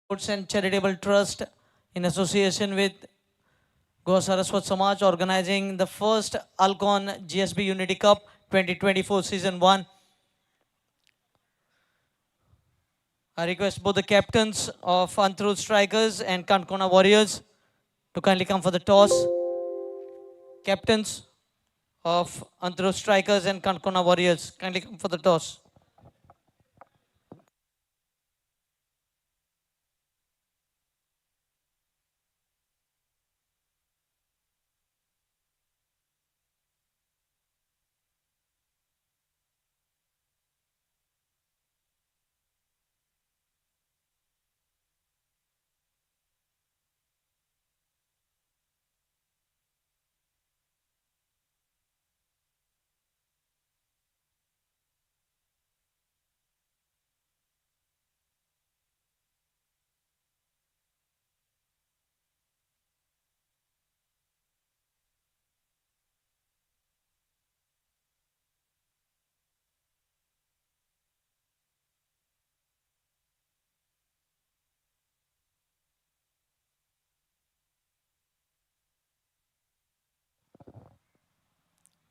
Sports and Charitable Trust in association with Go Saraswat Samaj organizing the first ALCON GSB Unity Cup 2024 Season 1. I request both the captains of Antruz Strikers and Canacona Warriors to kindly come for the toss. Captains of Antruz Strikers and Canacona Warriors, kindly come for the toss.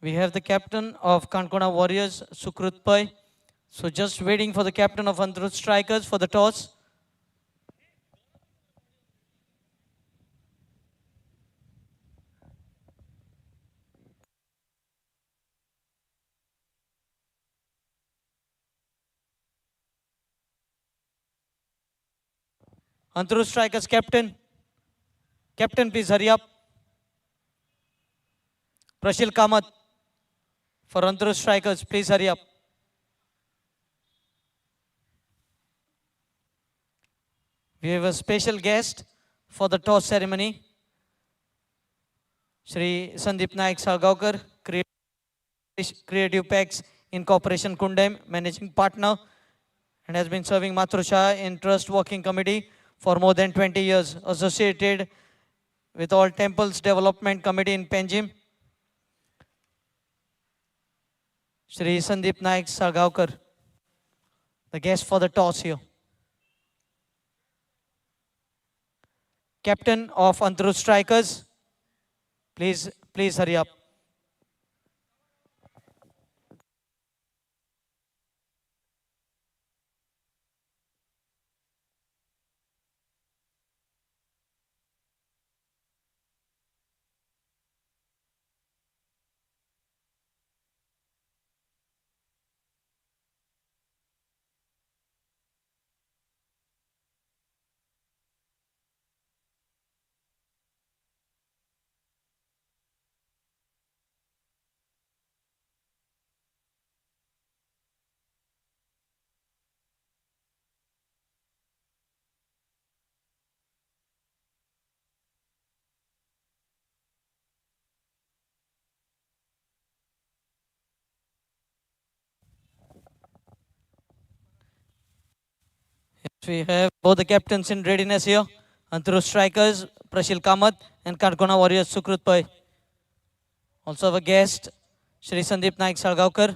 We have the captain of Canacona Warriors, Sukrut Pai. So just waiting for the captain of Antruz Strikers for the toss. Antruz Strikers captain. Captain, please hurry up. Prashil Kamath for Antruz Strikers, please hurry up. We have a special guest for the toss ceremony. Shri Sandeep Naik Salgaonkar, Creative Packs Incorporation Kundem, Managing Partner, and has been serving Matrusha in Trust Working Committee for more than 20 years, associated with all Temples Development Committee in PANJIM. Shri Sandeep Naik Salgaonkar, the guest for the toss here. Captain of Antruz Strikers, please hurry up. We have both the captains in readiness here. Antruz Strikers, Prashil Kamath, and Canacona Warriors, Sukrut Pai. Also have a guest, Shri Sandeep Naik Salgaonkar.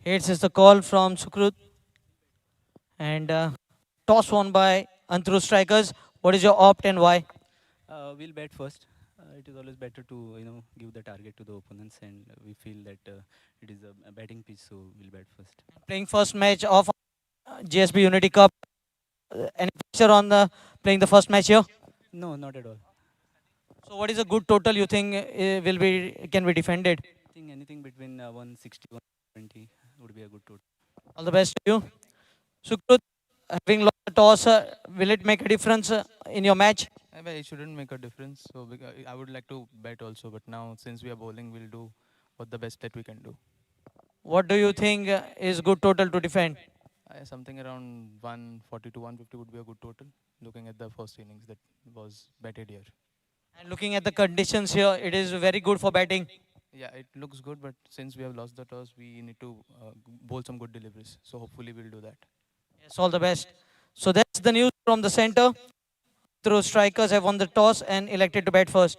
Here is the call from Sukrut. And toss won by Antruz Strikers. What is your opt and why? We'll bat first. It is always better to give the target to the opponents, and we feel that it is a batting pitch, so we'll bat first. Playing first match of GSB Unity Cup. Any pressure on playing the first match here? No, not at all. So what is a good total you think can be defended? I think anything between 160 120 would be a good total. All the best to you. Sukrut, having lost the toss, will it make a difference in your match? It shouldn't make a difference. So I would like to bet also, but now since we are bowling, we'll do what the best that we can do. What do you think is good total to defend? Something around 140 to 150 would be a good total, looking at the first innings that was batted here. And looking at the conditions here, it is very good for batting. Yeah, it looks good, but since we have lost the toss, we need to bowl some good deliveries. So hopefully we'll do that. Yes, all the best. So that's the news from the center. Through strikers have won the toss and elected to bat first.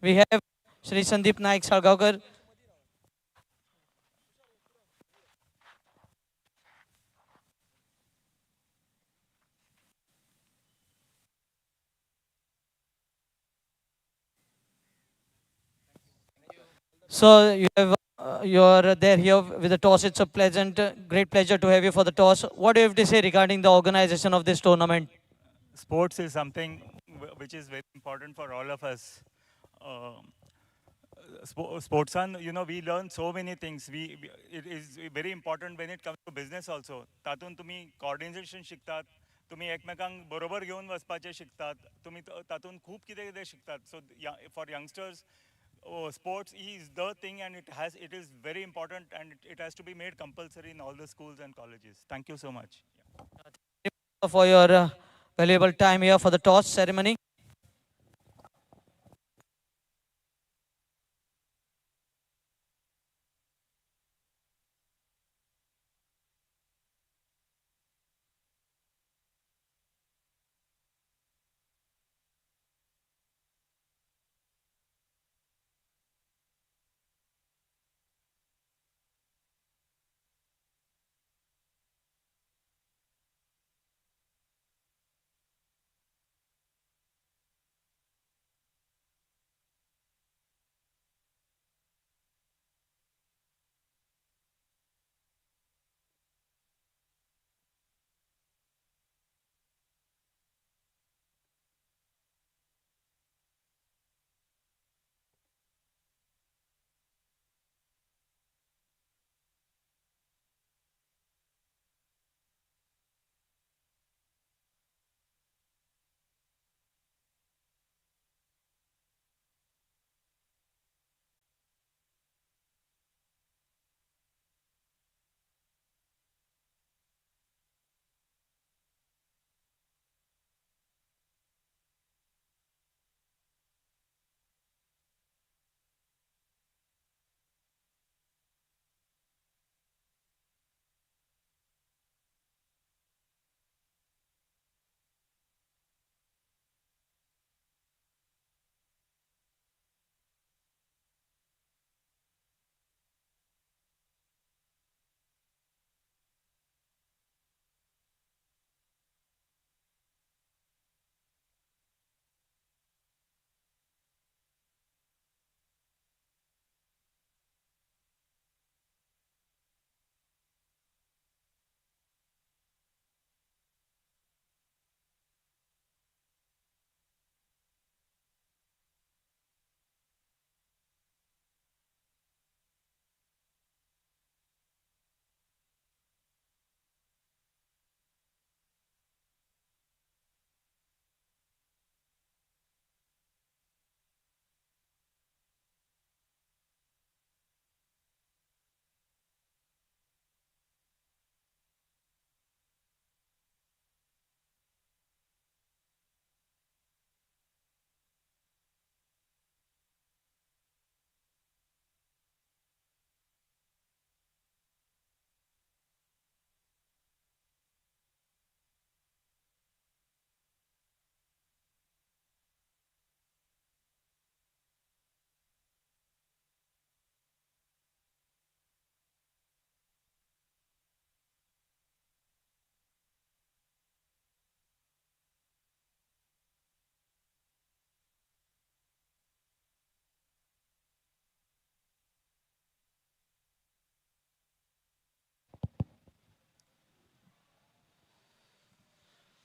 We have Shri Sandeep Naik Salgaonkar. So you're there here with the toss. It's a great pleasure to have you for the toss. What do you have to say regarding the organization of this tournament? Sports is something which is very important for all of us. Um, Sports on, we learn so many things. It is very important when it comes to business also. तातून तुम्ही coordination शिकतात, तुम्ही एकमेकांक बरोबर घेऊन वचपाचे शिकतात, तुम्ही तातून खूप कितें शिकतात. So for youngsters, sports is the thing, and it is very important, and it has to be made compulsory in all the schools and colleges. Thank you so much. For your valuable time here for the toss ceremony.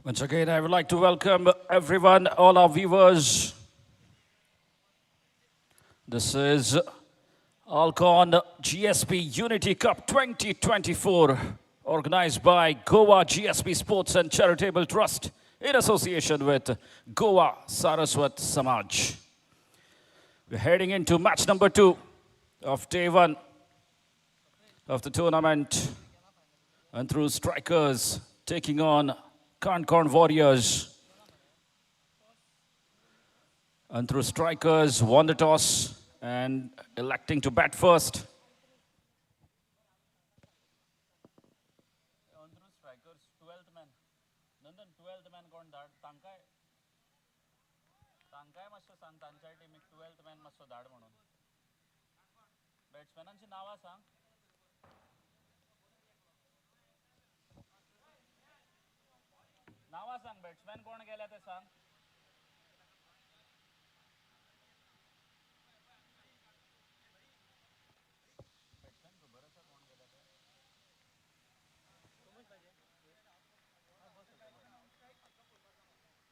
Once again, I would like to welcome everyone, all our viewers. This is ALCON GSB Unity Cup 2024, organized by Goa GSB Sports and Charitable Trust in association with Goa Saraswat Samaj. We're heading into match number 2 of day 1. of the tournament. Antruz strikers taking on Canacona Warriors. Antruz strikers won the toss and electing to bat first. Antruz strikers 12th man. Nandan 12th man कोण धाड तांकाय मातसो सांग तांच्या टीमीक 12th man मातसो धाड म्हणून. बॅट्समॅनांची नांवां सांग. नांवां सांग बॅट्समॅन कोण गेल्या ते सांग.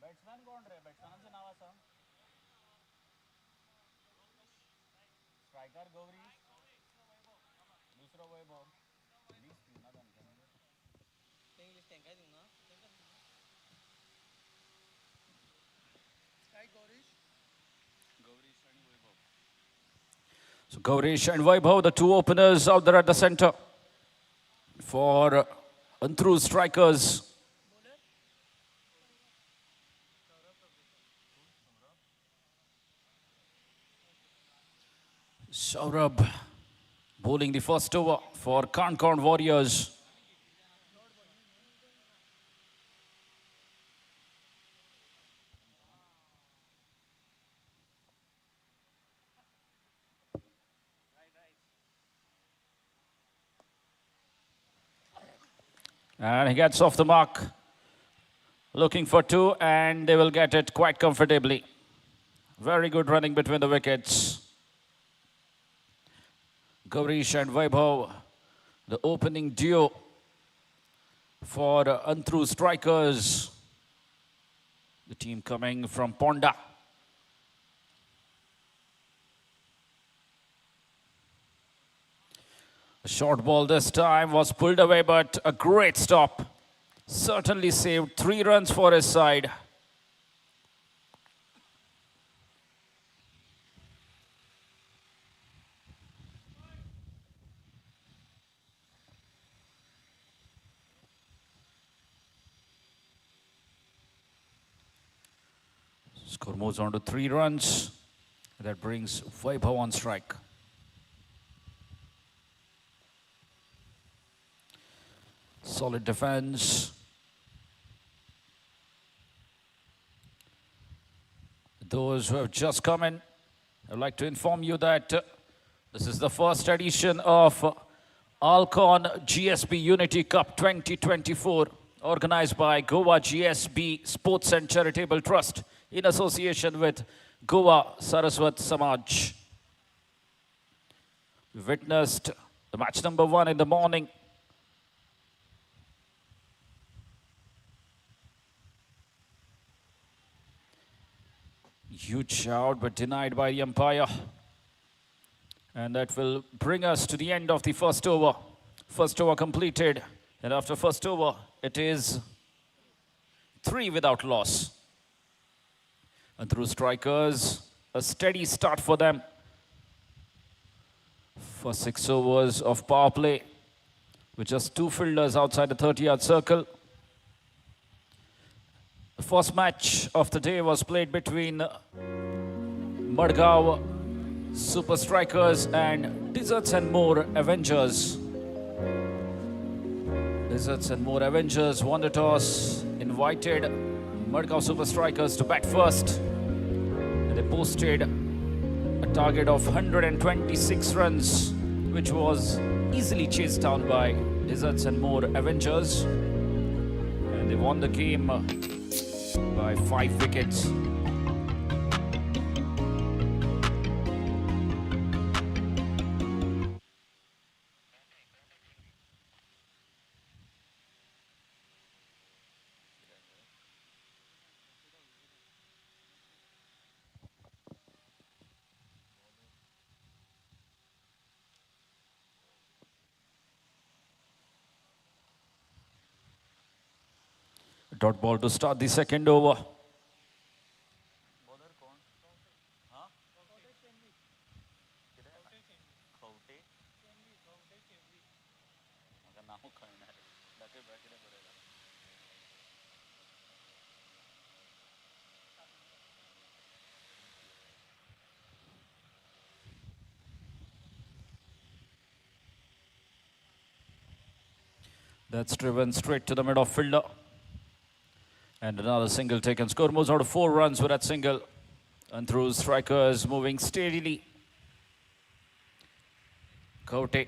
बॅट्समॅन कोण रे बॅट्समॅनांची नांवां सांग. स्ट्रायकर गौरी दुसरो वैभव लिस्ट दिवना तांकां इंग्लिश तांकां दिवना So Gaurish and Vaibhav, the two openers out there at the center for Antruz strikers. Saurabh bowling the first over for Canacona Warriors. And he gets off the mark, looking for two, and they will get it quite comfortably. Very good running between the wickets. Gaurish and Vaibhav, the opening duo for Antruz strikers. The team coming from Ponda. A short ball this time was pulled away, but a great stop. Certainly saved 3 runs for his side. Score moves on to 3 runs. That brings Vaibhav on strike. Solid defense. Those who have just come in, I'd like to inform you that this is the first edition of ALCON GSB Unity Cup 2024, organized by Goa GSB Sports and Charitable Trust in association with Goa Saraswat Samaj. We witnessed the match number 1 in the morning. Huge shout, but denied by the umpire. And that will bring us to the end of the first over. First over completed. And after first over, it is 3 without loss. And through strikers, a steady start for them. For 6 overs of power play, with just 2 fielders outside the 30-yard circle. The first match of the day was played between Madgaon Super Strikers and Desserts and More Avengers. Desserts and More Avengers won the toss, invited Madgaon Super Strikers to bat first. And they posted a target of 126 runs, which was easily chased down by Desserts and More Avengers. And they won the game by 5 wickets. Dot ball to start the second over. That's driven straight to the middle fielder. And another single taken. Score moves out of 4 runs with that single. Antruz strikers moving steadily. Kote.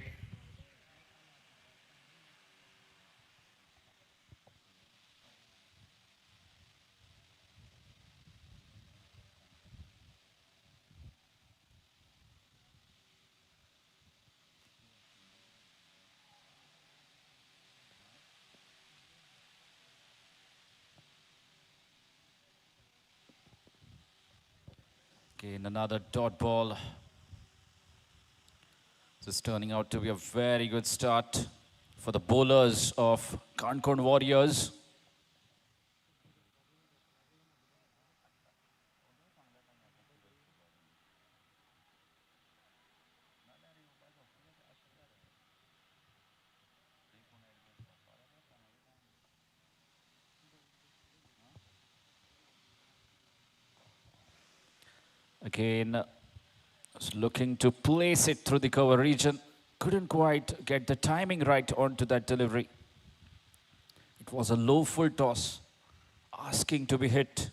Again, another dot ball. This is turning out to be a very good start for the bowlers of Canacona Warriors. Again, was looking to place it through the cover region. Couldn't quite get the timing right onto that delivery. It was a low full toss, asking to be hit.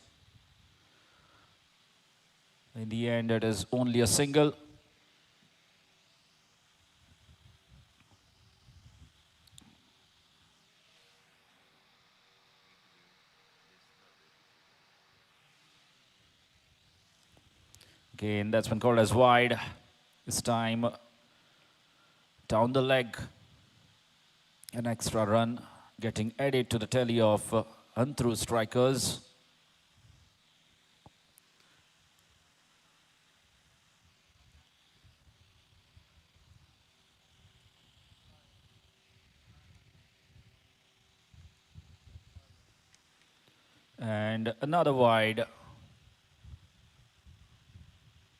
In the end, it is only a single. Again, that's been called as wide. This time, down the leg. An extra run getting added to the tally of Antruz strikers. And another wide.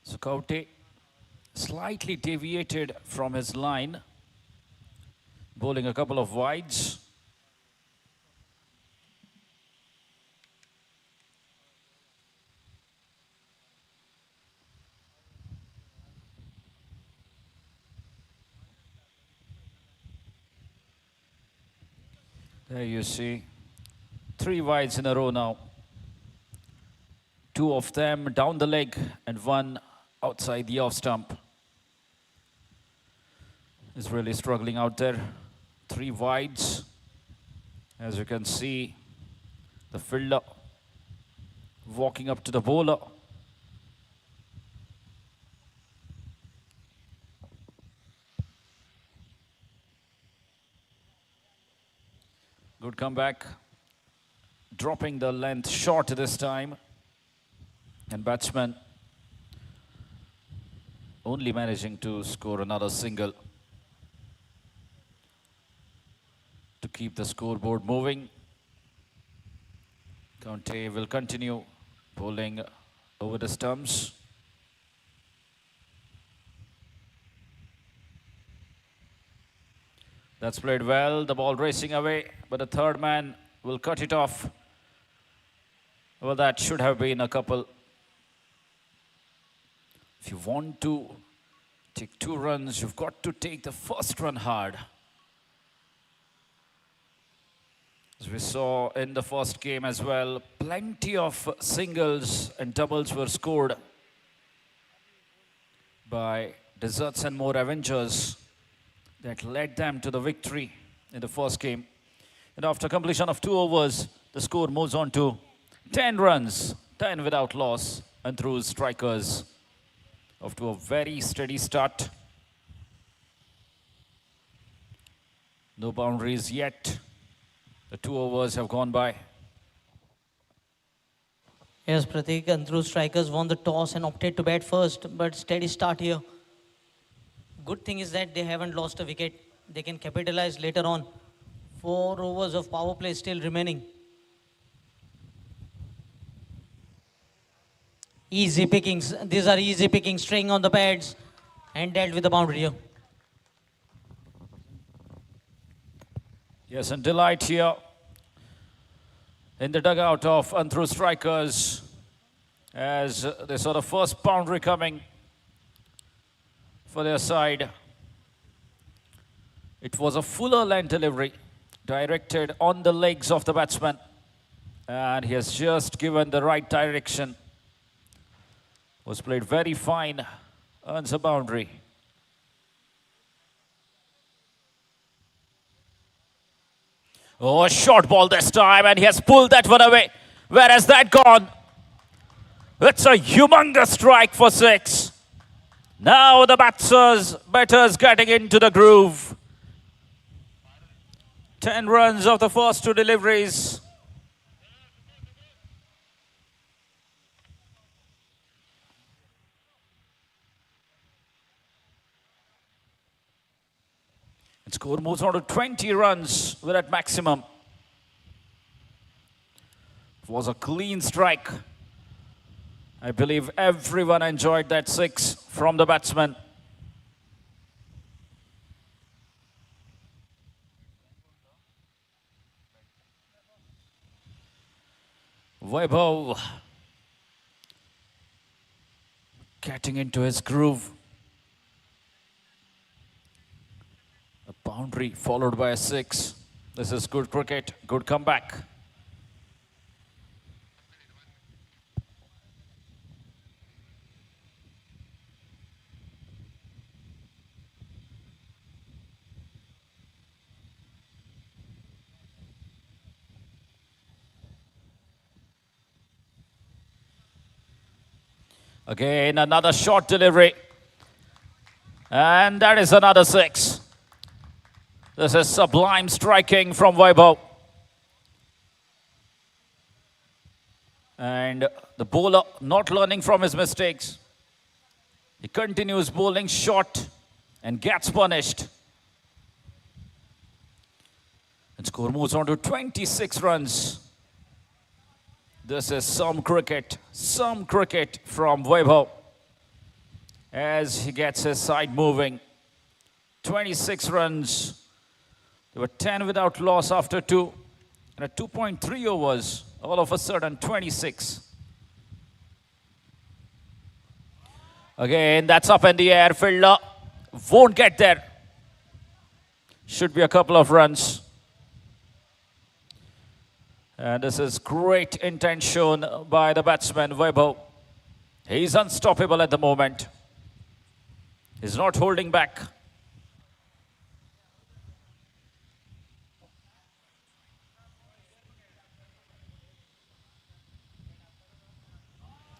So Kote slightly deviated from his line, bowling a couple of wides. There you see, 3 wides in a row now. 2 of them down the leg and 1 outside the off stump. Is really struggling out there. 3 wides. As you can see, the fielder walking up to the bowler. Good comeback. Dropping the length short this time. And batsman only managing to score another single to keep the scoreboard moving. Conte will continue bowling over the stumps. That's played well, the ball racing away, but the third man will cut it off. Well, that should have been a couple. If you want to take 2 runs, you've got to take the first run hard. As we saw in the first game as well, plenty of singles and doubles were scored by Desserts and More Avengers that led them to the victory in the first game. And after completion of 2 overs, the score moves on to 10 runs, 10 without loss, and through strikers off to a very steady start. No boundaries yet. The 2 overs have gone by. Yes, Pratik, Antruz strikers won the toss and opted to bat first, but steady start here. Good thing is that they haven't lost a wicket. They can capitalize later on. 4 overs of power play still remaining. Easy pickings. These are easy pickings. String on the pads and dealt with the boundary here. Yes, and delight here in the dugout of Antruz strikers as they saw the first boundary coming for their side. It was a fuller line delivery directed on the legs of the batsman, and he has just given the right direction. Was played very fine, earns a boundary. Oh, short ball this time, and he has pulled that one away. Where has that gone? It's a humongous strike for 6. Now the batters getting into the groove. 10 runs of the first 2 deliveries. The score moves on to 20 runs. We're at maximum. It was a clean strike. I believe everyone enjoyed that 6 from the batsman. Vaibhav getting into his groove. A boundary followed by a 6. This is good cricket, good comeback. Again, another short delivery. And that is another 6. This is sublime striking from Vaibhav. And the bowler not learning from his mistakes. He continues bowling short and gets punished. And score moves on to 26 runs. This is some cricket from Vaibhav as he gets his side moving. 26 runs. There were 10 without loss after 2. And at 2.3 overs, all of a sudden 26. Again, that's up in the air. Fielder won't get there. Should be a couple of runs. And this is great intent shown by the batsman, Vaibhav. He's unstoppable at the moment. He's not holding back.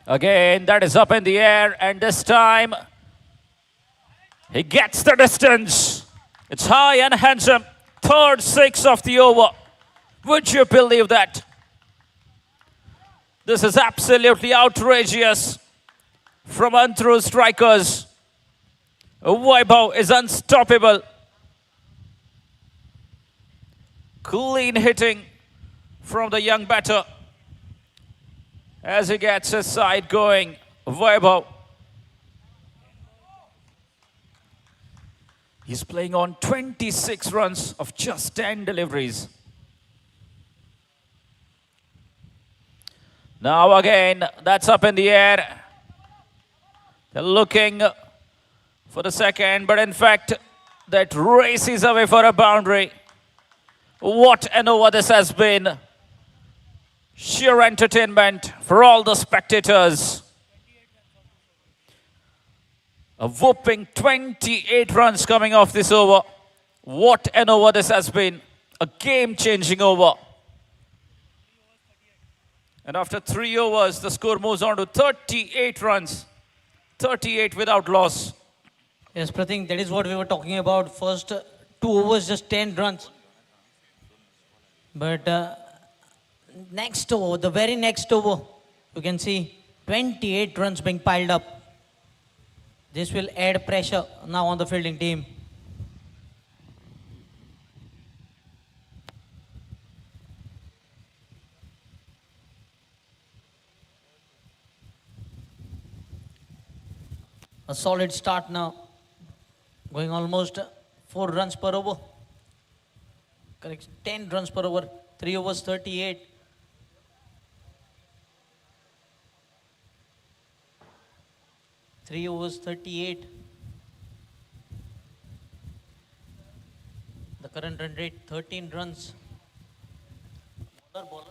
Again, that is up in the air, and this time he gets the distance. It's high and handsome. Third 6 of the over. Would you believe that? This is absolutely outrageous from Antruz strikers. Vaibhav is unstoppable. Clean hitting from the young batter as he gets his side going. Vaibhav. He's playing on 26 runs of just 10 deliveries. Now again, that's up in the air. They're looking for the second, but in fact, that races away for a boundary. What an over this has been. Sheer entertainment for all the spectators. A whopping 28 runs coming off this over. What an over this has been. A game-changing over. And after 3 overs, the score moves on to 38 runs. 38 without loss. Yes, Pratik, that is what we were talking about. First 2 overs, just 10 runs. But next over, the very next over, you can see 28 runs being piled up. This will add pressure now on the fielding team. A solid start now, going almost 4 runs per over. correct, 10 runs per over, 3 overs 38. Three overs 38. The current run rate 13 runs. Bowler.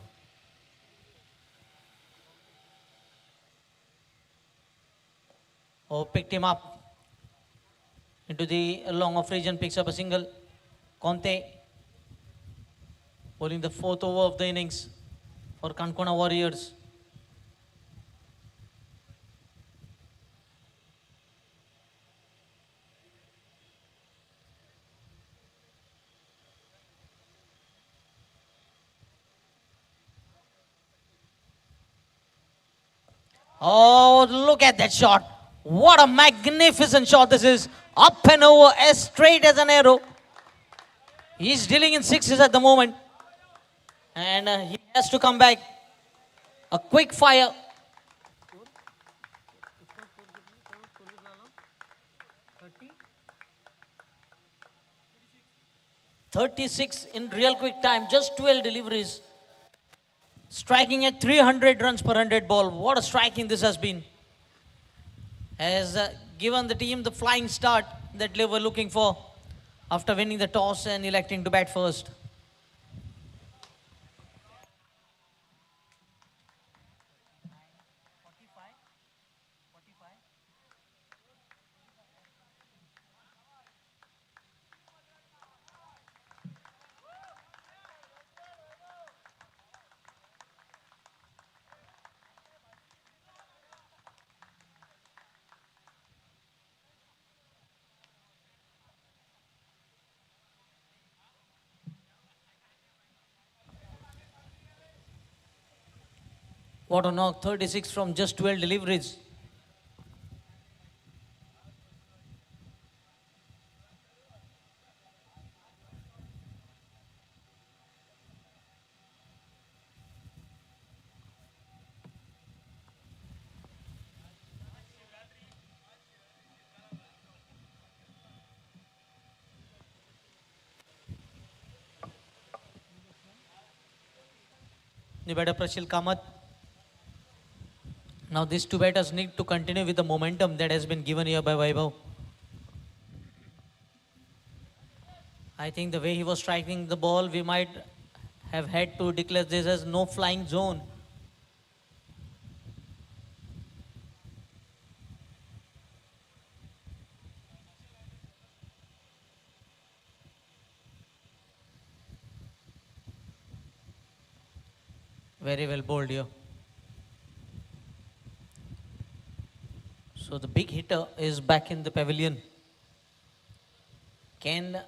Oh, picked him up into the long off region, picks up a single. Conte bowling the fourth over of the innings for Canacona Warriors. Oh, look at that shot. What a magnificent shot this is. Up and over, as straight as an arrow. He's dealing in sixes at the moment. And he has to come back. A quick fire. 36 in real quick time, just 12 deliveries. Striking at 300 runs per 100 ball. What a striking this has been. Has given the team the flying start that they were looking for after winning the toss and electing to bat first. What a knock, 36 from just 12 deliveries. The batter Prashil Kamath. Now these two batters need to continue with the momentum that has been given here by Vaibhav. I think the way he was striking the ball, we might have had to declare this as no flying zone. Very well bowled here. So the big hitter is back in the pavilion. Can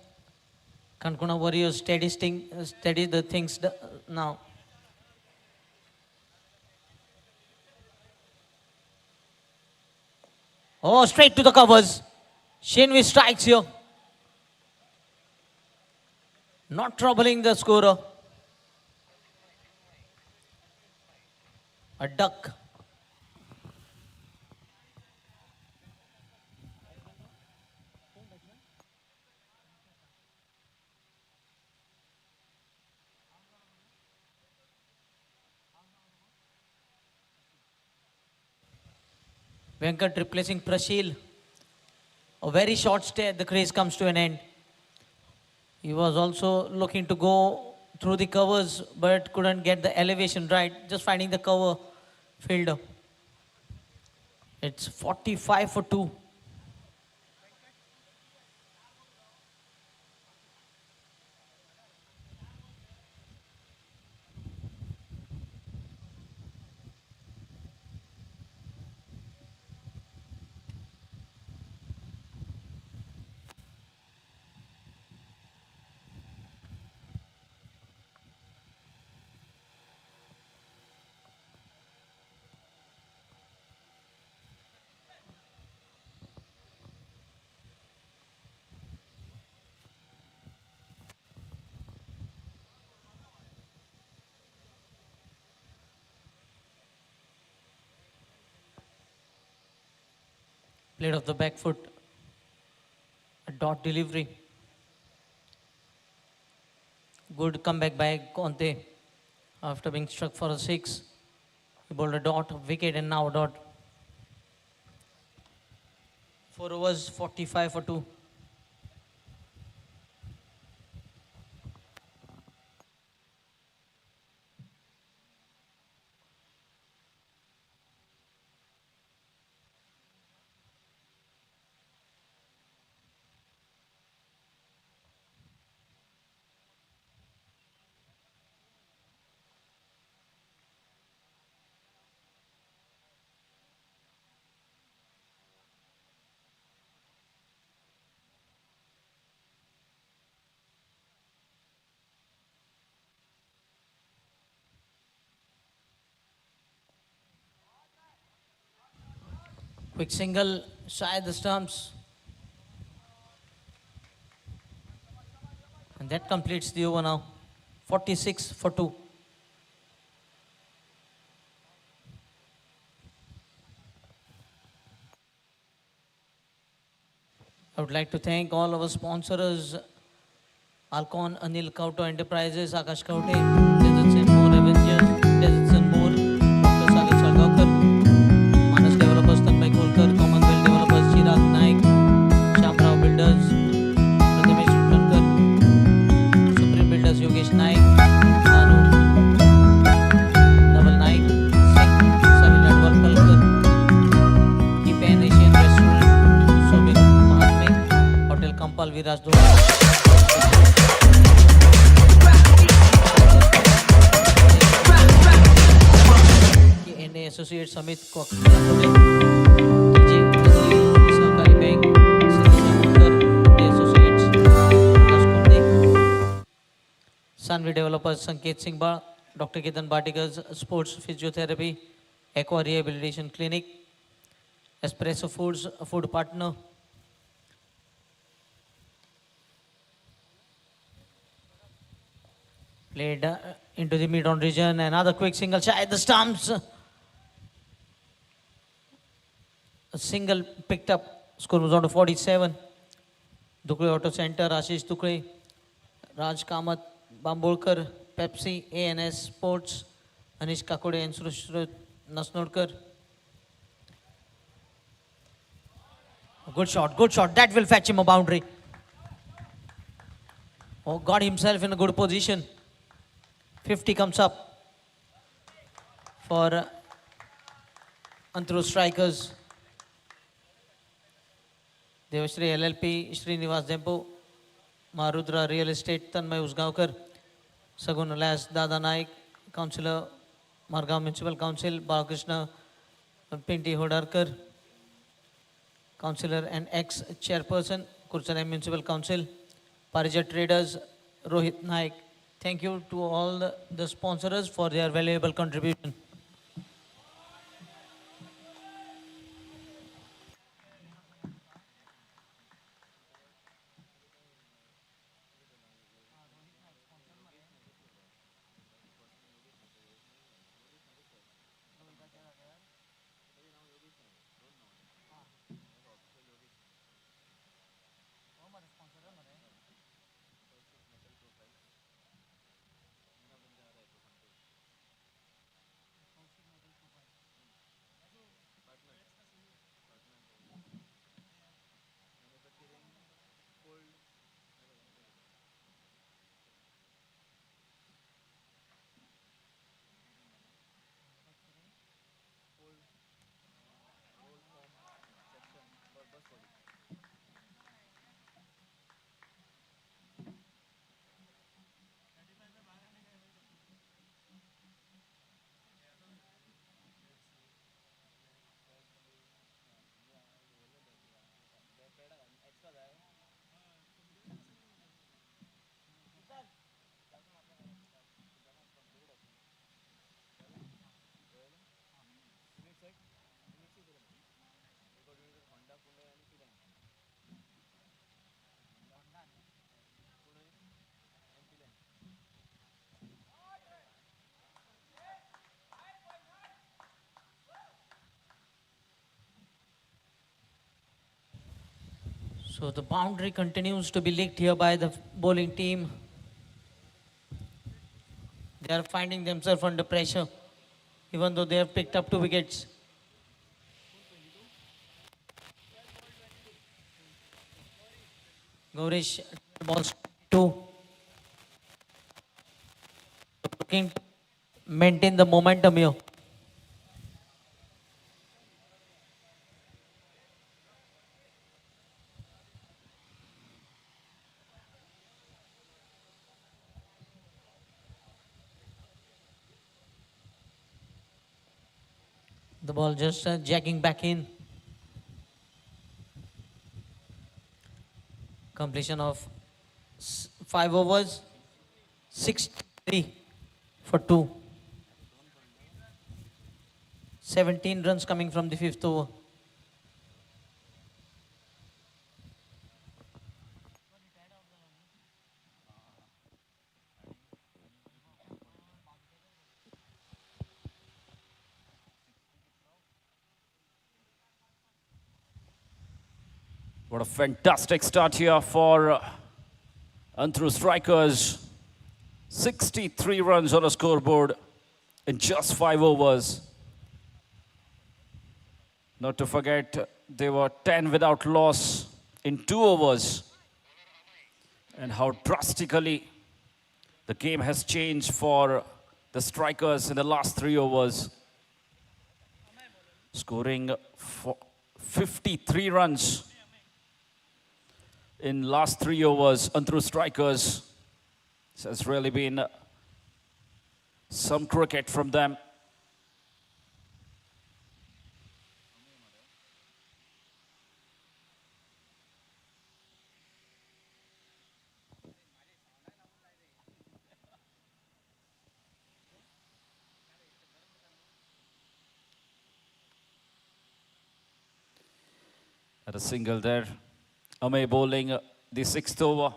Canacona Warriors steady the things now? Oh, straight to the covers. Shinwi strikes here. Not troubling the scorer. A duck. Venkat replacing Prashil. A very short stay at the crease comes to an end. He was also looking to go through the covers but couldn't get the elevation right. Just finding the cover fielder. It's 45 for 2. Played off the back foot. A dot delivery. Good comeback by Conte after being struck for a 6. He bowled a dot, wicket, and now a dot. 4 overs, 45 for 2. Quick single, shy the stumps. And that completes the over now. 46 for 2. I would like to thank all our sponsors, ALCON, Anil Kauto Enterprises, Akash Kaute, Deserts and More Avengers, Deserts and More, Dr. Sagar Salgaonkar, Manas Developers, Tanmay Kolkar, Commonwealth Developers, Chirag Naik, Shamrao Builders, Prathamesh Sutankar, Supreme Builders, Yogesh Naik, Nanu, Naval Naik, Singh, Savil Adwal Palkar, Pan Asian Restaurant, Somik Mahatme, Hotel Kampal Viraj Dua. KNA Associates Amit Kokande, TJ Sahkari Bank, Sidhya Mundar, Associates, Prakash Kunde, Sanvi Developers, Sanket Singh Ba, Dr. Ketan Bhatikars, Sports Physiotherapy, Aqua Rehabilitation Clinic, Espresso Foods, a food partner, played into the mid-on region. Another quick single shy the stumps. A single picked up. Score was on to 47. Dukre Auto Center, Ashish Dukre, Raj Kamath, Bambolkar, Pepsi, ANS Sports, Anish Kakode and Surushrut Nasnodkar. Good shot, good shot. That will fetch him a boundary. Oh, got himself in a good position. 50 comes up for Antruz strikers. Devashri LLP, Srinivas Dempo, Marudra Real Estate, Tanmay Usgaonkar, Sagun Alas, Dada Naik, Councillor, Margao Municipal Council, Balakrishna Pinti Hodarkar, Councillor and ex-chairperson, Kurchanay Municipal Council, Parijat Traders, Rohit Naik. Thank you to all the sponsors for their valuable contribution. So the boundary continues to be licked here by the bowling team. They are finding themselves under pressure, even though they have picked up 2 wickets. Gaurish, balls 2. Looking to maintain the momentum here. The ball just jacking back in. Completion of 5 overs, 6-3 for 2. 17 runs coming from the 5th over. What a fantastic start here for Antruz strikers. 63 runs on a scoreboard in just 5 overs. Not to forget, they were 10 without loss in 2 overs. And how drastically the game has changed for the strikers in the last 3 overs. Scoring 53 runs in last 3 overs. Antruz strikers. This has really been some cricket from them. At a single there. Amay bowling the 6th over.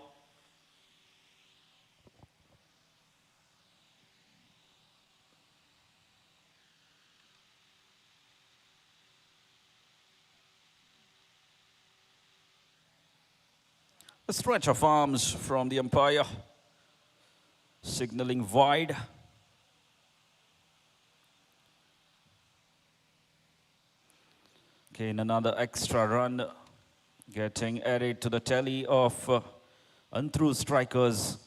A stretch of arms from the umpire, signaling wide. Again, another extra run getting added to the tally of Antruz strikers.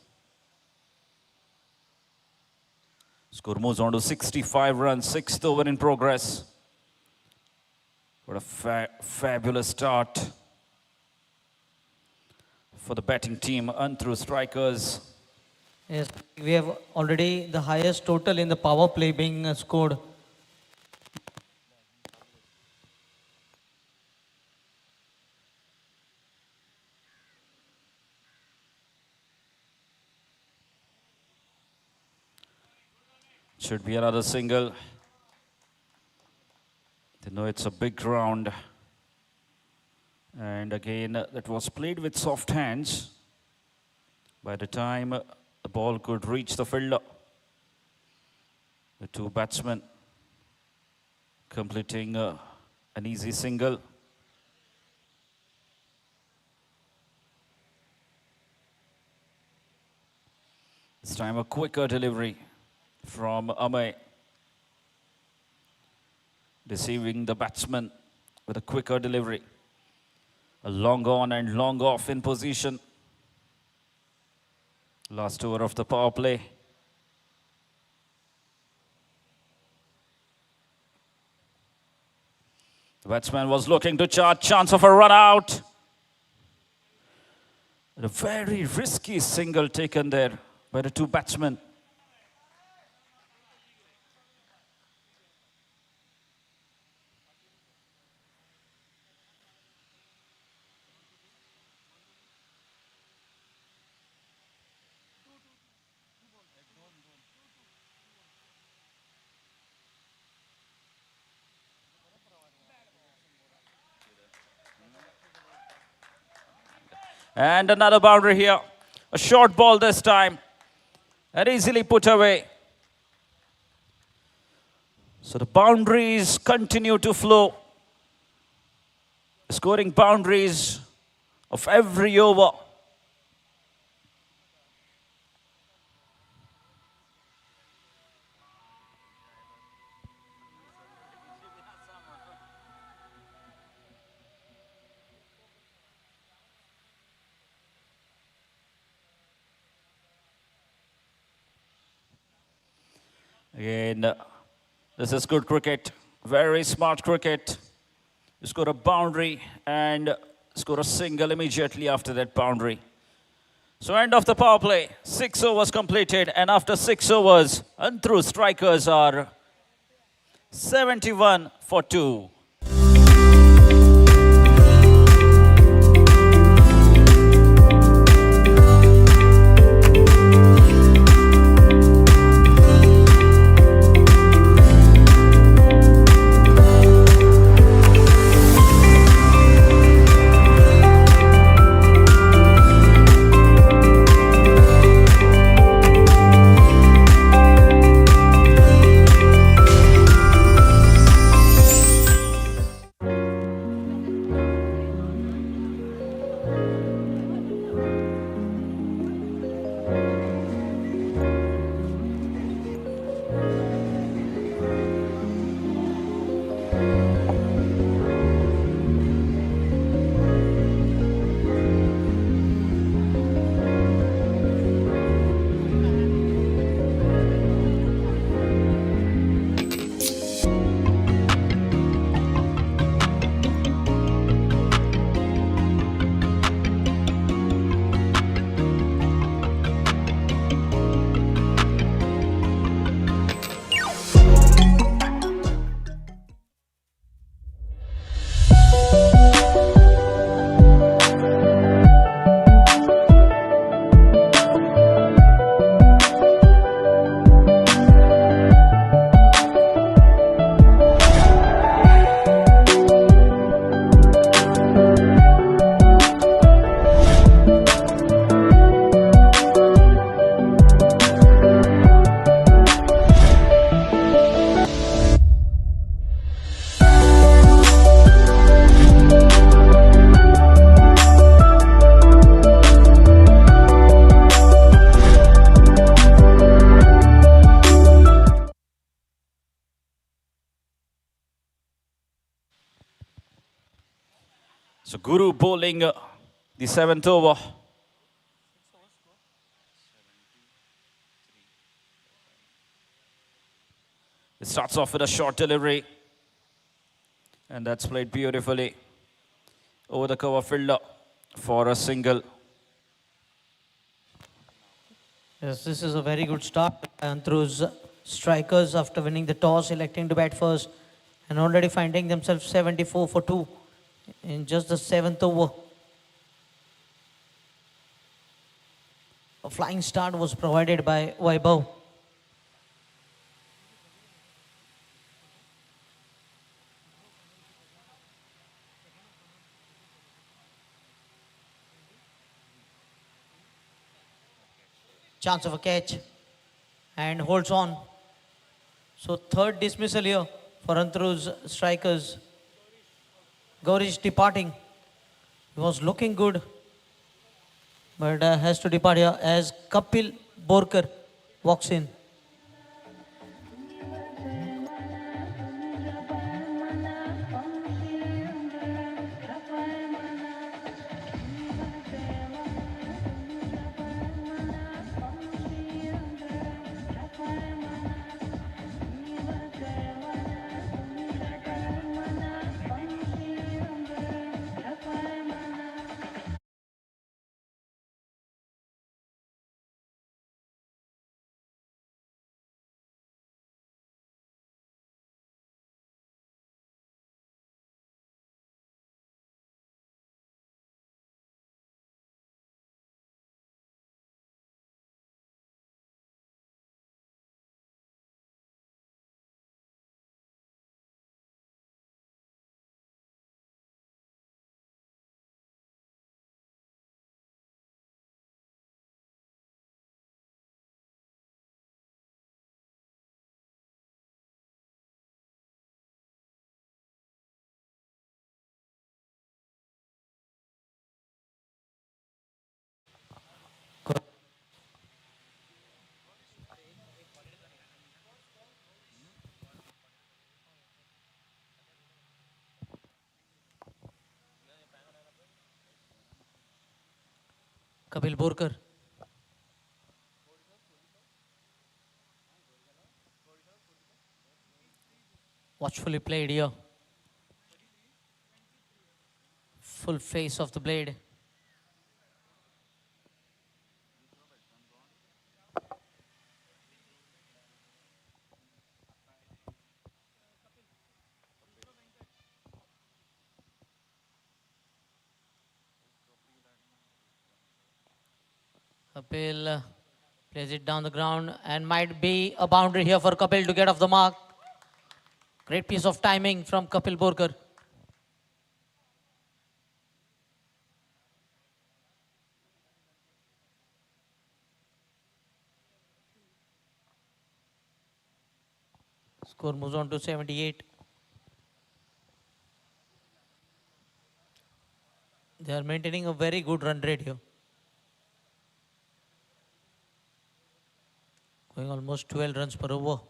Score moves on to 65 runs, 6th over in progress. What a fabulous start for the batting team, Antruz strikers. Yes, we have already the highest total in the power play being scored. Should be another single. They know it's a big ground. And again, that was played with soft hands. By the time the ball could reach the fielder, the 2 batsmen completing an easy single. This time a quicker delivery from Amay, deceiving the batsman with a quicker delivery. A long on and long off in position. Last over of the power play. The batsman was looking to charge, chance of a run out. And a very risky single taken there by the 2 batsmen. And another boundary here. A short ball this time. And easily put away. So the boundaries continue to flow. Scoring boundaries of every over. Again, this is good cricket. Very smart cricket. You score a boundary and score a single immediately after that boundary. So end of the power play. 6 overs completed, and after 6 overs, Antruz strikers are 71 for 2. So Guru bowling the 7th over. It starts off with a short delivery. And that's played beautifully over the cover fielder for a single. Yes, this is a very good start. Antruz strikers, after winning the toss, electing to bat first and already finding themselves 74 for 2 in just the 7th over. A flying start was provided by Vaibhav. Chance of a catch and holds on. So third dismissal here for Antruz strikers. Gaurish departing. He was looking good, but has to depart here as Kapil Borkar walks in. Kapil Borkar. Watchfully played here. Full face of the blade. Kapil plays it down the ground and might be a boundary here for Kapil to get off the mark. Great piece of timing from Kapil Borkar. Score moves on to 78. They are maintaining a very good run rate here. Going almost 12 runs per over.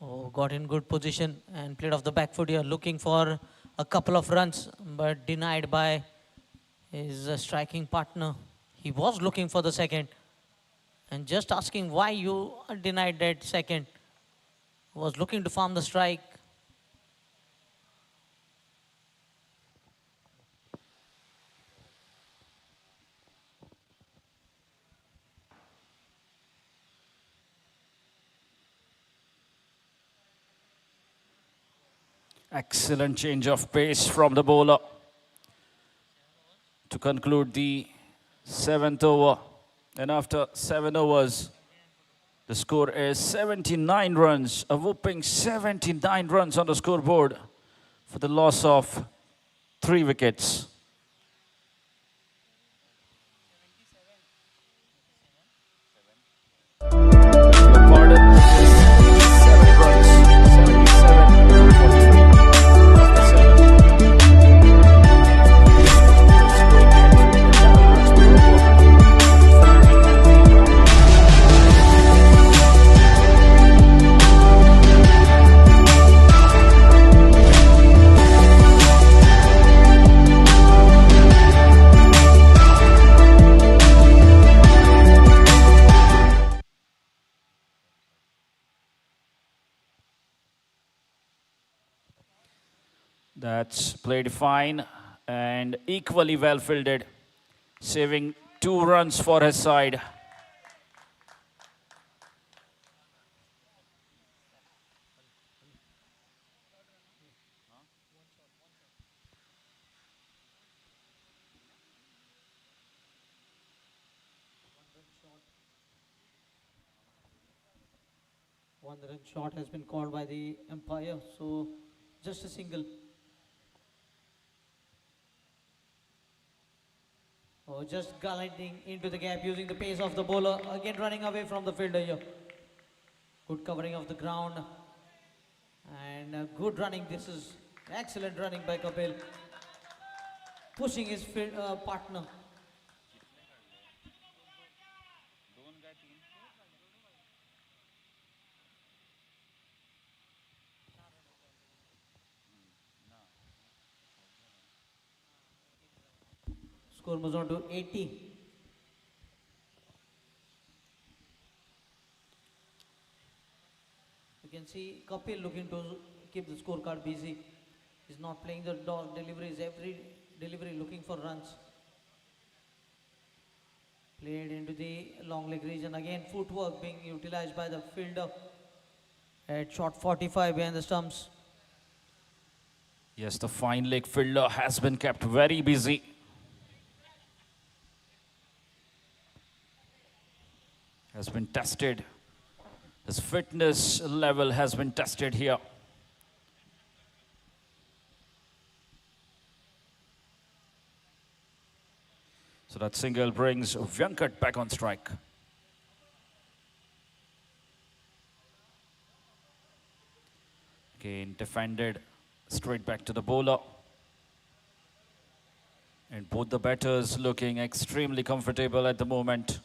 Oh, got in good position and played off the back foot here, looking for a couple of runs, but denied by his striking partner. He was looking for the second and just asking why you denied that second. Was looking to farm the strike. Excellent change of pace from the bowler to conclude the 7th over. And after 7 overs, the score is 79 runs, a whopping 79 runs on the scoreboard for the loss of 3 wickets. Your pardon, it is 77 runs, 77 for 3 after 7. That's played fine and equally well fielded, saving 2 runs for his side. One run shot has been called by the umpire, so just a single. Oh, just gliding into the gap using the pace of the bowler. Again running away from the fielder here. Good covering of the ground. And good running. This is excellent running by Kapil. Pushing his partner. Score moves on to 80. You can see Kapil looking to keep the scorecard busy. He's not playing the dog deliveries, every delivery looking for runs. Played into the long leg region. Again, footwork being utilized by the fielder at shot 45 behind the stumps. Yes, the fine leg fielder has been kept very busy. Has been tested. His fitness level has been tested here. So that single brings Venkat back on strike. Again defended straight back to the bowler. And both the batters looking extremely comfortable at the moment.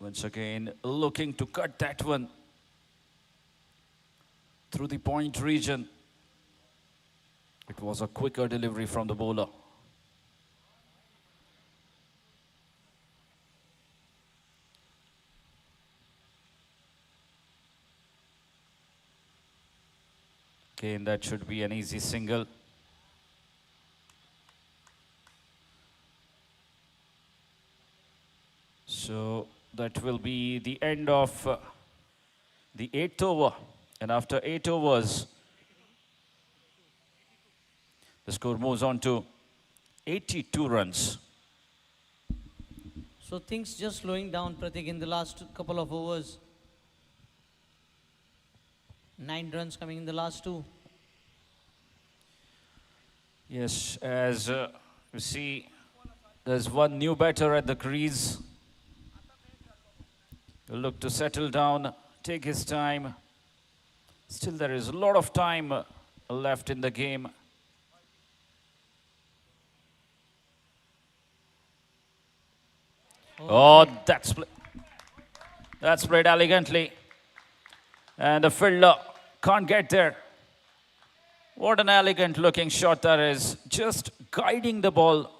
Once again looking to cut that one. through the point region. It was a quicker delivery from the bowler. Again, that should be an easy single. So that will be the end of the 8th over. And after 8 overs, the score moves on to 82 runs. So things just slowing down, Pratik, in the last couple of overs. 9 runs coming in the last 2. Yes, as you see, there's one new batter at the crease. He'll look to settle down, take his time. Still, there is a lot of time left in the game. Oh, that's played elegantly. And the fielder can't get there. What an elegant looking shot that is. Just guiding the ball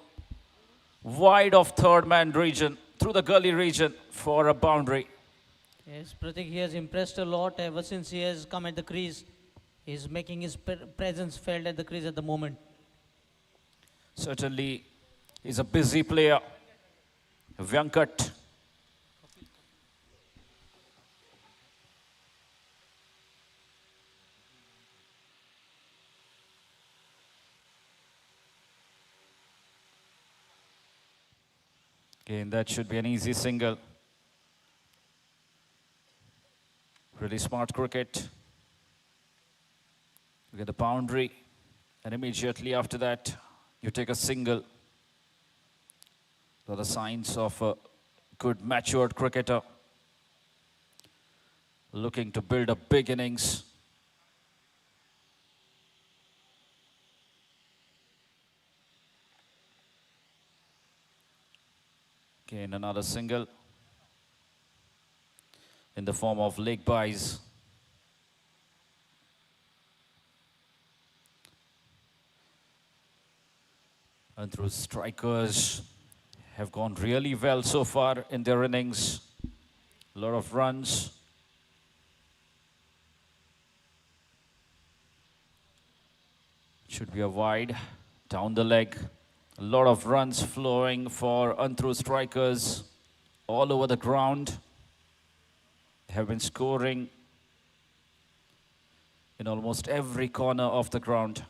wide of third man region, through the gully region for a boundary. Yes, Pratik, he has impressed a lot ever since he has come at the crease. He's making his presence felt at the crease at the moment. Certainly, he's a busy player. Venkat. Again, that should be an easy single. Really smart cricket. You get the boundary, and immediately after that, you take a single. Those are the signs of a good matured cricketer looking to build a big innings. Again, another single in the form of leg byes. Antruz strikers have gone really well so far in their innings. A lot of runs. Should be a wide down the leg. A lot of runs flowing for Antruz strikers all over the ground. They have been scoring in almost every corner of the ground.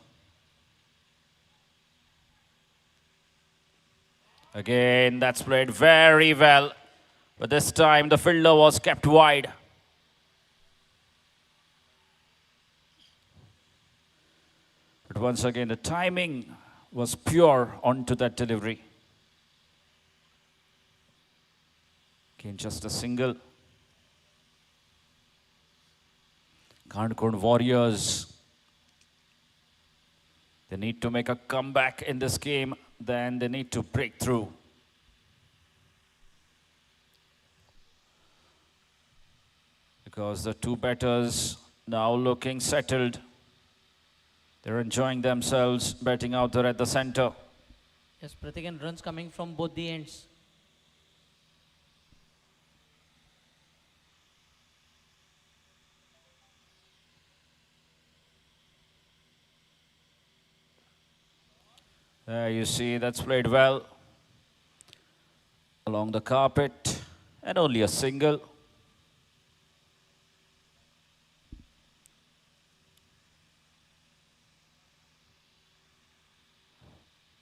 Again, that's played very well. But this time the fielder was kept wide. But once again, the timing was pure onto that delivery. Again, just a single. Canacona Warriors. They need to make a comeback in this game. Then they need to break through. Because the two batters now looking settled. They're enjoying themselves batting out there at the center. Yes, Pratik, and runs coming from both the ends. There you see, that's played well along the carpet, and only a single.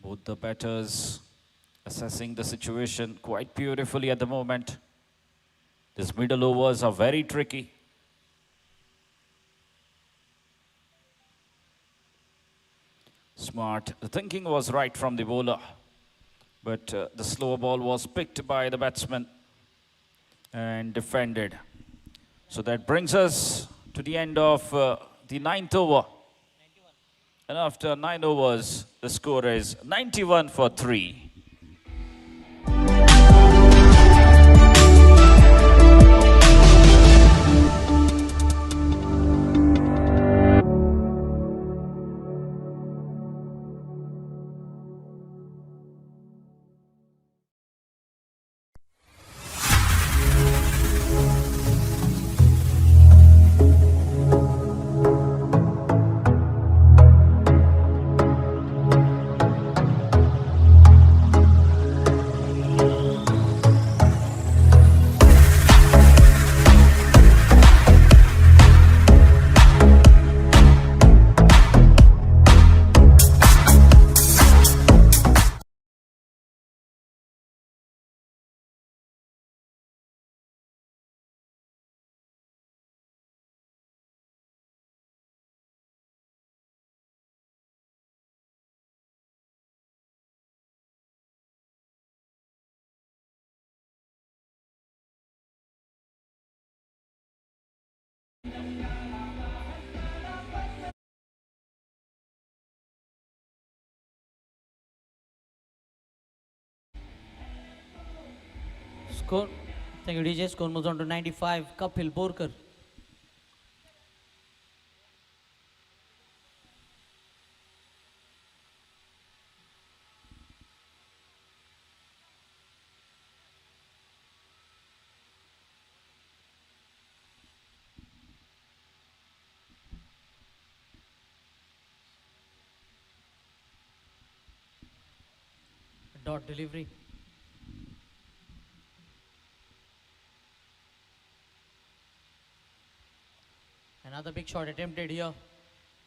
Both the batters assessing the situation quite beautifully at the moment. These middle overs are very tricky. Smart. The thinking was right from the bowler, but the slow ball was picked by the batsman and defended. So that brings us to the end of the 9th over. And after 9 overs, the score is 91 for 3. Score. Thank you, DJ. Score moves on to 95. Kapil Borkar. Dot delivery. Another big shot attempted here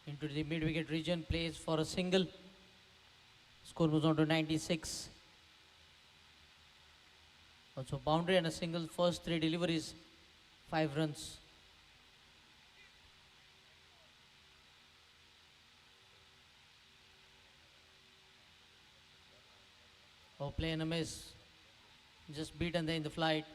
into the mid-wicket region, plays for a single. Score moves on to 96. Also boundary and a single, first 3 deliveries, 5 runs. Oh, play and a miss. Just beaten there in the flight.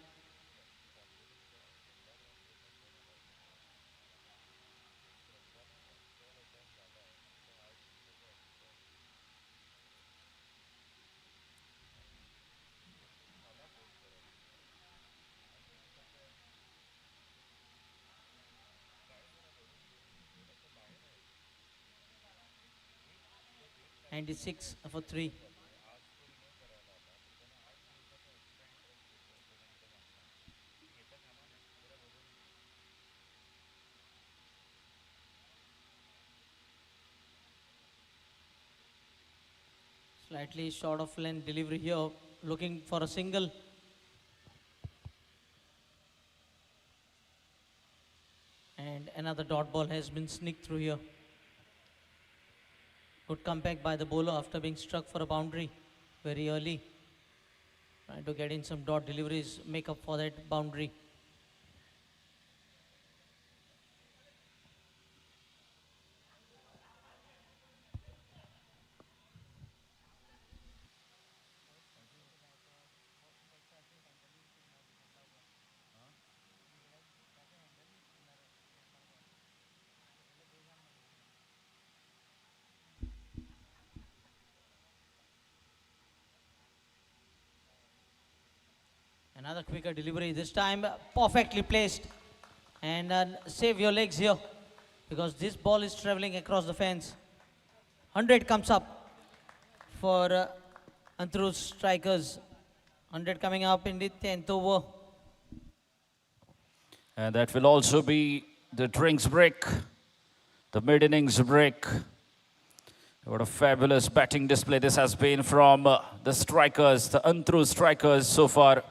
"96 for 3. Slightly short of length delivery here, looking for a single. And another dot ball has been sneaked through here. Good comeback by the bowler after being struck for a boundary very early. Trying to get in some dot deliveries, make up for that boundary. Another quicker delivery, this time perfectly placed. And save your legs here, because this ball is traveling across the fence. 100 comes up for Antruz strikers. 100 coming up in the 10th over. And that will also be the drinks break, the mid-innings break. What a fabulous batting display this has been from the strikers, the Antruz strikers so far.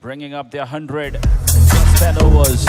Bringing up their 100 in just 10 overs.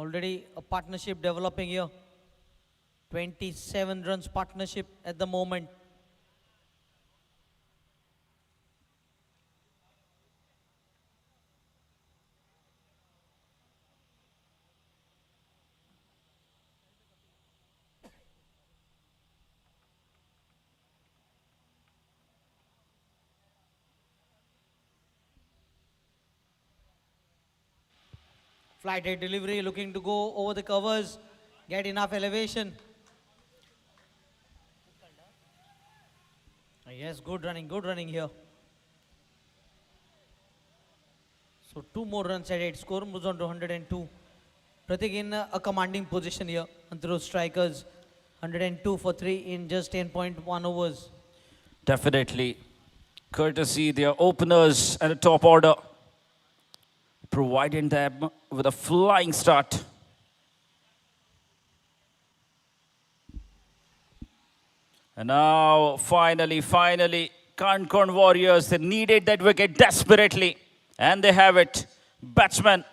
Already a partnership developing here. 27 runs partnership at the moment. Flight head delivery, looking to go over the covers, get enough elevation. Yes, good running here. So 2 more runs added, score moves on to 102. Pratik in a commanding position here. Antruz strikers, 102 for 3 in just 10.1 overs. Definitely. Courtesy their openers and the top order, providing them with a flying start. And now, finally, Canacona Warriors, they needed that wicket desperately. And they have it. Batsman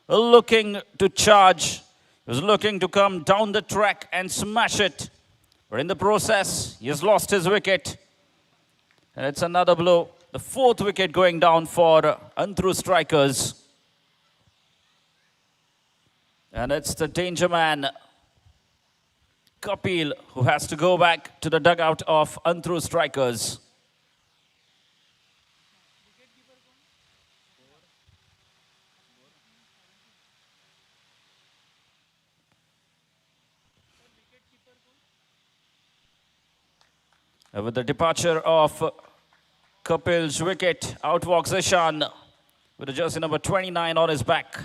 looking to charge. He was looking to come down the track and smash it. But in the process, he has lost his wicket. And it's another blow. The 4th wicket going down for Antruz strikers. And it's the danger man, Kapil, who has to go back to the dugout of Antruz strikers. With the departure of Kapil's wicket, out walks Ishan with a jersey number 29 on his back.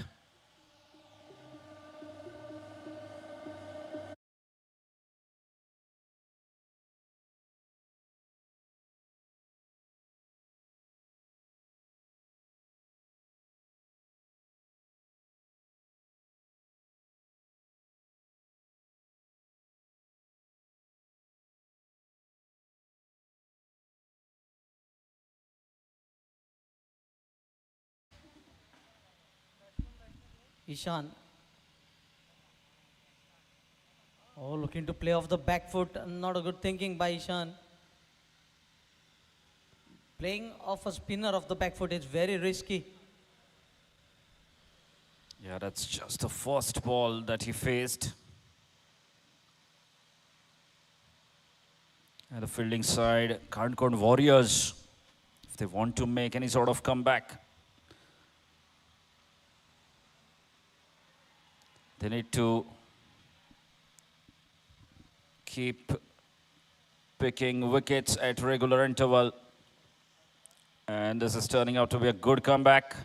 Ishan. Oh, looking to play off the back foot. Not a good thinking by Ishan. Playing off a spinner off the back foot is very risky. Yeah, that's just the first ball that he faced. And the fielding side, Canacona Warriors, if they want to make any sort of comeback, they need to keep picking wickets at regular interval. And this is turning out to be a good comeback.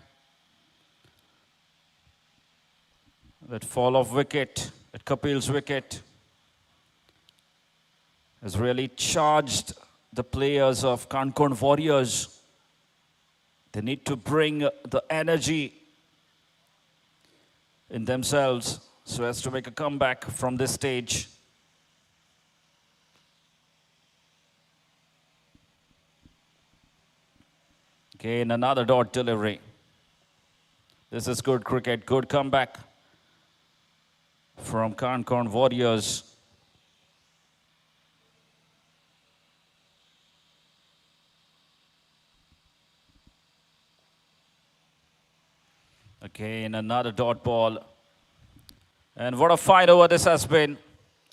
That fall of wicket, at Kapil's wicket, has really charged the players of Canacona Warriors. They need to bring the energy in themselves so as to make a comeback from this stage. Again, another dot delivery. This is good cricket, good comeback from Canacona Warriors. Again, another dot ball. And what a fight over this has been.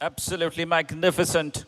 Absolutely magnificent.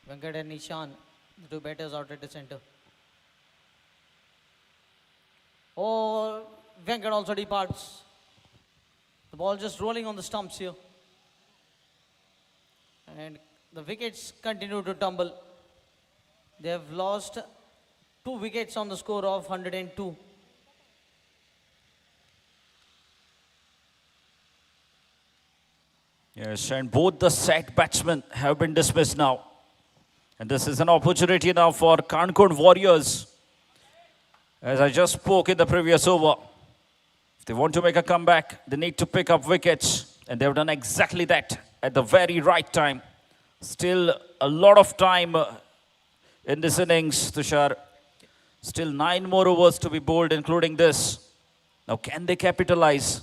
Venkat and Nishan, the two batters out at the center. Oh, Venkat also departs. The ball just rolling on the stumps here. And the wickets continue to tumble. They have lost 2 wickets on the score of 102. Yes, and both the set batsmen have been dismissed now. And this is an opportunity now for Canacona Warriors. As I just spoke in the previous over, if they want to make a comeback, they need to pick up wickets. And they've done exactly that at the very right time. Still a lot of time in this innings, Tushar. Still 9 more overs to be bowled, including this. Now, can they capitalize?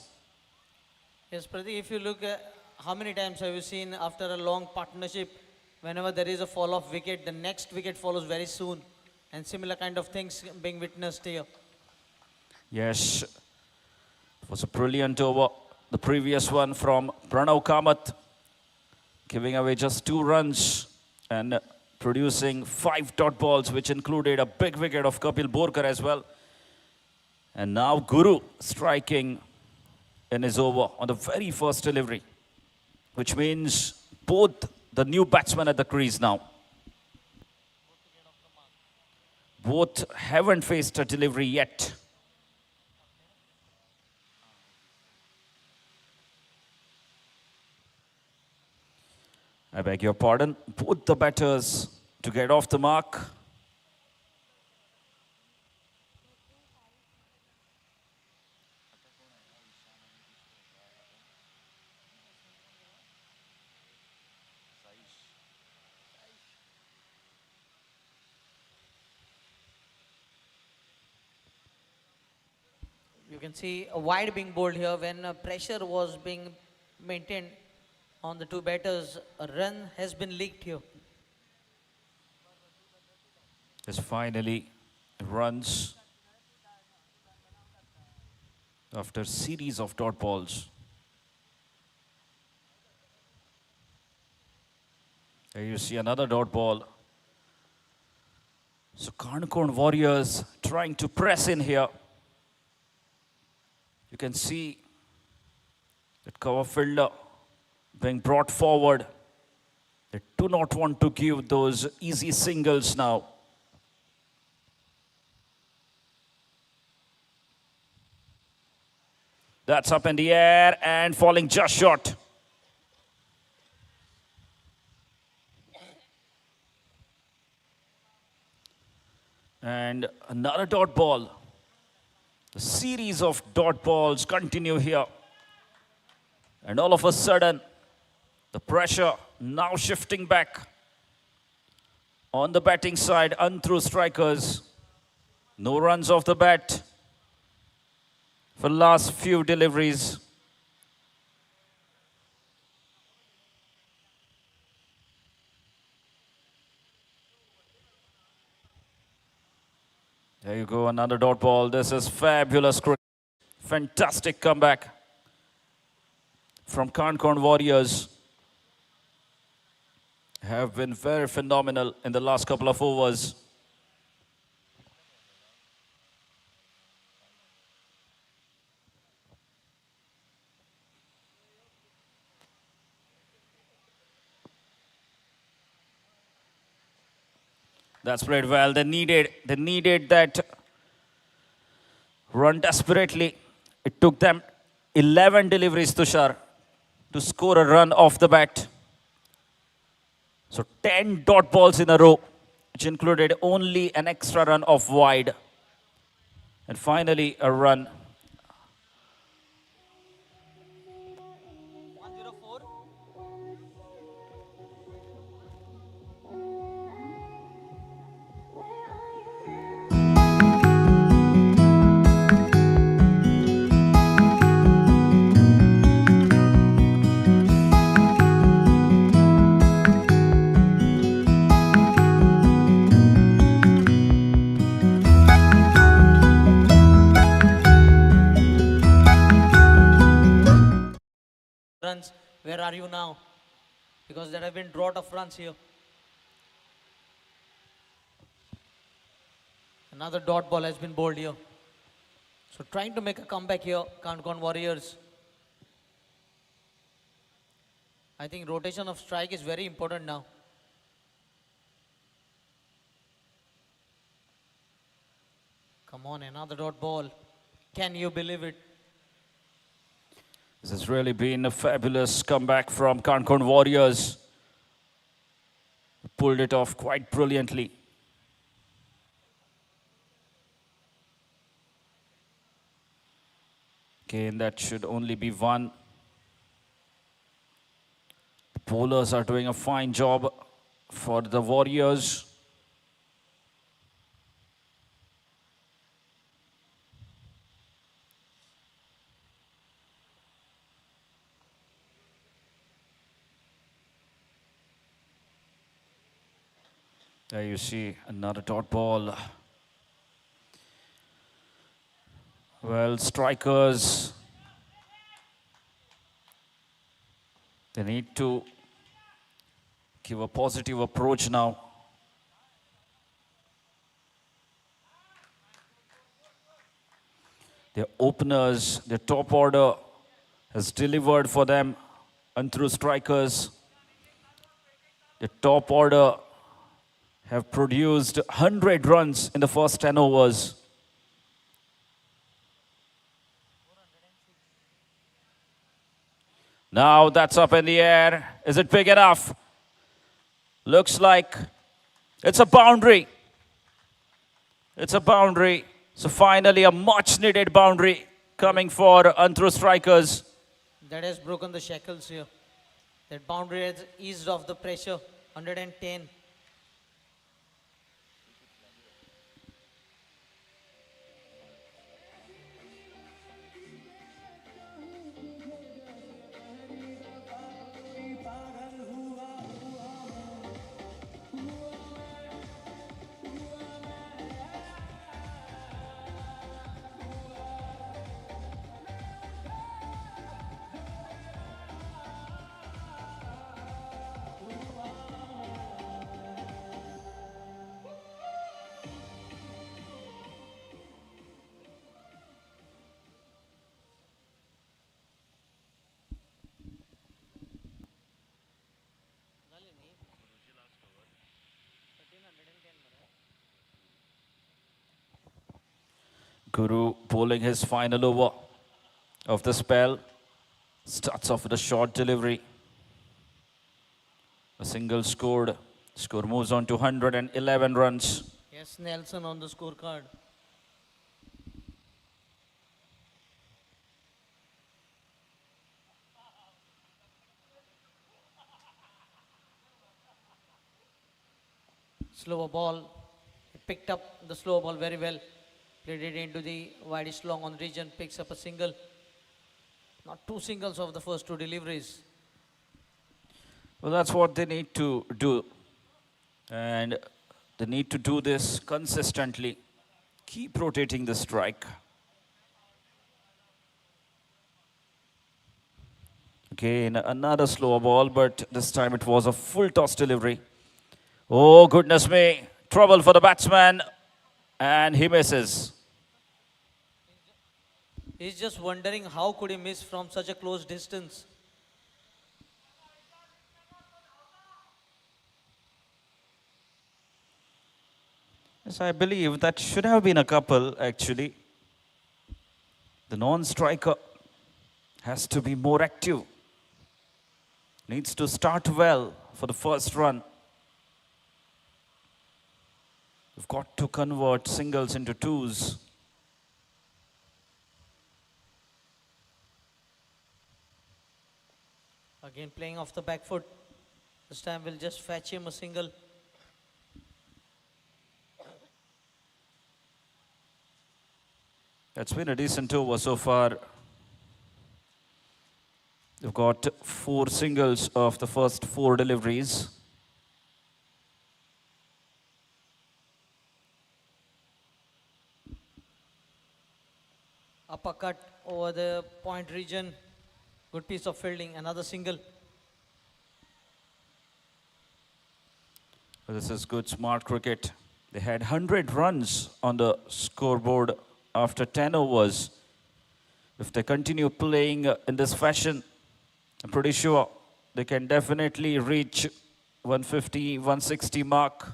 Yes, Pradeep, if you look at how many times have you seen after a long partnership, whenever there is a fall of wicket, the next wicket follows very soon. And similar kind of things being witnessed here. Yes, it was a brilliant over. The previous one from Pranav Kamath, giving away just 2 runs and producing 5 dot balls, which included a big wicket of Kapil Borkar as well. And now Guru striking in his over on the very first delivery, which means both the new batsmen at the crease now. Both haven't faced a delivery yet. I beg your pardon, both the batters to get off the mark. You can see a wide being bowled here when pressure was being maintained on the two batters. A run has been leaked here. Just finally runs after series of dot balls. There you see another dot ball. So Canacona Warriors trying to press in here. You can see that cover fielder being brought forward. They do not want to give those easy singles now. That's up in the air and falling just short. And another dot ball. The series of dot balls continue here. And all of a sudden, the pressure now shifting back on the batting side. Antruz strikers. No runs off the bat for last few deliveries. There you go, another dot ball. This is fabulous cricket. Fantastic comeback from Canacona Warriors. Have been very phenomenal in the last couple of overs. That's played well. They needed that run desperately. It took them 11 deliveries, Tushar, to score a run off the bat. So 10 dot balls in a row, which included only an extra run off wide. And finally, a run. 104. Runs, where are you now? Because there have been drought of runs here. Another dot ball has been bowled here. So trying to make a comeback here, Canacona Warriors. I think rotation of strike is very important now. Come on, another dot ball. Can you believe it? This has really been a fabulous comeback from Canacona Warriors. Pulled it off quite brilliantly. Again, that should only be one. The bowlers are doing a fine job for the Warriors. There you see another dot ball. Well, strikers, they need to give a positive approach now. Their openers, their top order has delivered for them. Antruz strikers, the top order have produced 100 runs in the first 10 overs. Now that's up in the air. Is it big enough? Looks like it's a boundary. It's a boundary. So finally a much needed boundary coming for Antruz strikers. That has broken the shackles here. That boundary has eased off the pressure. 110. Guru bowling his final over of the spell. Starts off with a short delivery. A single scored. Score moves on to 111 runs. Yes, Nelson on the scorecard. Slower ball. He picked up the slow ball very well. Played it into the widest long on the region. Picks up a single. Not two singles of the first two deliveries. Well, that's what they need to do. And they need to do this consistently. Keep rotating the strike. Again, another slower ball, but this time it was a full toss delivery. Oh, goodness me. Trouble for the batsman. And he misses. He's just wondering how could he miss from such a close distance. Yes, I believe that should have been a couple, actually. The non-striker has to be more active. Needs to start well for the first run. You've got to convert singles into twos. Again playing off the back foot. This time we'll just fetch him a single. That's been a decent over so far. They've got 4 singles of the first 4 deliveries. Uppercut over the point region. Good piece of fielding. Another single. This is good, smart cricket. They had 100 runs on the scoreboard after 10 overs. If they continue playing in this fashion, I'm pretty sure they can definitely reach 150, 160 mark.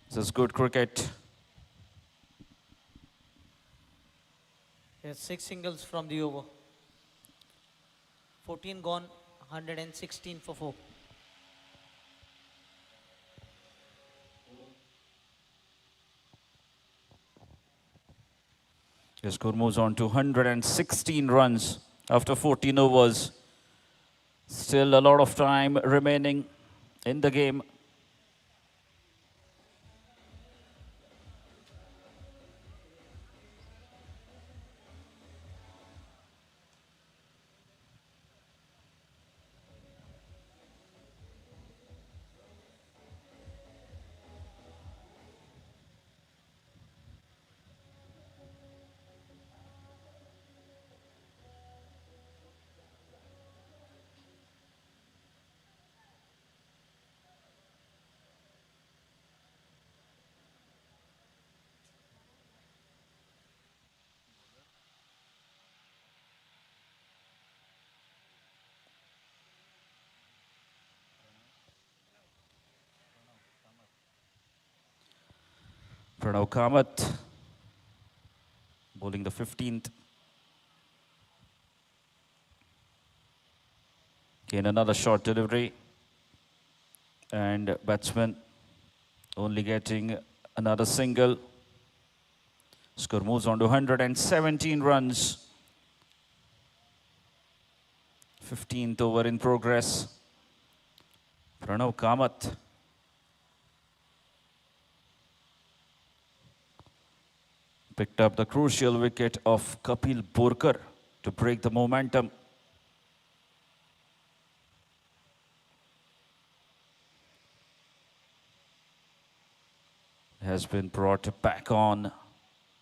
This is good cricket. Yes, 6 singles from the over. 14 gone, 116 for 4. The score moves on to 116 runs after 14 overs. Still a lot of time remaining in the game. Pranav Kamath bowling the 15th. In another short delivery. And batsman only getting another single. Score moves on to 117 runs. 15th over in progress. Pranav Kamath. Picked up the crucial wicket of Kapil Borkar to break the momentum. Has been brought back on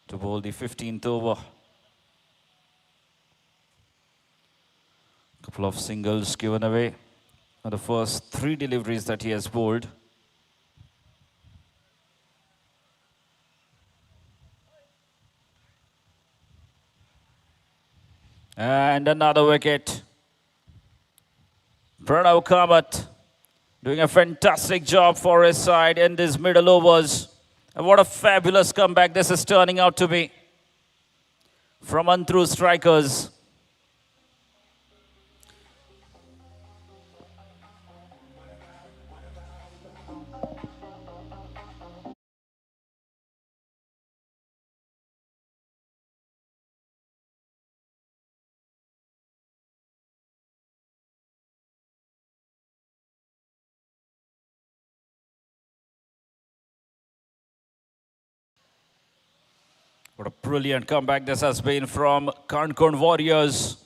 to bowl the 15th over. Couple of singles given away on the first 3 deliveries that he has bowled. And another wicket. Pranav Kamath doing a fantastic job for his side in these middle overs. And what a fabulous comeback this is turning out to be from Antruz strikers. What a brilliant comeback this has been from Canacona Warriors.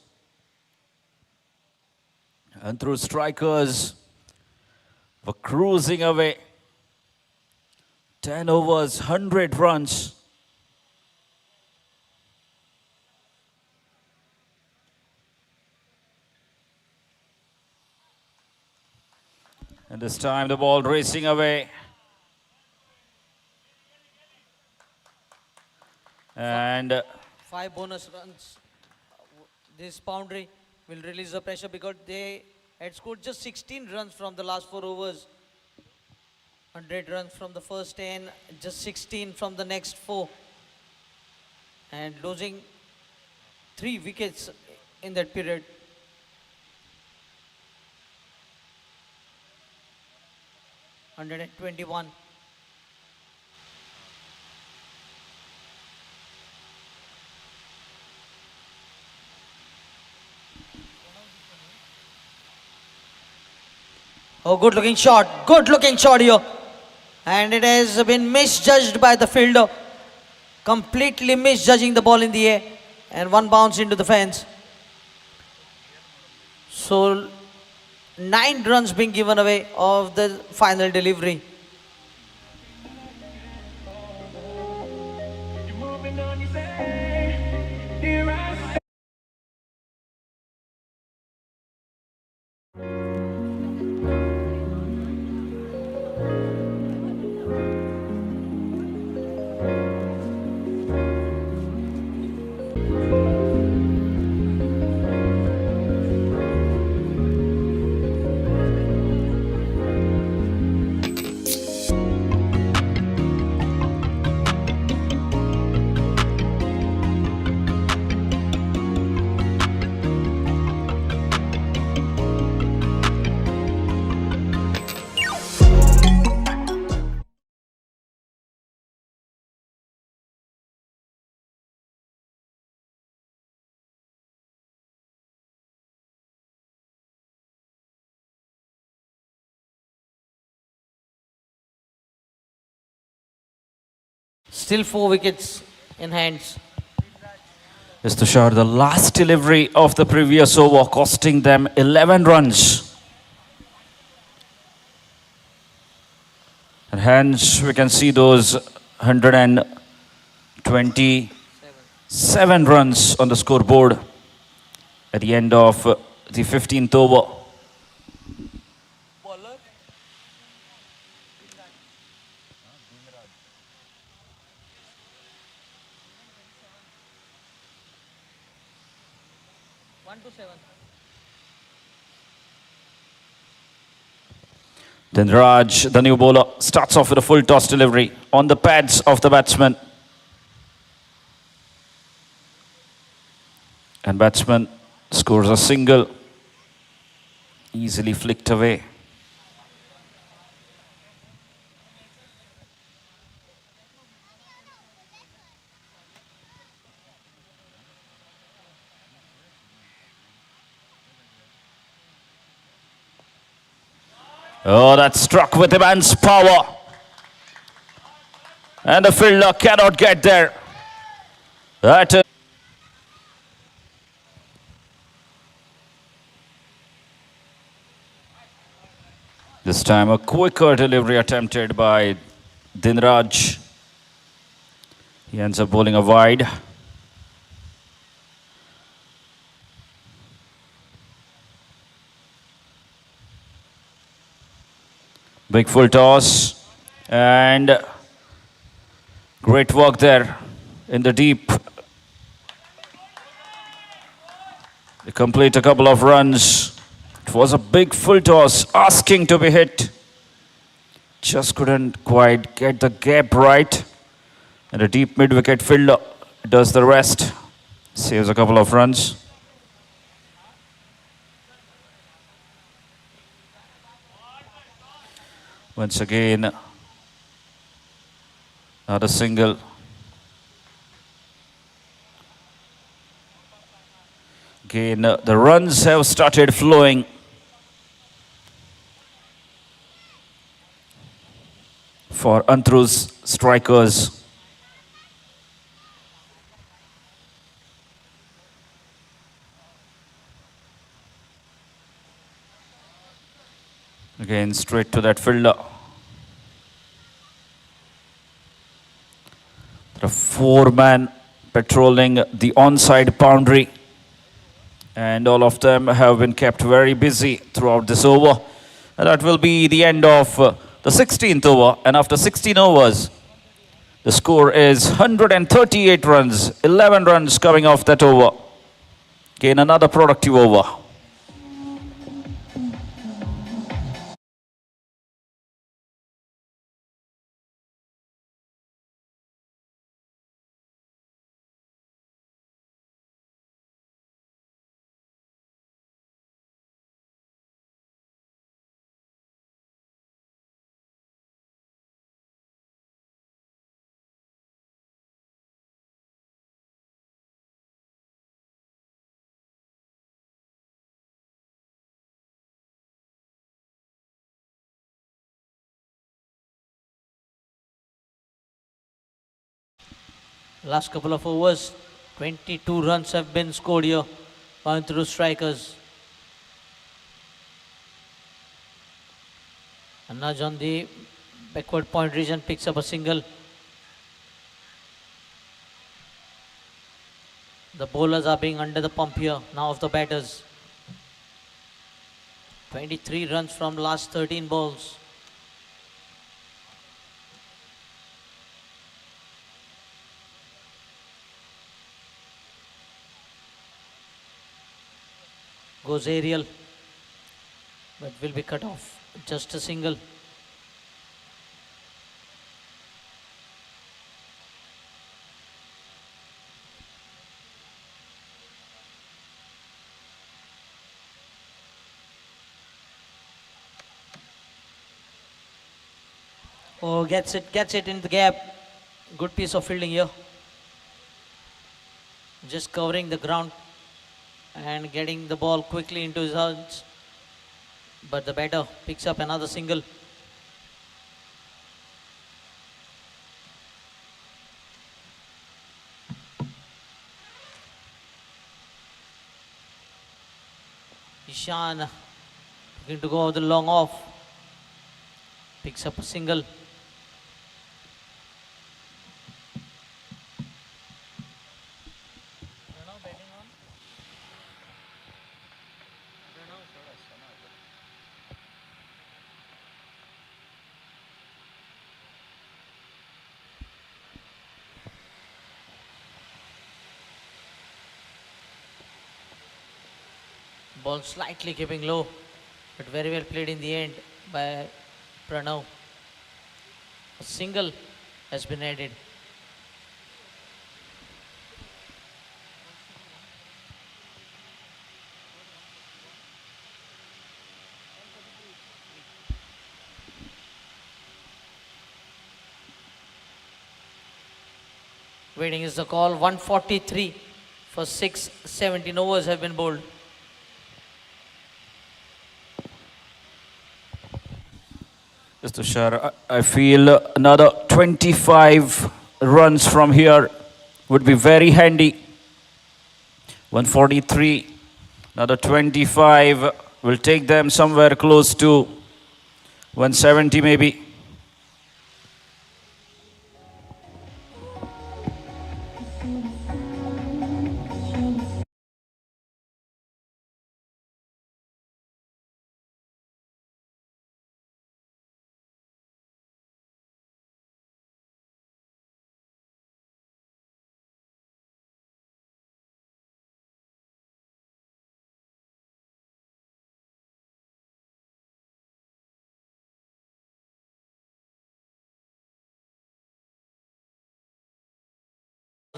And through strikers were cruising away. 10 overs, 100 runs. And this time the ball racing away. And 5 bonus runs. This boundary will release the pressure because they had scored just 16 runs from the last 4 overs. 100 runs from the first 10, just 16 from the next 4. And losing 3 wickets in that period. $121. Oh, good looking shot. Good looking shot here. And it has been misjudged by the fielder. Completely misjudging the ball in the air. And one bounce into the fence. So 9 runs being given away of the final delivery. Still 4 wickets in hands. Is Tushar the last delivery of the previous over, costing them 11 runs. And hence we can see those 127 runs on the scoreboard at the end of the 15th over. Then Raj, the new bowler, starts off with a full toss delivery on the pads of the batsman. And batsman scores a single, easily flicked away. Oh, that struck with immense power. And the fielder cannot get there. That is this time a quicker delivery attempted by Dinraj. He ends up bowling a wide. Big full toss and great work there in the deep. They complete a couple of runs. It was a big full toss asking to be hit. Just couldn't quite get the gap right. And a deep mid-wicket fielder does the rest. Saves a couple of runs. Once again, another single. Again, the runs have started flowing. For Antruz strikers. Again, straight to that fielder. There are 4 men patrolling the onside boundary. And all of them have been kept very busy throughout this over. And that will be the end of the 16th over. And after 16 overs, the score is 138 runs. 11 runs coming off that over. Again, another productive over. Last couple of overs, 22 runs have been scored here by Antruz strikers. Anaj on the backward point region picks up a single. The bowlers are being under the pump here now of the batters. 23 runs from last 13 balls. Goes aerial, but will be cut off. Just a single. Oh, gets it in the gap. Good piece of fielding here. Just covering the ground and getting the ball quickly into his hands. But the batter picks up another single. Ishan looking to go the long off. Picks up a single. Ball slightly keeping low, but very well played in the end by Pranav. A single has been added. Waiting is the call. 143 for 6. 17 overs have been bowled. Yes, Tushar, I feel another 25 runs from here would be very handy. 143, another 25 will take them somewhere close to 170 maybe.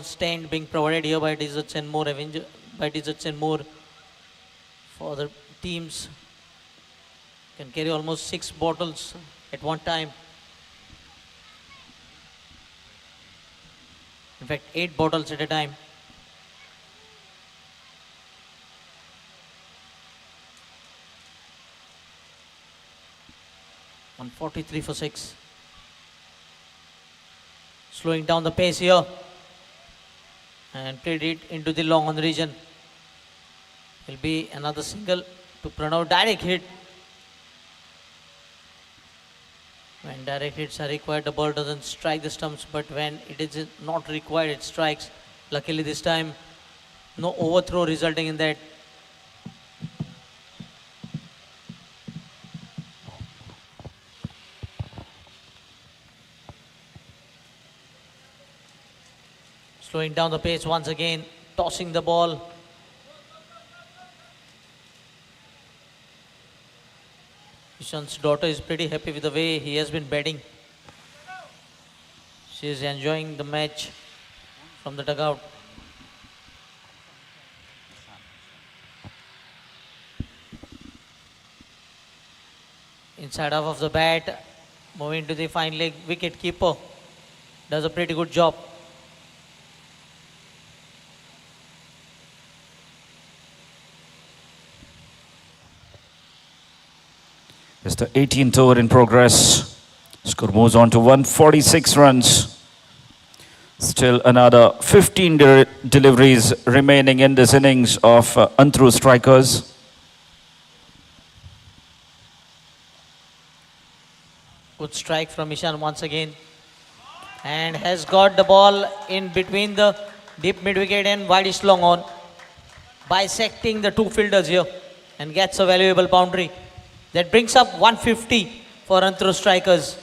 Stand being provided here by Desserts and More for the teams. Can carry almost 6 bottles at one time. In fact, 8 bottles at a time. .143 for 6. Slowing down the pace here. And played it into the long on the region. Will be another single to Pranav. Direct hit. When direct hits are required, the ball doesn't strike the stumps, but when it is not required, it strikes. Luckily this time, no overthrow resulting in that. Slowing down the pace once again, tossing the ball. Ishan's daughter is pretty happy with the way he has been batting. She is enjoying the match from the dugout. Inside half of the bat, moving to the fine leg, wicket keeper does a pretty good job. It's the 18th over in progress. Score moves on to 146 runs. Still another 15 deliveries remaining in this innings of Antruz strikers. Good strike from Ishan once again. And has got the ball in between the deep mid-wicket and widest long on. Bisecting the two fielders here and gets a valuable boundary. That brings up 150 for Antruz strikers.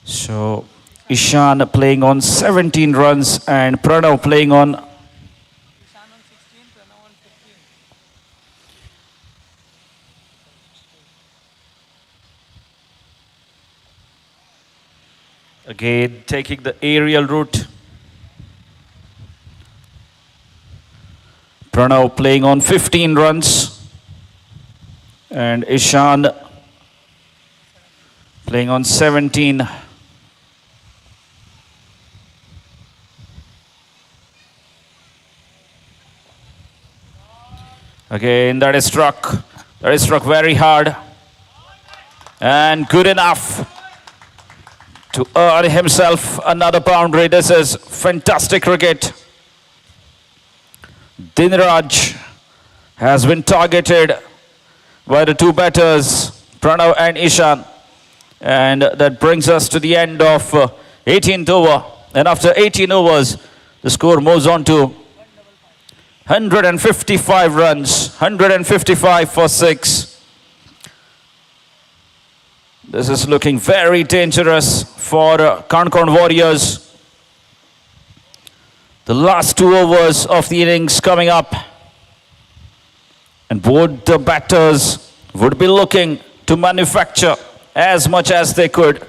So Ishan playing on 17 runs and Pranav playing on again taking the aerial route. Pranav playing on 15 runs and Ishan playing on 17. Again, that is struck. That is struck very hard. And good enough to earn himself another boundary. This is fantastic cricket. Dinraj has been targeted by the two batters, Pranav and Ishan. And that brings us to the end of 18th over. And after 18 overs, the score moves on to 155 runs, 155 for 6. This is looking very dangerous for Canacona Warriors. The last 2 overs of the innings coming up. And both the batters would be looking to manufacture as much as they could.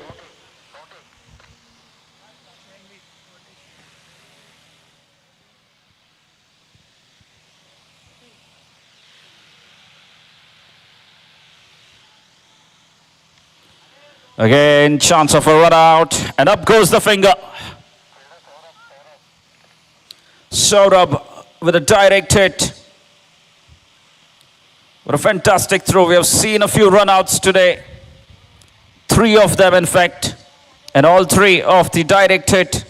Again, chance of a run out, and up goes the finger. Saurabh with a direct hit. What a fantastic throw. We have seen a few run outs today. 3 of them, in fact, and all 3 of the direct hit.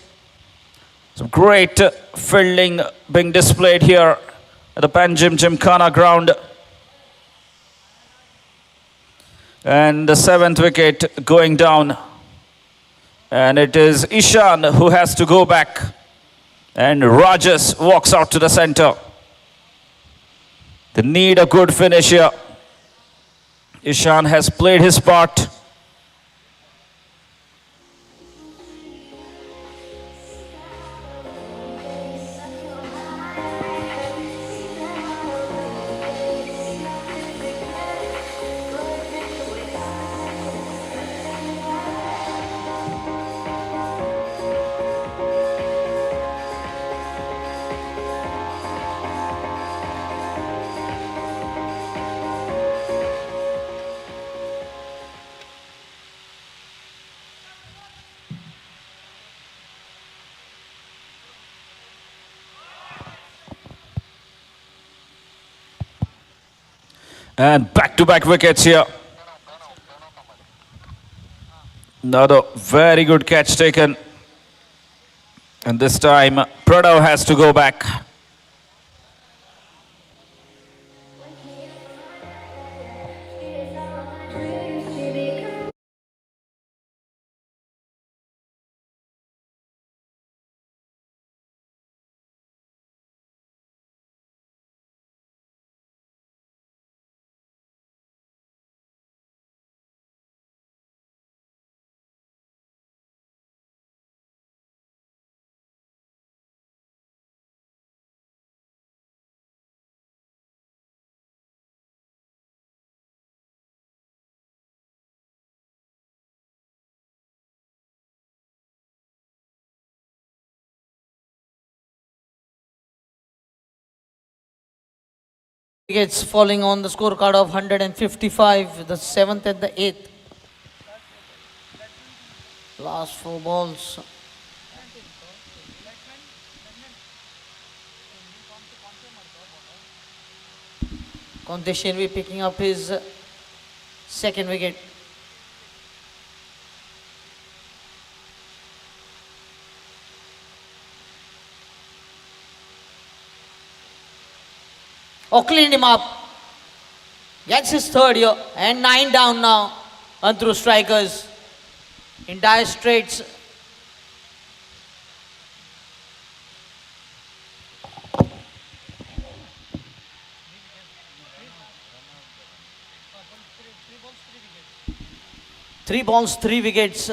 Some great fielding being displayed here at the PANJIM GYMKHANA ground. And the 7th wicket going down. And it is Ishan who has to go back. And Rajas walks out to the center. They need a good finish here. Ishan has played his part. And back-to-back wickets here. Another very good catch taken. And this time, Pranav has to go back. Wickets falling on the scorecard of 155, the 7th and the 8th. Last 4 balls. Contesh will be picking up his 2nd wicket. Oh, cleaned him up. Gets his 3rd here. And 9 down now. Antruz strikers in dire straits. Three balls, 3 wickets.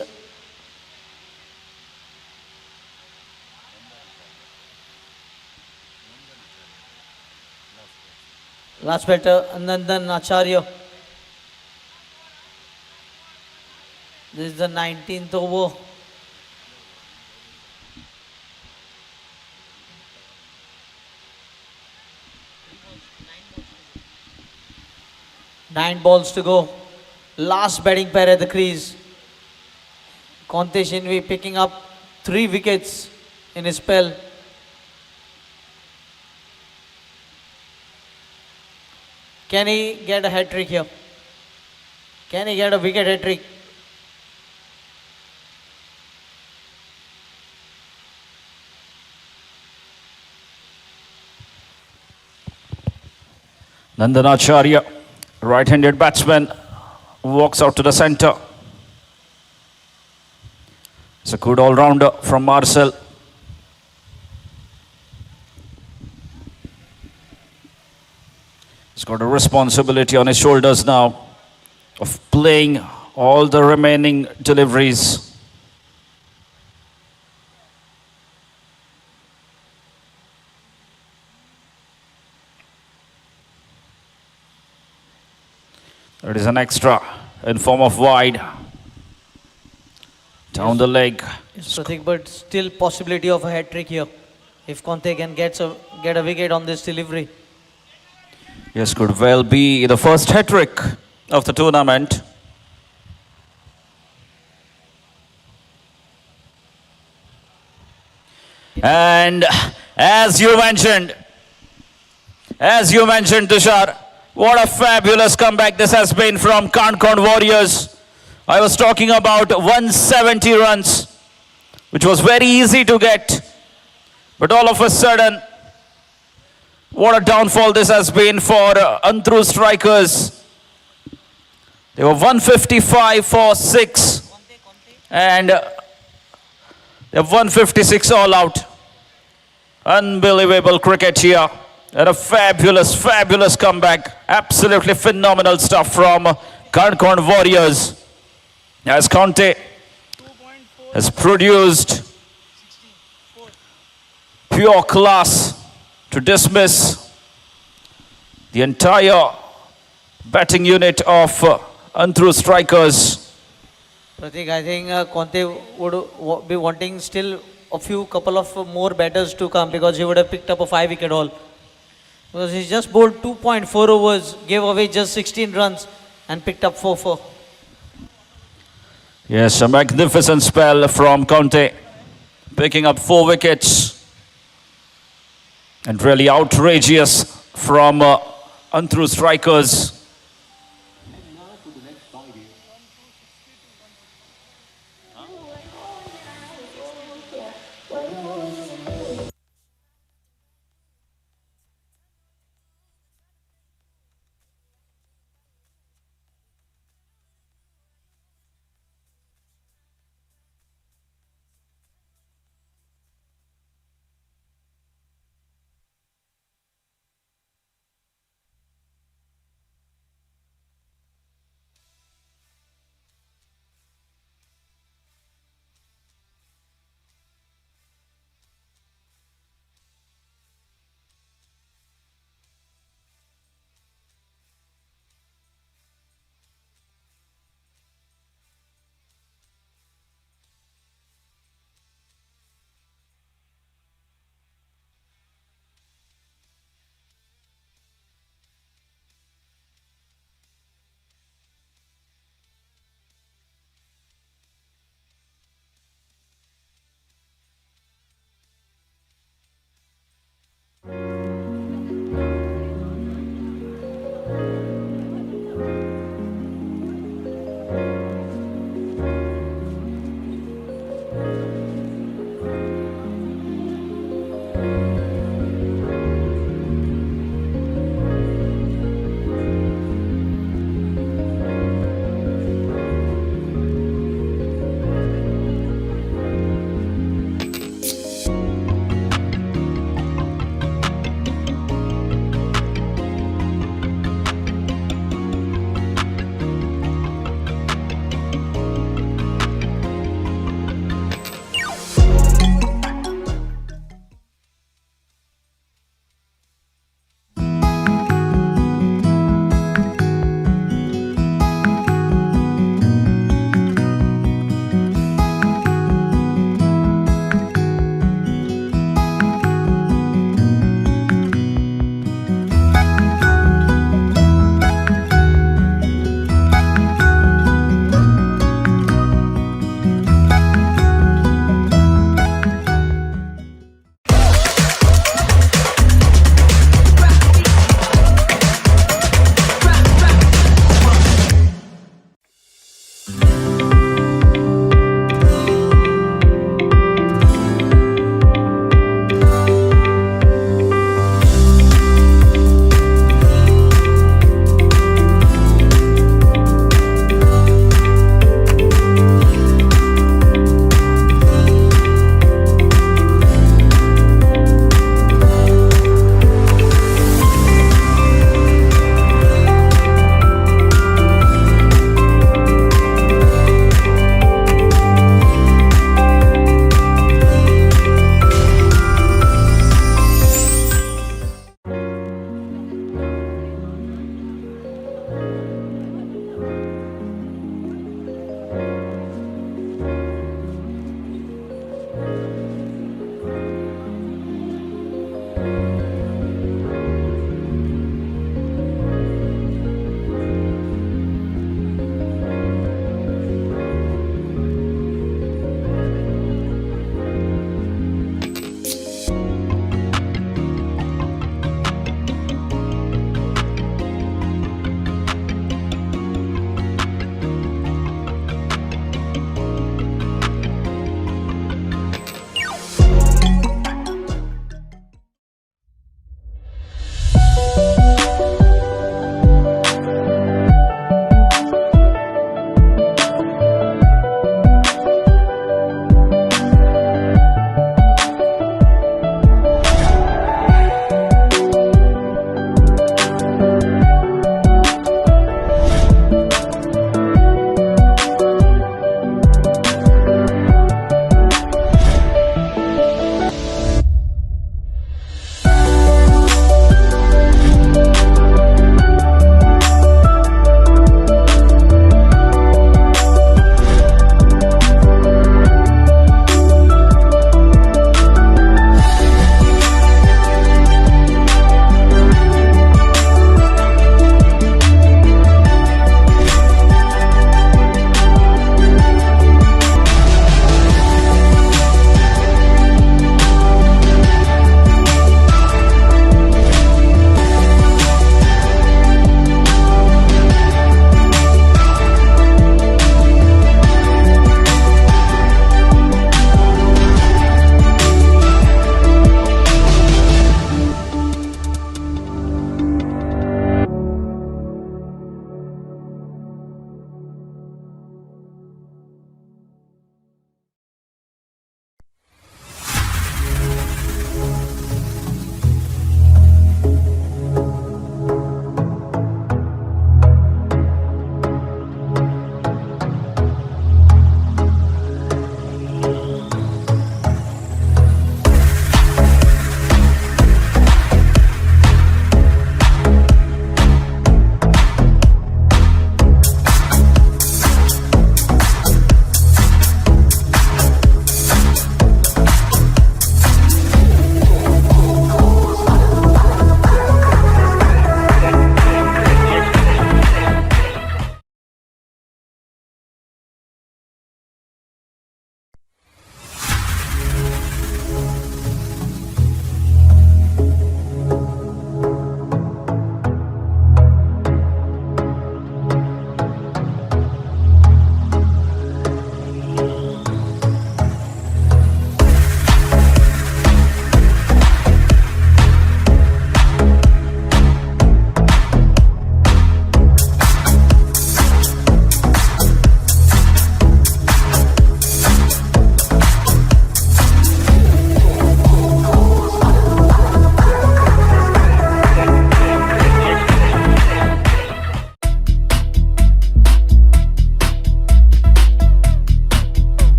Last batter, Nandan Acharya. This is the 19th over. Nine balls to go. Last batting pair at the crease. Conte Shinvi picking up 3 wickets in his spell. Can he get a hat trick here? Can he get a wicket hat trick? Nandanacharya, right-handed batsman, walks out to the centre. It's a good all-rounder from Marcel. He's got a responsibility on his shoulders now of playing all the remaining deliveries. It is an extra in form of wide. Down the leg. Yes, Pratik, but still possibility of a hat trick here. If Conte can get a wicket on this delivery. Yes, could well be the first hat trick of the tournament. And as you mentioned, Tushar, what a fabulous comeback this has been from Canacona Warriors. I was talking about 170 runs, which was very easy to get. But all of a sudden, what a downfall this has been for Antruz strikers. They were 155 for 6. And they have 156 all out. Unbelievable cricket here. And a fabulous, fabulous comeback. Absolutely phenomenal stuff from Canacona Warriors. As Conte has produced pure class to dismiss the entire batting unit of Antruz strikers. Pratik, I think Conte would be wanting still a couple of more batters to come because he would have picked up a 5-wicket haul. Because he just bowled 2.4 overs, gave away just 16 runs and picked up 4-4. Yes, a magnificent spell from Conte, picking up 4 wickets. And really outrageous from Antruz strikers.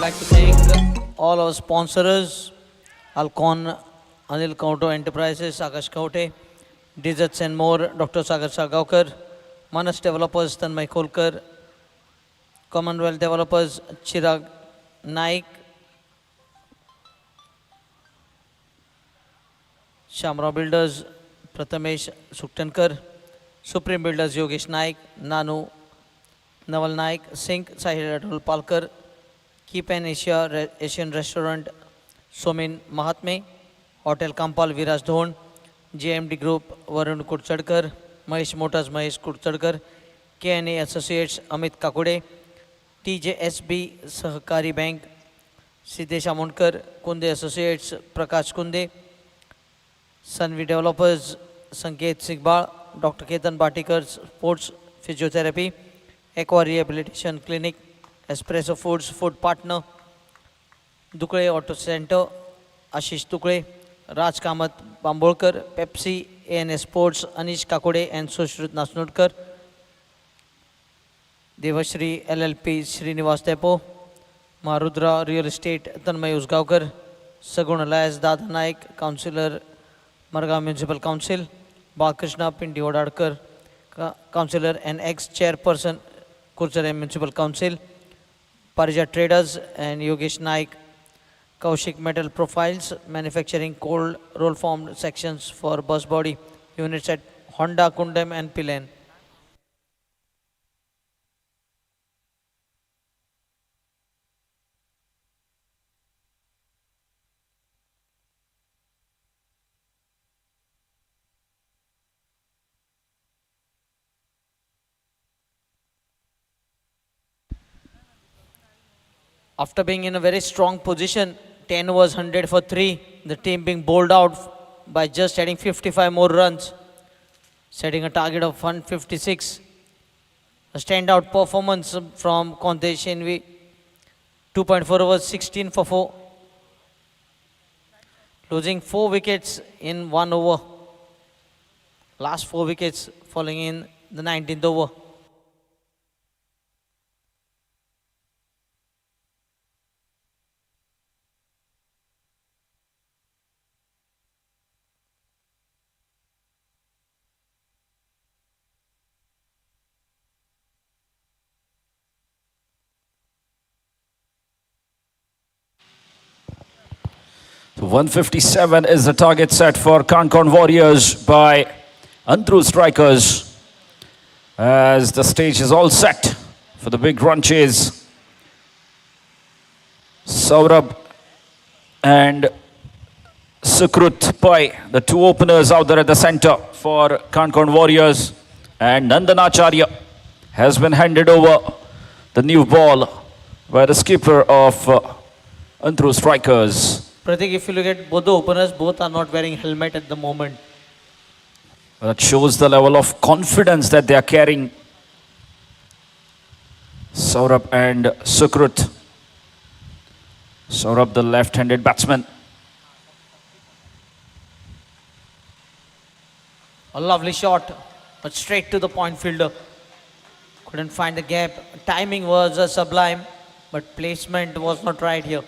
like to thank all our sponsors, ALCON, Anil Kauto Enterprises, Akash Kaute, Desserts and More, Dr. Sagar Sargaonkar, Manas Developers, Tanmay Kolkar, Commonwealth Developers, Chirag Naik, Shamra Builders, Prathamesh Suktankar, Supreme Builders, Yogesh Naik, Nanu, Naval Naik, Singh, Sahil Atul Palkar, Keep an Asian Restaurant, Somin Mahatme, Hotel Kampal, Viraj Dhon, JMD Group, Varun Kurchadkar, Mahesh Motors, Mahesh Kurchadkar, KNA Associates, Amit Kakude, TJSB Sahakari Bank, Siddesh Amonkar, Kunde Associates, Prakash Kunde, Sanvi Developers, Sanket Sigbal, Dr. Ketan Batikar, Sports Physiotherapy, Aqua Rehabilitation Clinic, Espresso Foods, Food Partner, Dukle Auto Center, Ashish Dukle, Raj Kamath Bambolkar, Pepsi, ANS Sports, Anish Kakode and Sushrut Nasnurkar, Devashri LLP Srinivas Depo, Marudra Real Estate Tanmay Usgaonkar, Sagun Alliance Dada Naik, Councillor Marga Municipal Council, Balakrishna Pindi Odadkar, Councillor and ex-chairperson Kurchare Municipal Council, Parijat Traders and Yogesh Naik, Kaushik Metal Profiles, manufacturing cold roll formed sections for bus body units at Honda, Kundam and Pilen. After being in a very strong position, 10 overs 100 for 3, the team being bowled out by just adding 55 more runs, setting a target of 156. A standout performance from Conte Shenvi, 2.4 overs 16 for 4, losing 4 wickets in 1 over. Last 4 wickets falling in the 19th over. So 157 is the target set for Canacona Warriors by Antruz strikers, as the stage is all set for the big run chase. Saurabh and Sukrut Pai, the two openers out there at the center for Canacona Warriors, and Nandanacharya has been handed over the new ball by the skipper of Antruz strikers. Pratik, if you look at both the openers, both are not wearing helmet at the moment. That shows the level of confidence that they are carrying. Saurabh and Sukrut. Saurabh, the left-handed batsman. A lovely shot, but straight to the point fielder. Couldn't find the gap. Timing was sublime, but placement was not right here.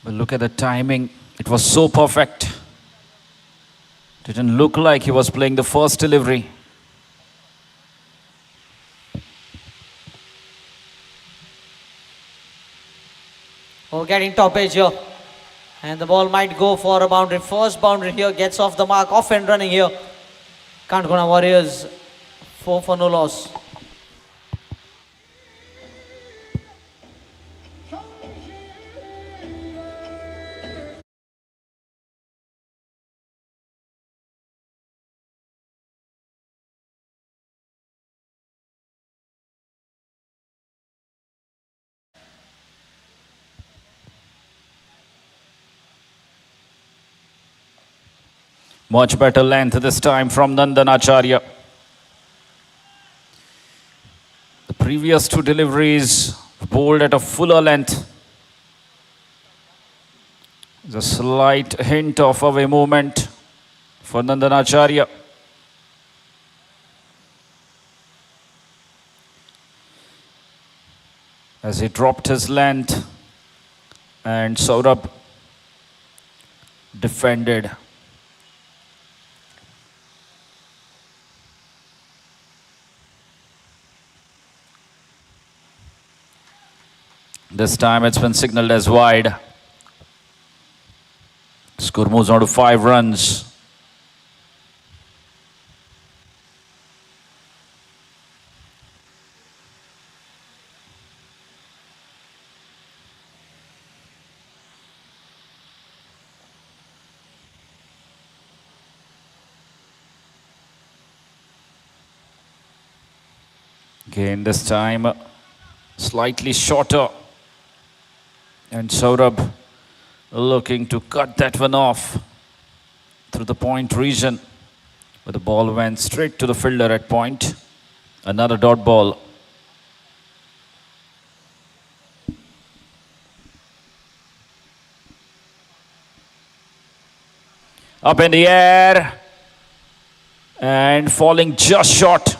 But look at the timing. It was so perfect. Didn't look like he was playing the first delivery. Oh, getting top edge here. And the ball might go for a boundary. First boundary here, gets off the mark, off and running here. Canacona Warriors, 4 for no loss. Much better length this time from Nandanacharya. The previous two deliveries bowled at a fuller length. There's a slight hint of away movement for Nandanacharya. as he dropped his length and Saurabh defended. This time it's been signaled as wide. Score moves on to 5 runs. Again, this time slightly shorter. And Saurabh looking to cut that one off through the point region. But the ball went straight to the fielder at point. Another dot ball. Up in the air. And falling just short.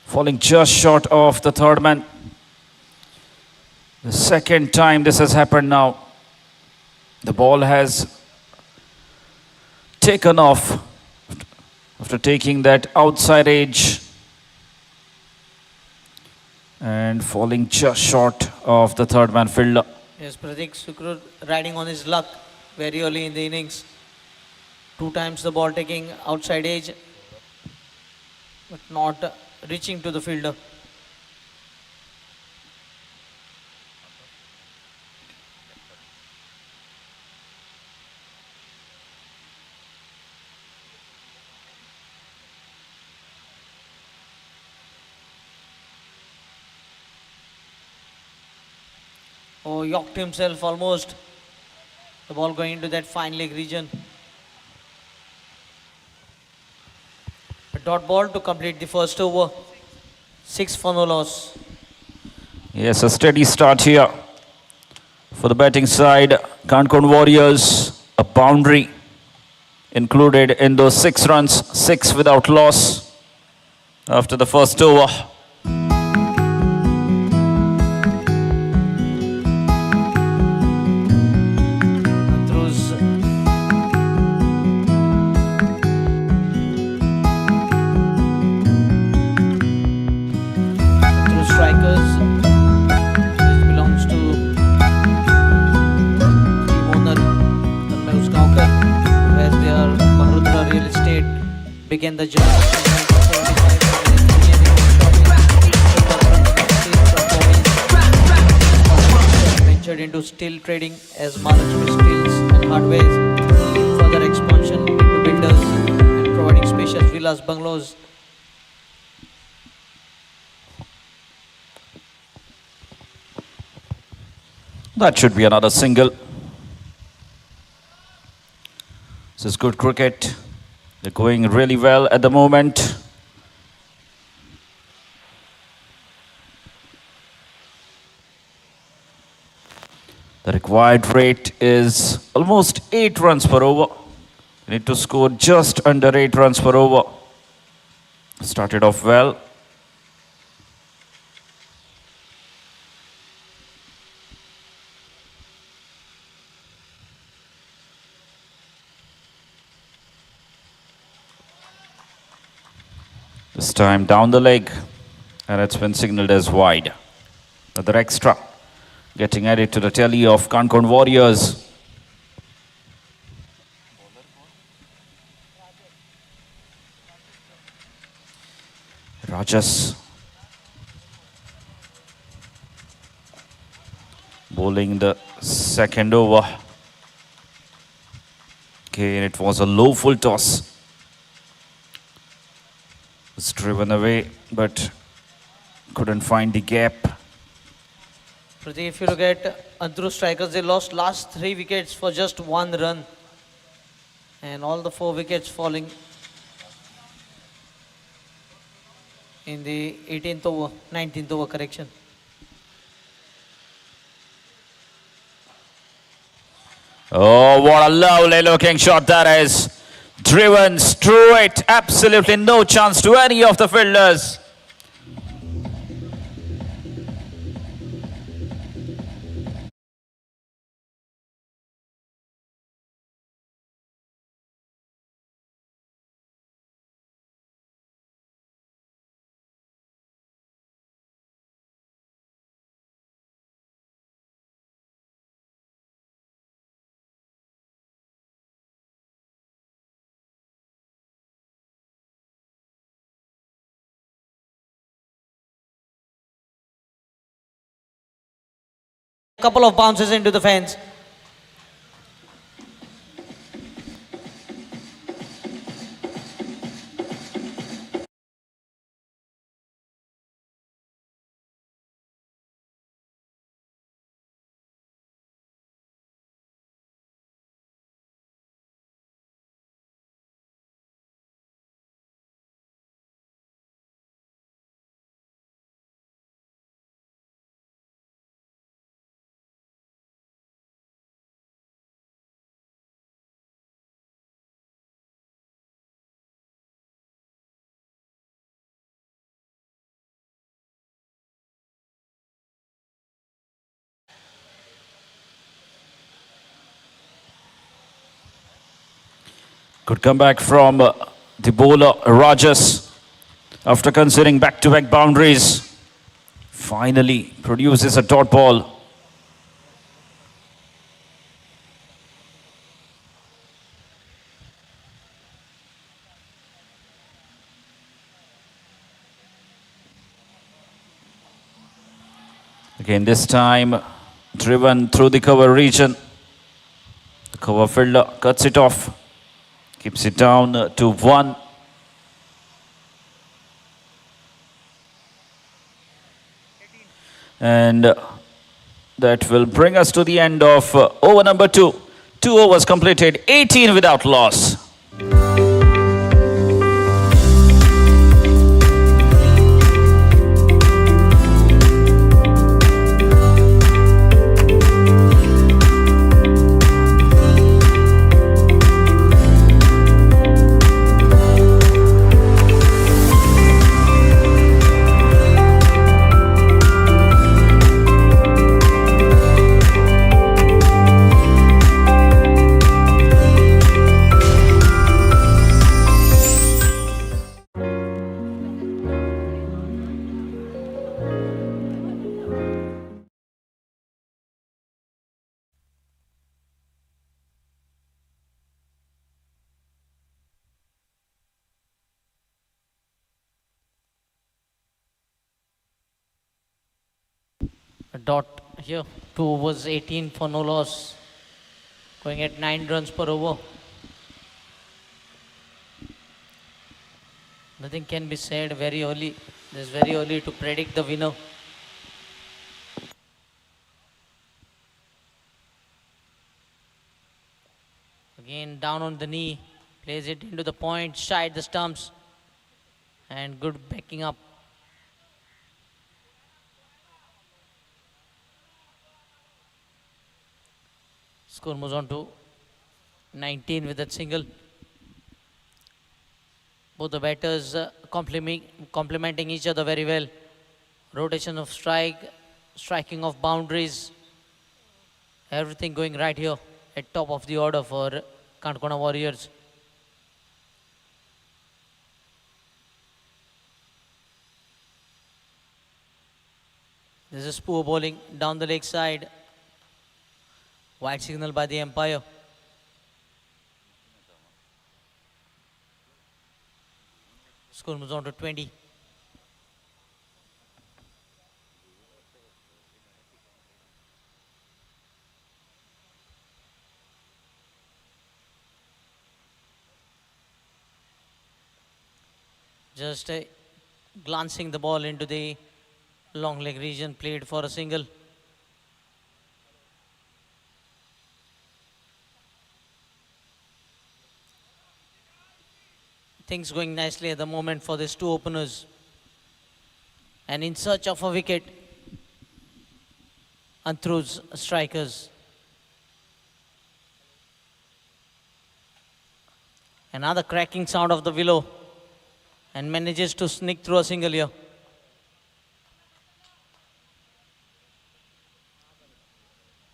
Falling just short of the third man. The second time this has happened now. The ball has taken off after taking that outside edge and falling just short of the third man fielder. Yes, Pratik Sukrur riding on his luck very early in the innings. 2 times the ball taking outside edge, but not reaching to the fielder. Oh, yacked himself almost. The ball going into that fine leg region. A dot ball to complete the first over. 6 for no loss. Yes, a steady start here for the batting side. Canacona Warriors, a boundary included in those 6 runs, 6 without loss after the first over. Antruz. Antruz strikers. This belongs to team owner Tanmay Usgaonkar, where their Maharudra Real Estate began the journey. Ventured into steel trading as Maharashtra Steels and Hardwares, further expansion into builders and providing spacious villas, bungalows. That should be another single. This is good cricket. They're going really well at the moment. The required rate is almost 8 runs per over. You need to score just under 8 runs per over. Started off well. This time down the leg, and it's been signaled as wide. Another extra getting added to the tally of Canacona Warriors. Rajas bowling the second over. Okay, it was a low full toss. Was driven away, but couldn't find the gap. Pratik, if you look at Antruz strikers, they lost last 3 wickets for just 1 run. And all the 4 wickets falling in the 18th over, 19th over correction. Oh, what a lovely looking shot that is. Driven through it. Absolutely no chance to any of the fielders. couple of bounces into the fence. Good comeback from the bowler Rajas after considering back-to-back boundaries. Finally produces a dot ball. Again, this time driven through the cover region. The cover fielder cuts it off, keeps it down to 1. And that will bring us to the end of over number 2. 2 overs completed, 18 without loss. A dot here. 2 overs, 18 for no loss. Going at 9 runs per over. Nothing can be said very early. It is very early to predict the winner. Again, down on the knee. Plays it into the point, side the stumps. And good backing up. Score moves on to 19 with that single. Both the batters complementing each other very well. Rotation of striking of boundaries. Everything going right here at top of the order for Canacona Warriors. This is poor bowling down the leg side. Wide signal by the umpire. Score moves on to 20. Just glancing the ball into the long leg region, played for a single. Things going nicely at the moment for these 2 openers. And in search of a wicket, Antruz strikers. Another cracking sound of the willow, and manages to sneak through a single here.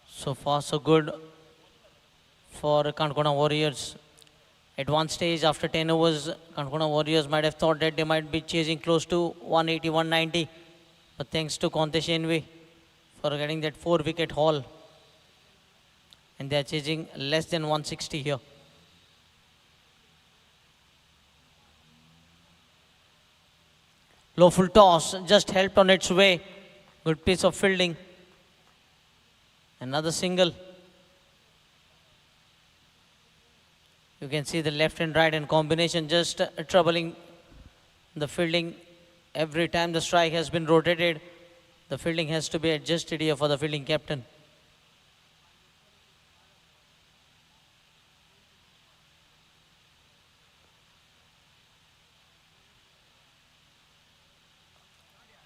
So far so good for Canacona Warriors. At one stage, after 10 overs, Canacona Warriors might have thought that they might be chasing close to 180, 190. But thanks to Contesh Envy for getting that 4-wicket haul. And they are chasing less than 160 here. Low full toss, just helped on its way. Good piece of fielding. Another single. You can see the left and right in combination just troubling the fielding. Every time the strike has been rotated, the fielding has to be adjusted here for the fielding captain.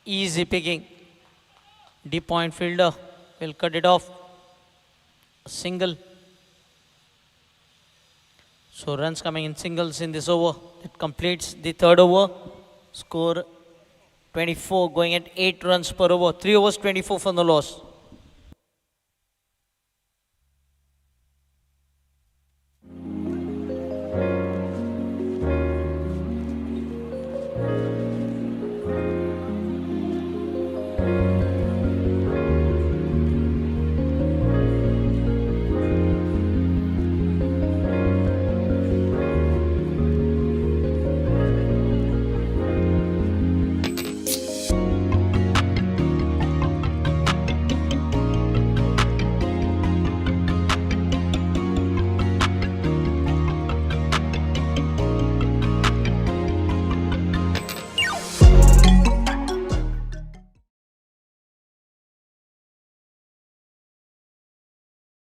Easy picking. Deep point fielder will cut it off. A single. So runs coming in singles in this over. That completes the third over. Score 24, going at 8 runs per over. 3 overs, 24 for no loss.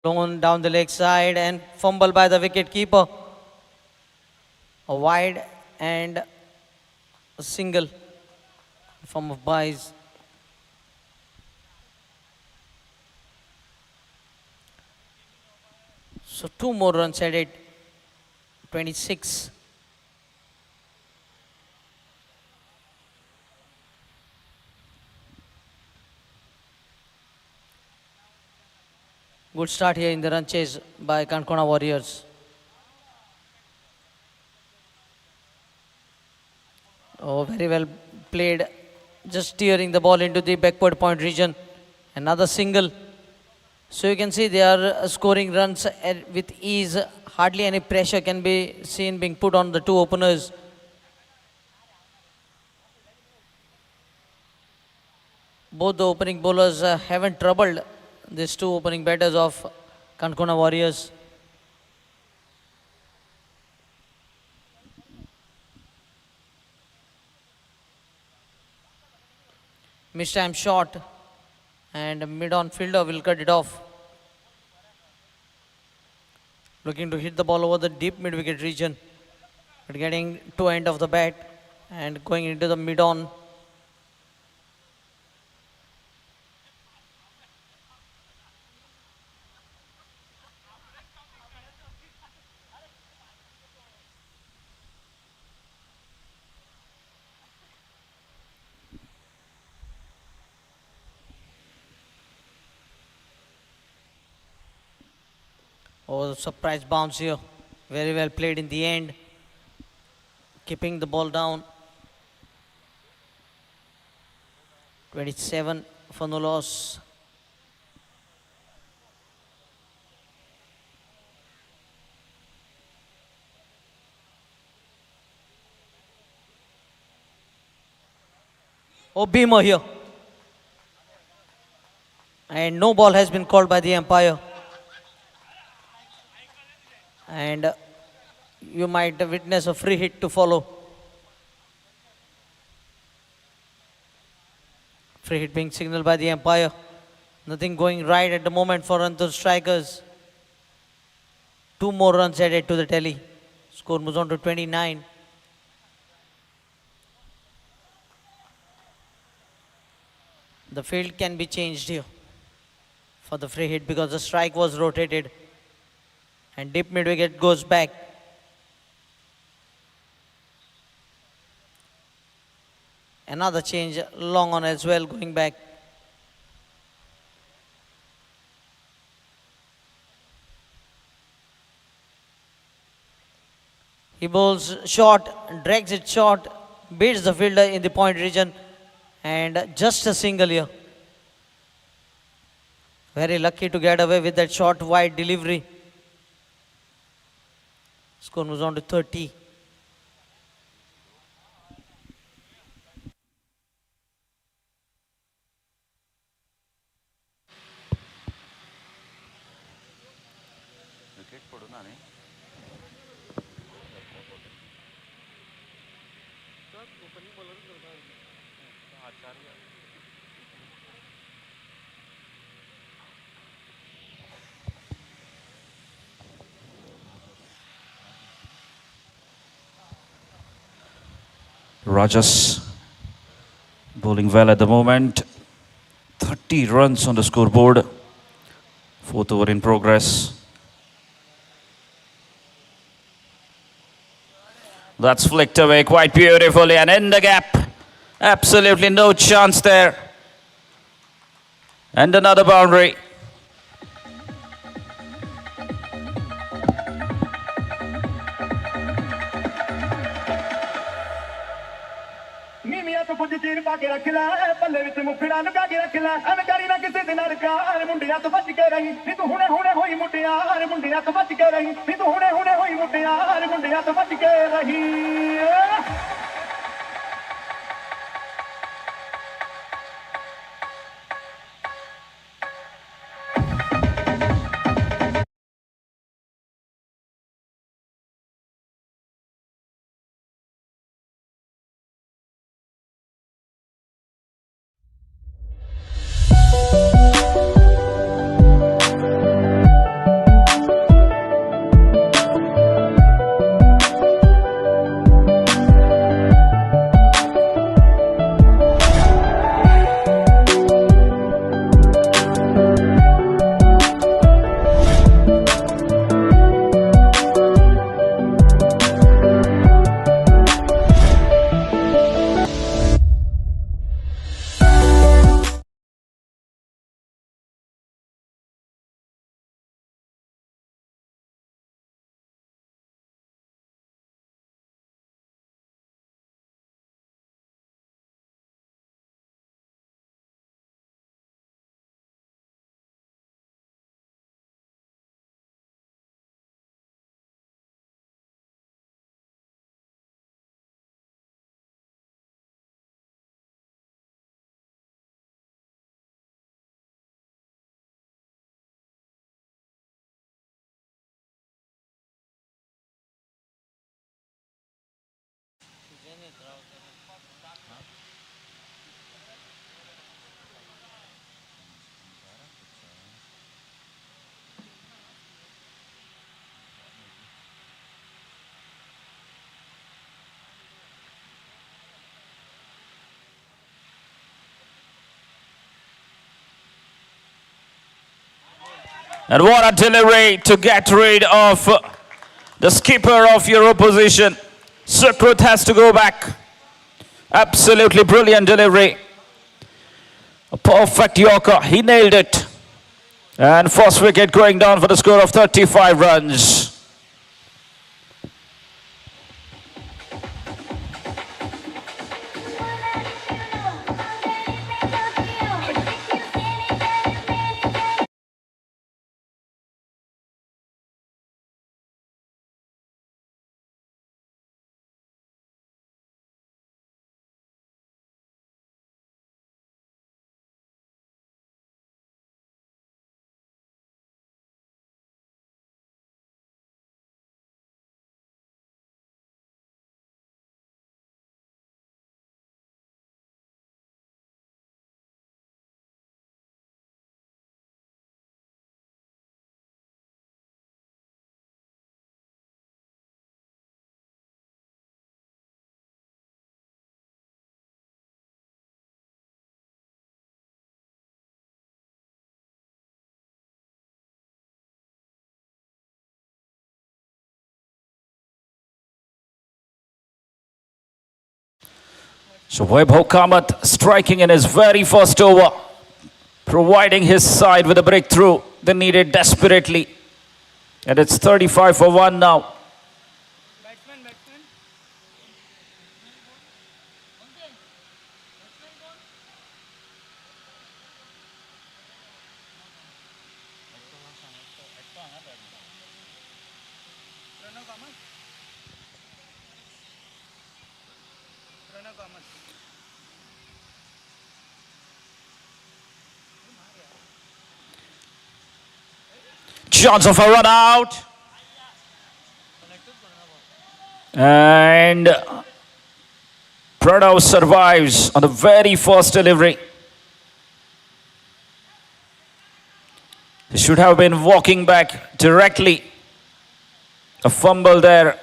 Thrown down the leg side and fumble by the wicket keeper. A wide and a single in form of byes. So 2 more runs added. 26. Good start here in the run chase by Canacona Warriors. Oh, very well played. Just steering the ball into the backward point region. Another single. So you can see they are scoring runs with ease. Hardly any pressure can be seen being put on the two openers. Both the opening bowlers haven't troubled these two opening batters of Canacona Warriors. Mistime shot and mid-on fielder will cut it off. Looking to hit the ball over the deep mid-wicket region, but getting to end of the bat and going into the mid-on. Oh, surprise bounce here. Very well played in the end. Keeping the ball down. 27 for no loss. Oh, Beamer here. And no ball has been called by the umpire. And you might witness a free hit to follow. Free hit being signaled by the umpire. Nothing going right at the moment for Antruz strikers. 2 more runs added to the tally. Score moves on to 29. The field can be changed here for the free hit because the strike was rotated. And deep mid wicket goes back. Another change long on as well going back. He bowls short, drags it short, beats the fielder in the point region, and just a single here. Very lucky to get away with that short wide delivery. Score moves on to 30. Rajas bowling well at the moment. 30 runs on the scoreboard. Fourth over in progress. That's flicked away quite beautifully and in the gap. Absolutely no chance there. And another boundary. And what a delivery to get rid of the skipper of your opposition. Sukrut has to go back. Absolutely brilliant delivery. A perfect Yorker. He nailed it. And first wicket going down for the score of 35 runs. So Vaibhav Kamath striking in his very first over, providing his side with a breakthrough they needed desperately. And it's 35 for 1 now. Chance of a run out. And Pranav survives on the very first delivery. He should have been walking back directly. A fumble there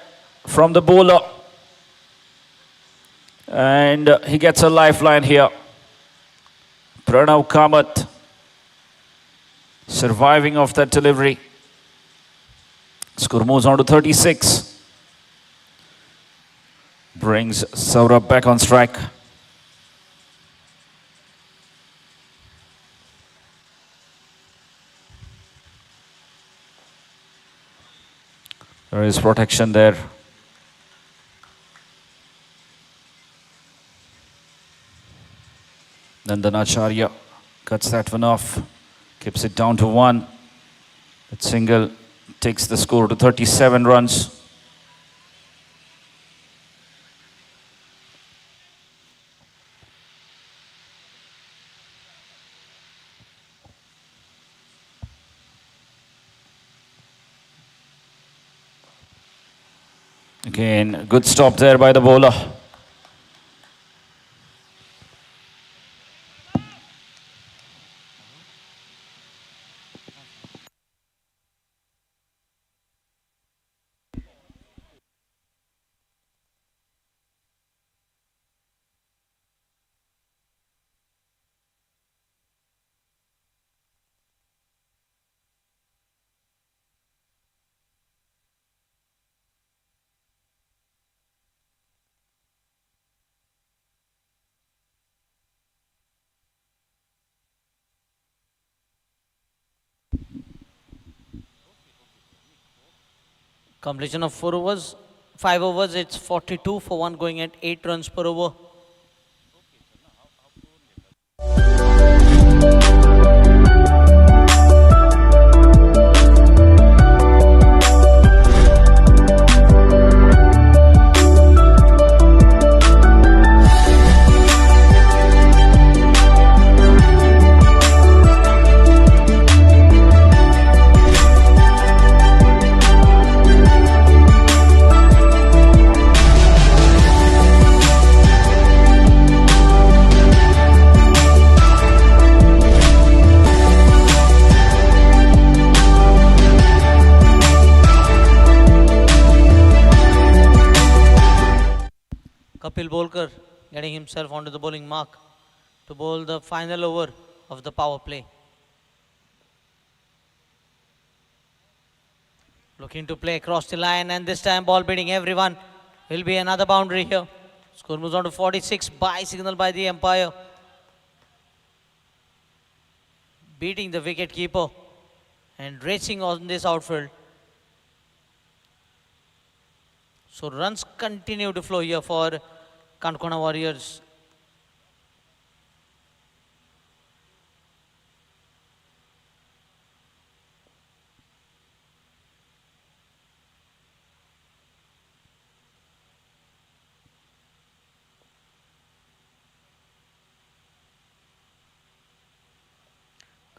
from the bowler. And he gets a lifeline here. Pranav Kamath surviving off that delivery. Score moves on to 36. Brings Saurabh back on strike. There is protection there. Nandanacharya cuts that one off, keeps it down to 1. That single takes the score to 37 runs. Again, good stop there by the bowler. Completion of 4 overs, 5 overs, it's 42 for 1, going at 8 runs per over. Kapil Bolkar getting himself onto the bowling mark to bowl the final over of the power play. Looking to play across the line, and this time ball beating everyone. Will be another boundary here. Score moves on to 46 by signal by the umpire. Beating the wicket keeper and racing on this outfield. So runs continue to flow here for Canacona Warriors.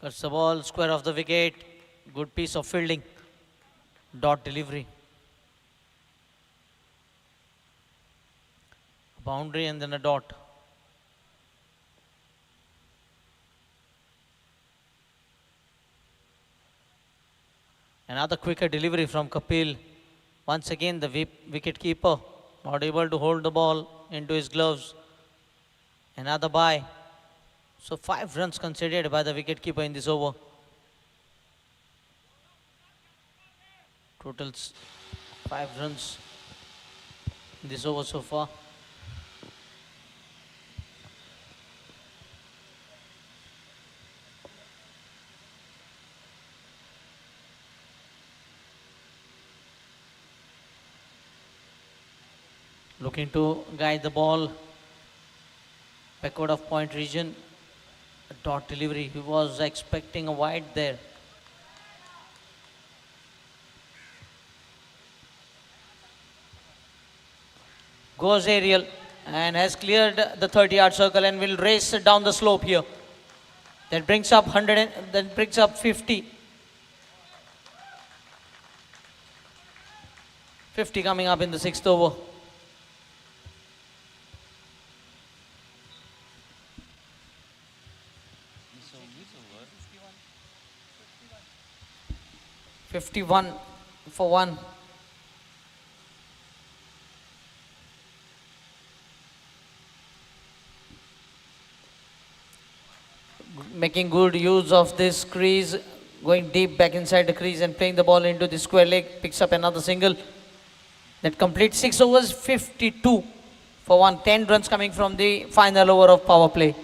Cuts the ball, square of the wicket. Good piece of fielding. Dot delivery. Boundary and then a dot. Another quicker delivery from Kapil. Once again the wicket keeper not able to hold the ball into his gloves. Another bye. So 5 runs conceded by the wicket keeper in this over. Totals 5 runs in this over so far. Looking to guide the ball backward of point region. A dot delivery. He was expecting a wide there. Goes aerial and has cleared the 30-yard circle and will race down the slope here. That brings up 100 and then brings up 50. 50 coming up in the 6th over. 51 for 1. Making good use of this crease, going deep back inside the crease and playing the ball into the square leg, picks up another single. That completes 6 overs, 52 for 1. 10 runs coming from the final over of power play.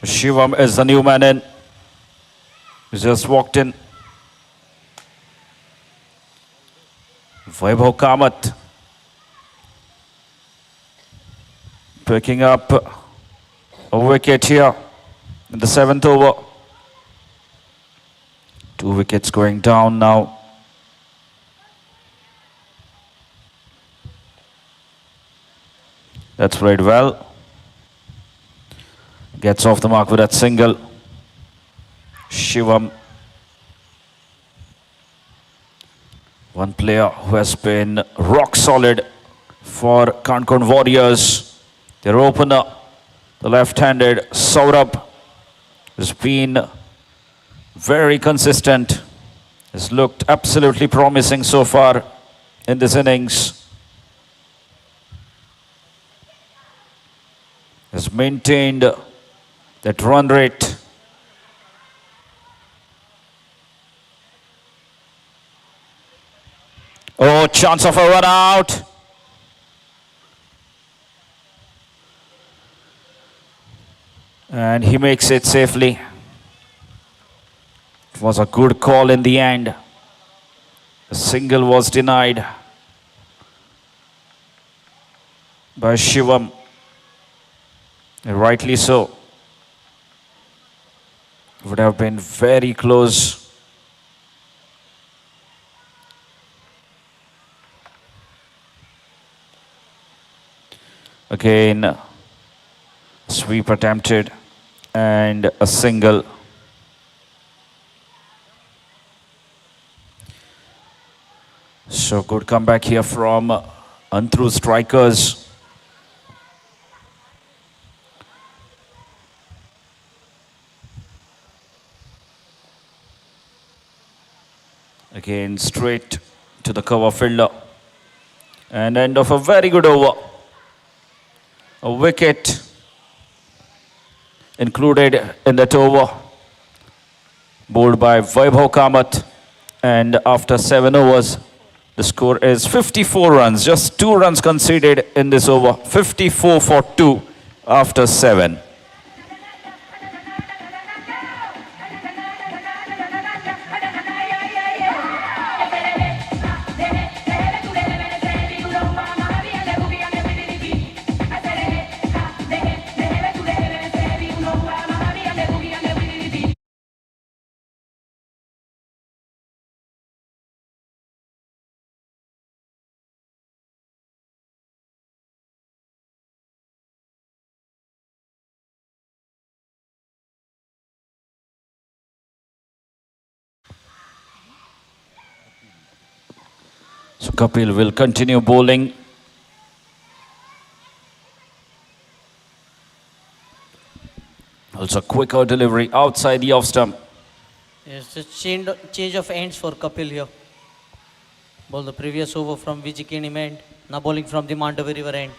Shivam is the new man in. He just walked in. Vaibhav Kamath picking up a wicket here in the 7th over. 2 wickets going down now. That's played well. Gets off the mark with that single. Shivam, one player who has been rock solid for Canacona Warriors. Their opener, the left-handed Saurabh, has been very consistent. Has looked absolutely promising so far in this innings. Has maintained that run rate. No chance of a run out. And he makes it safely. It was a good call in the end. A single was denied by Shivam. And rightly so. Would have been very close. Again, sweep attempted and a single. So good comeback here from Antruz strikers. Again, straight to the cover fielder. And end of a very good over. A wicket included in that over. Bowled by Vaibhav Kamath. And after 7 overs, the score is 54 runs. Just 2 runs conceded in this over. 54 for 2 after 7. So Kapil will continue bowling. Also quicker delivery outside the off stump. Yes, it's change of ends for Kapil here. Ball the previous over from GYMKHANA end. Now bowling from the Mandavi River end.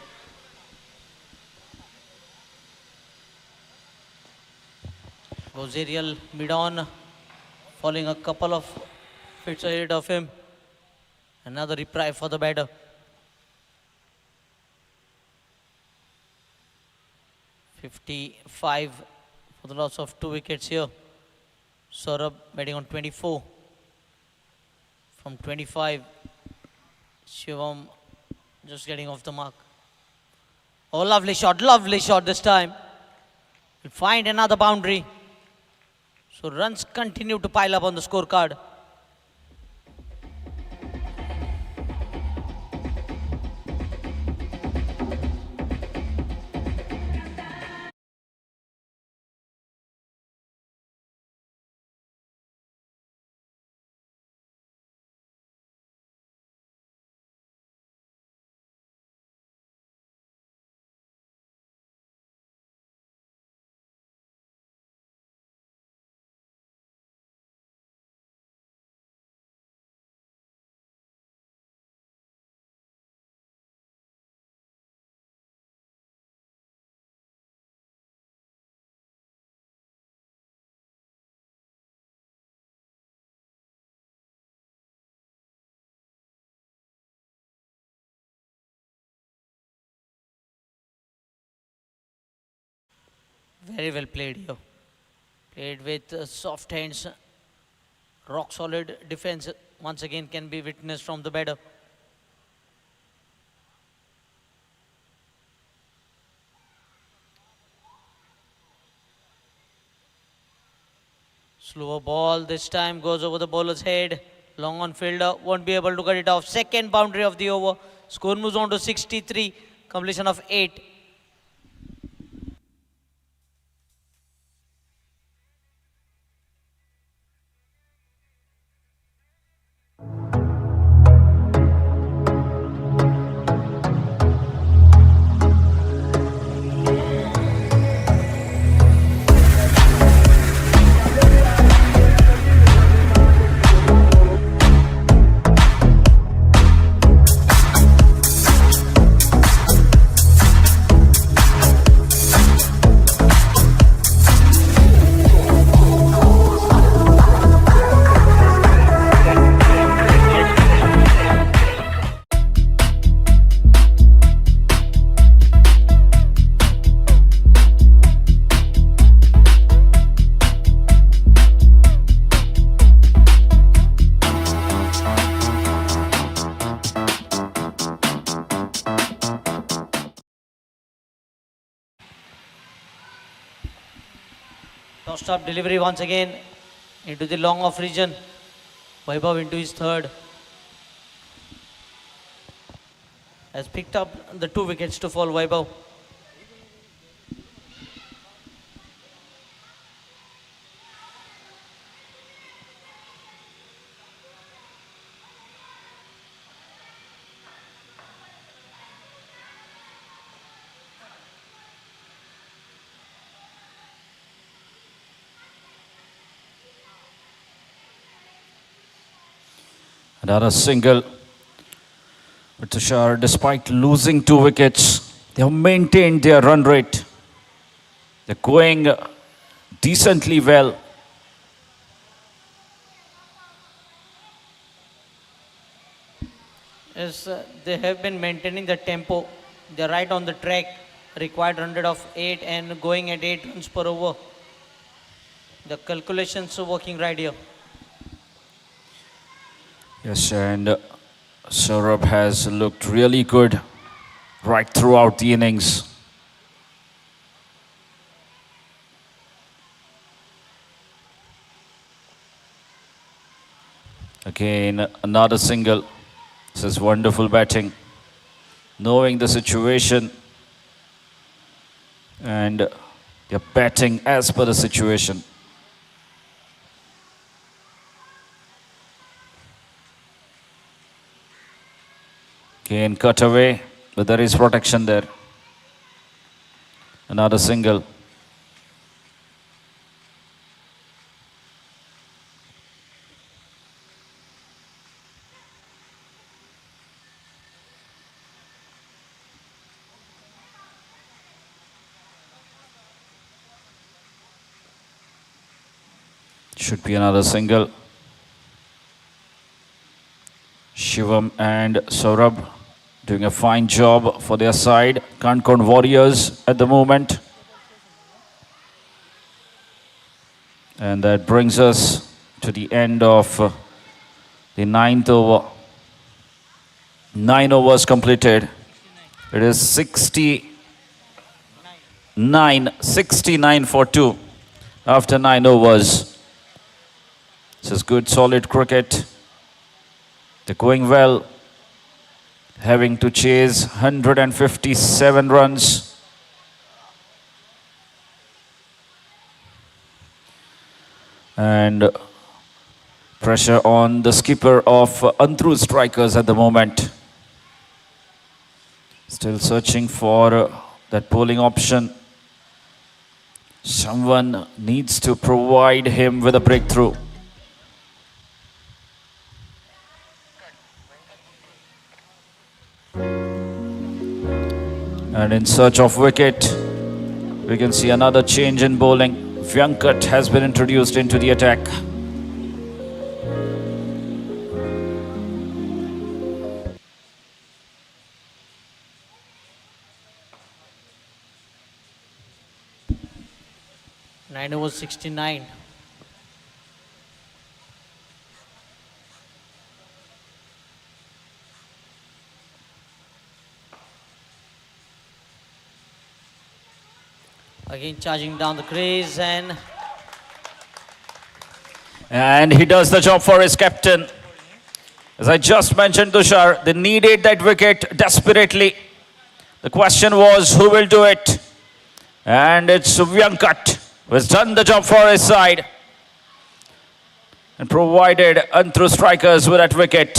Goes aerial mid on, falling a couple of feet ahead of him. Another reprieve for the batter. .55 for the loss of 2 wickets here. Saurabh batting on 24. From 25, Shivam just getting off the mark. Oh, lovely shot this time. He'll find another boundary. So runs continue to pile up on the scorecard. Very well played here. Played with soft hands. Rock solid defense once again can be witnessed from the batter. Slower ball this time goes over the bowler's head. Long on fielder, won't be able to get it off. Second boundary of the over. Score moves on to 63. Completion of 8. Non-stop delivery once again into the long off region. Vaibhav into his third. Has picked up the 2 wickets to fall, Vaibhav. Another single. But Tushar, despite losing 2 wickets, they have maintained their run rate. They're going decently well. Yes, they have been maintaining the tempo. They're right on the track. Required 100 of 8 and going at 8 runs per over. The calculations are working right here. Yes, and Saurabh has looked really good right throughout the innings. Again, another single. This is wonderful batting. Knowing the situation and they're batting as per the situation. Again, cut away, but there is protection there. Another single. Should be another single. Shivam and Saurabh doing a fine job for their side. Canacona Warriors at the moment. And that brings us to the end of the 9th over. 9 overs completed. It is 69 for 2 after 9 overs. This is good, solid cricket. They're going well, having to chase 157 runs. And pressure on the skipper of Antruz strikers at the moment. Still searching for that bowling option. Someone needs to provide him with a breakthrough. And in search of wicket, we can see another change in bowling. Venkat has been introduced into the attack. Nine overs 69. Again charging down the crease and he does the job for his captain. As I just mentioned, Tushar, they needed that wicket desperately. The question was, who will do it? And it's Venkat who has done the job for his side and provided Antruz strikers with that wicket.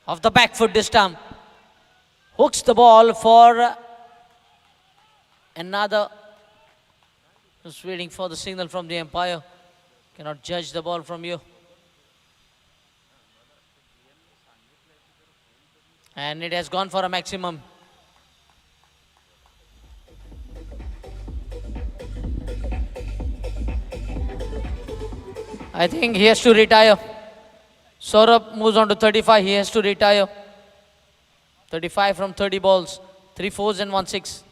Off the back foot this time. Hooks the ball for another. Just waiting for the signal from the umpire. Cannot judge the ball from you. And it has gone for a maximum. I think he has to retire. Saurabh moves on to 35. He has to retire. 35 from 30 balls. 3 fours and 1 6.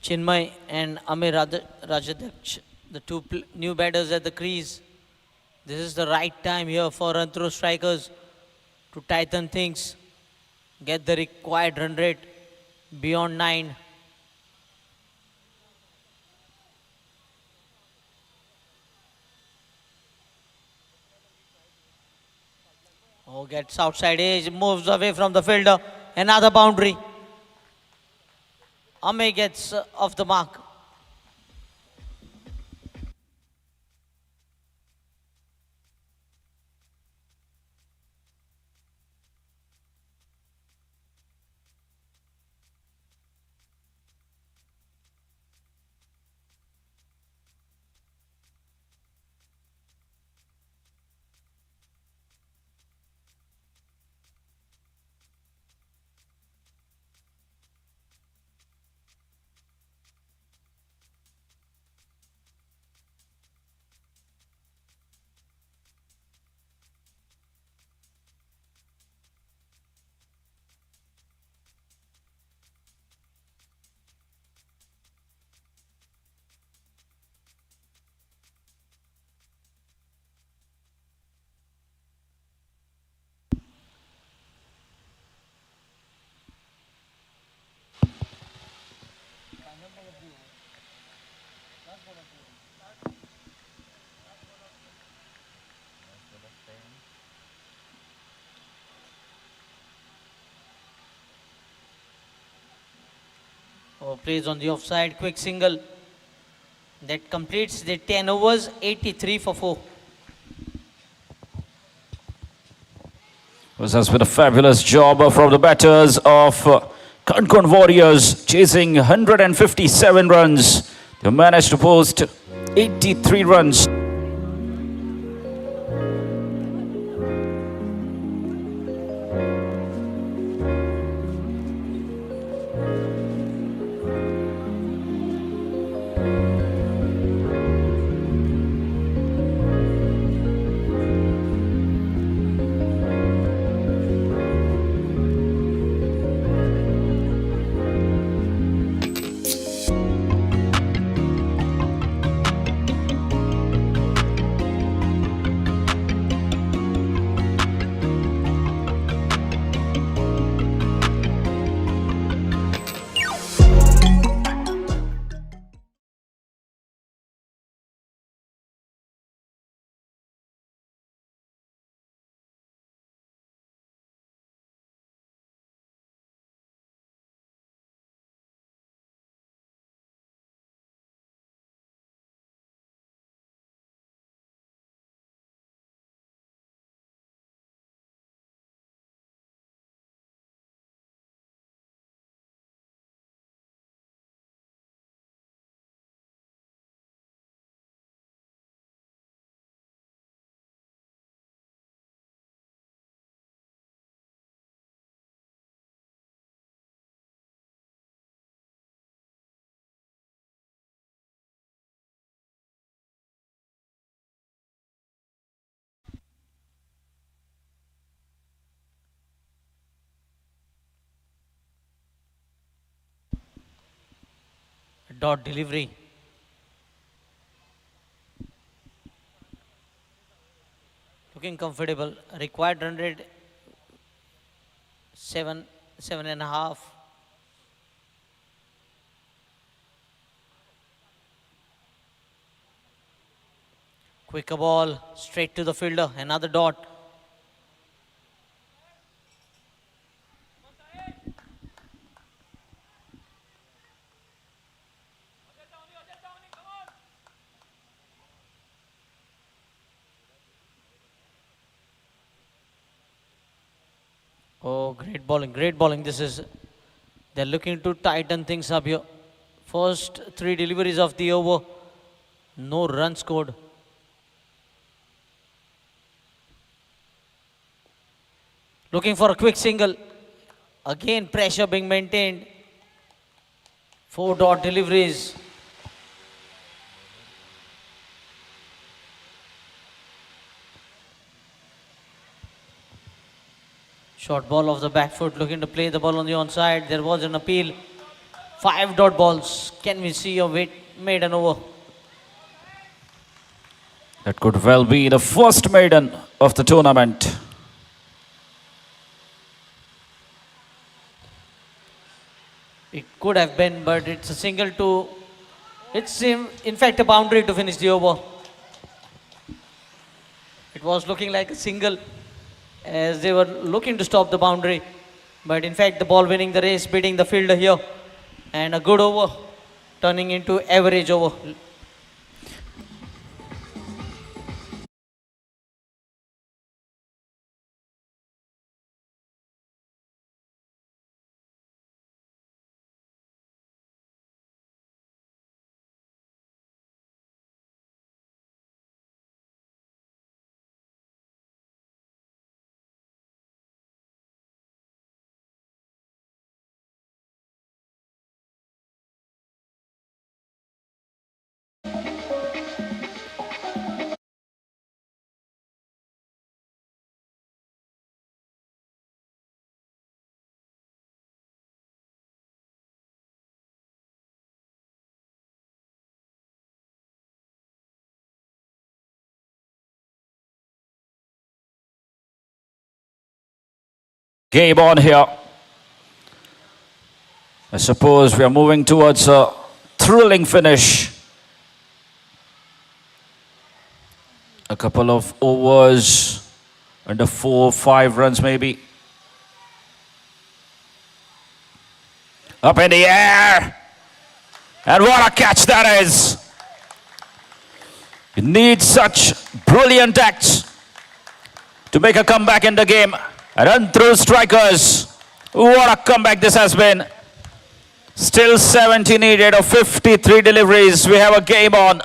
Chinmay and Amir Rajadhyaksha, the two new batters at the crease. This is the right time here for Antruz strikers to tighten things, get the required run rate beyond 9. Oh, gets outside edge, moves away from the fielder. Another boundary. Ame gets off the mark. Oh, plays on the offside, quick single. That completes the 10 overs, 83 for 4. This has been a fabulous job from the batters of Canacona Warriors, chasing 157 runs. They managed to post 83 runs. Dot delivery. Looking comfortable. Required run rate 7.5. Quicker ball straight to the fielder. Another dot. Oh, great bowling, great bowling. They're looking to tighten things up here. First three deliveries of the over, no run scored. Looking for a quick single. Again, pressure being maintained. 4 dot deliveries. Short ball off the back foot, looking to play the ball on the onside. There was an appeal. 5 dot balls. Can we see a maiden over? That could well be the first maiden of the tournament. It could have been, but it's a single to. It's in fact a boundary to finish the over. It was looking like a single as they were looking to stop the boundary. But in fact, the ball winning the race, beating the fielder here. And a good over, turning into average over. Game on here. I suppose we are moving towards a thrilling finish. A couple of overs, under 4-5 runs maybe. Up in the air. And what a catch that is. You need such brilliant acts to make a comeback in the game. And Antruz strikers. What a comeback this has been. Still 70 needed of 53 deliveries. We have a game on.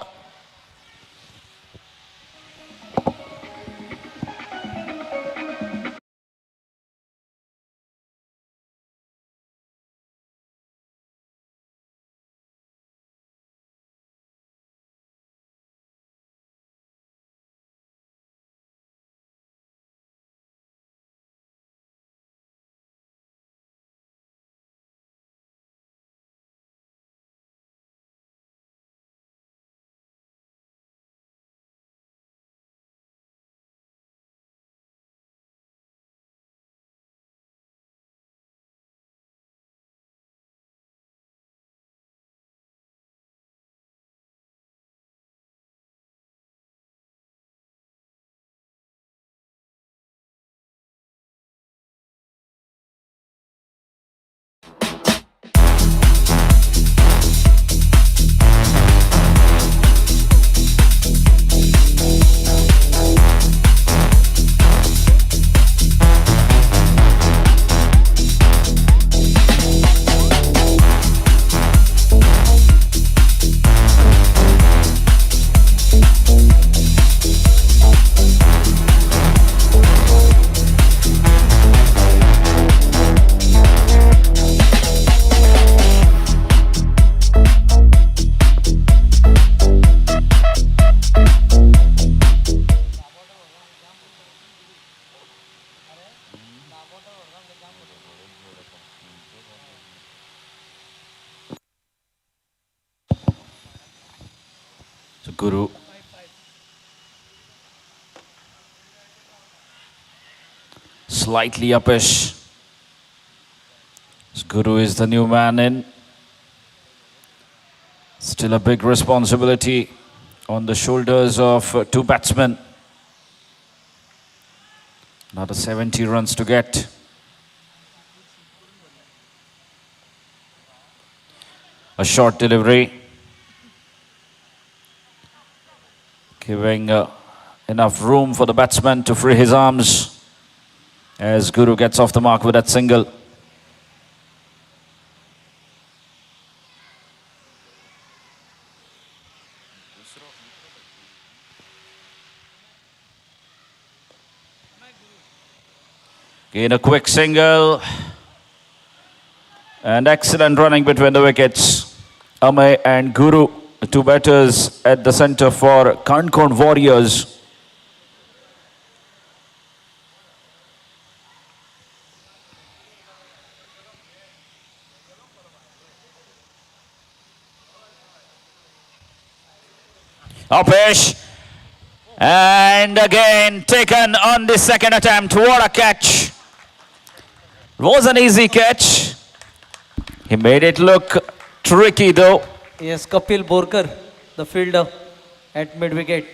Guru. Slightly uppish. Guru is the new man in. Still a big responsibility on the shoulders of two batsmen. Another 70 runs to get. A short delivery. Giving enough room for the batsman to free his arms as Guru gets off the mark with that single. Again a quick single. And excellent running between the wickets. Amay and Guru, the two batters at the center for Canacona Warriors. Upish. And again taken on the second attempt. What a catch. It was an easy catch. He made it look tricky though. Yes, Kapil Borkar, the fielder at mid-wicket.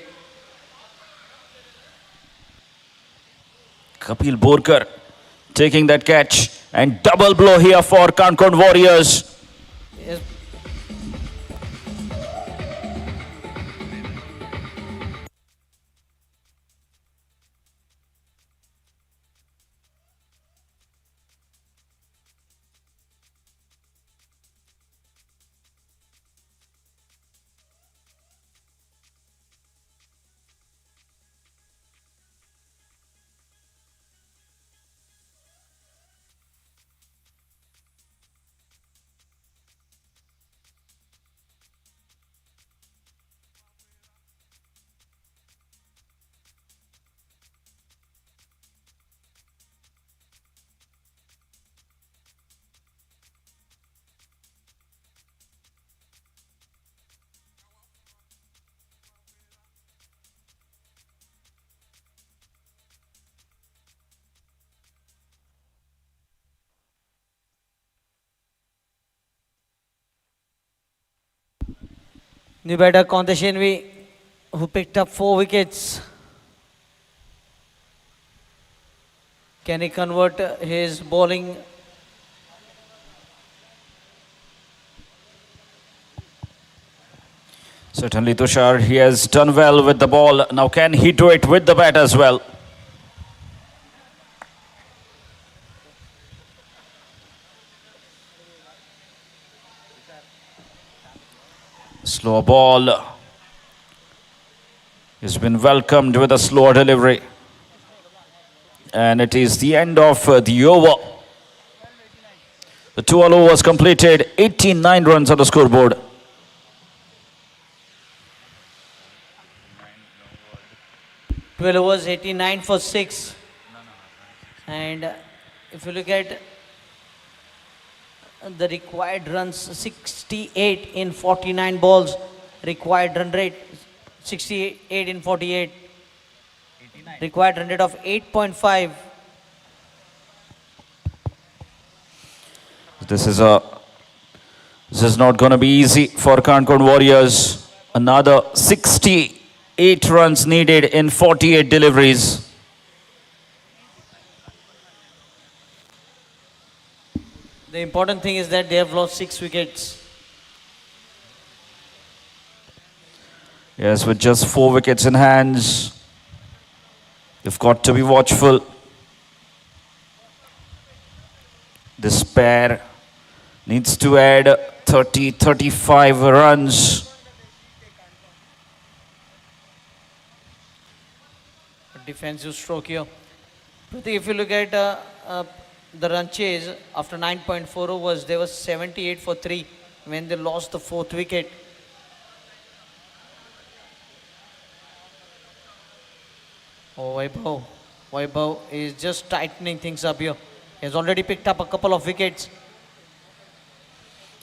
Kapil Borkar taking that catch and double blow here for Canacona Warriors. Yes. New batter Conte Shenvi, who picked up 4 wickets. Can he convert his bowling? Certainly Tushar, he has done well with the ball. Now can he do it with the bat as well? Slow ball. He's been welcomed with a slower delivery. And it is the end of the over. The 12 overs completed, 89 runs on the scoreboard. Twelve overs, 89 for 6. And if you look at the required runs, 68 in 49 balls. Required run rate, 68 in 48. Required run rate of 8.5. This is not going to be easy for Canacona Warriors. Another 68 runs needed in 48 deliveries. The important thing is that they have lost 6 wickets. Yes, with just 4 wickets in hands, you've got to be watchful. This pair needs to add 30-35 runs. A defensive stroke here. Pratik, if you look at the run chase after 9.4 overs, they were 78 for 3 when they lost the 4th wicket. Oh, Vaibhav is just tightening things up here. He has already picked up a couple of wickets.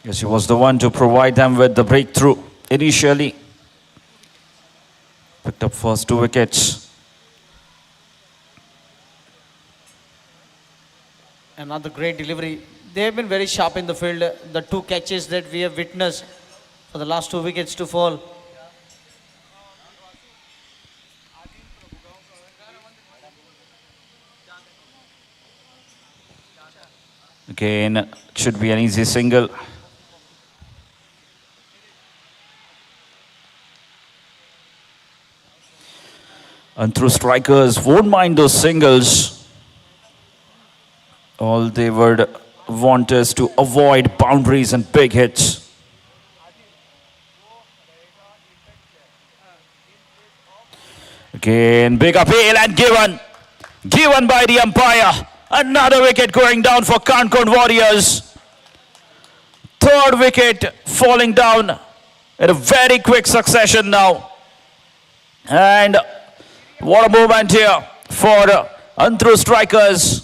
Yes, he was the one to provide them with the breakthrough initially. Picked up first 2 wickets. Another great delivery. They have been very sharp in the field. The 2 catches that we have witnessed for the last 2 wickets to fall. Again, should be an easy single. Antruz strikers won't mind those singles. All they would want is to avoid boundaries and big hits. Again, big appeal and given. Given by the umpire. Another wicket going down for Canacona Warriors. 3rd wicket falling down in a very quick succession now. And what a moment here for Antruz strikers.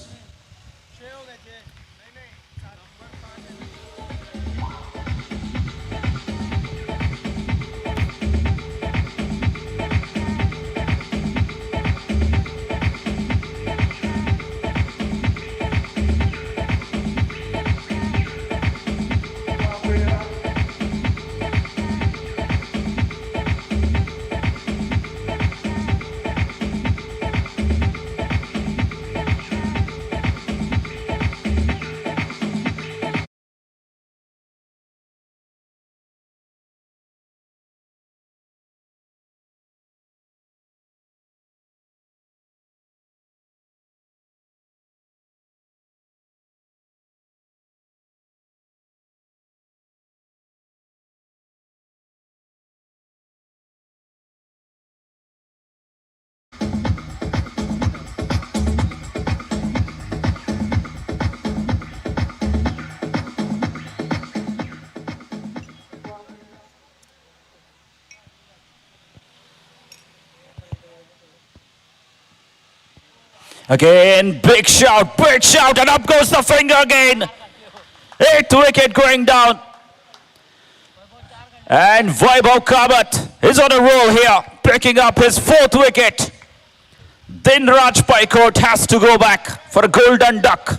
Again, big shout, and up goes the finger again. 8th wicket going down. And GYMKHANA is on a roll here, picking up his 4th wicket. Dinraj Paikot has to go back for a golden duck.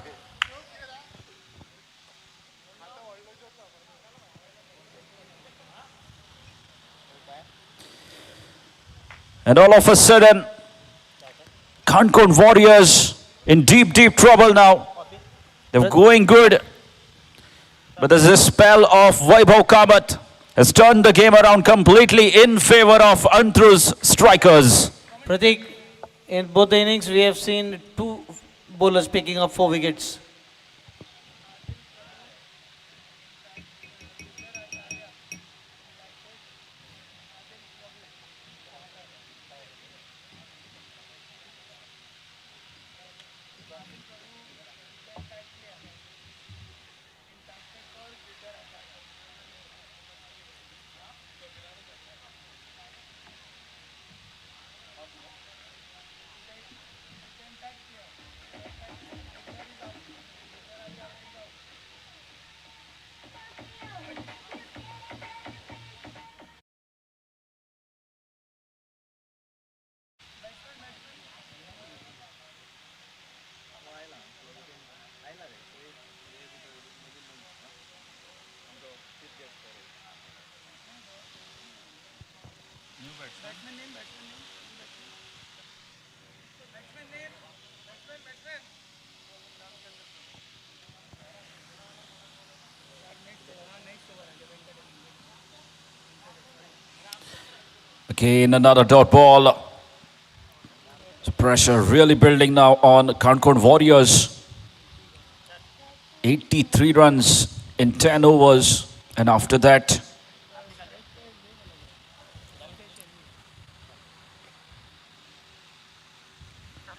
And all of a sudden, Canacona Warriors in deep trouble now. They're going good. But there's this spell of GYMKHANA has turned the game around completely in favor of Antruz strikers. Pratik, in both the innings, we have seen 2 bowlers picking up 4 wickets. Again, another dot ball. So pressure really building now on Canacona Warriors. 83 runs in 10 overs. And after that,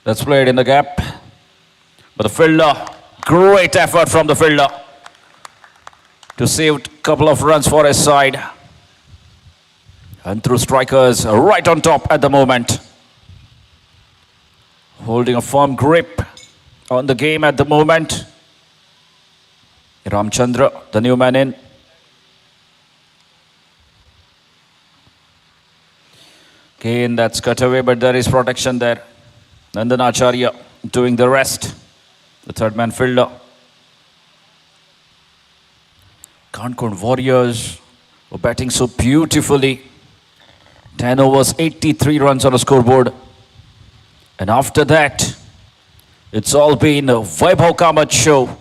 that's played in the gap. But the fielder, great effort from the fielder to save a couple of runs for his side. Antruz strikers right on top at the moment. Holding a firm grip on the game at the moment. Ramchandra, the new man in. Again, that's cut away, but there is protection there. Nandan Acharya doing the rest. The third man fielder. Canacona Warriors were batting so beautifully. 10 overs, 83 runs on a scoreboard. And after that, it's all been a Vaibhav Kamath show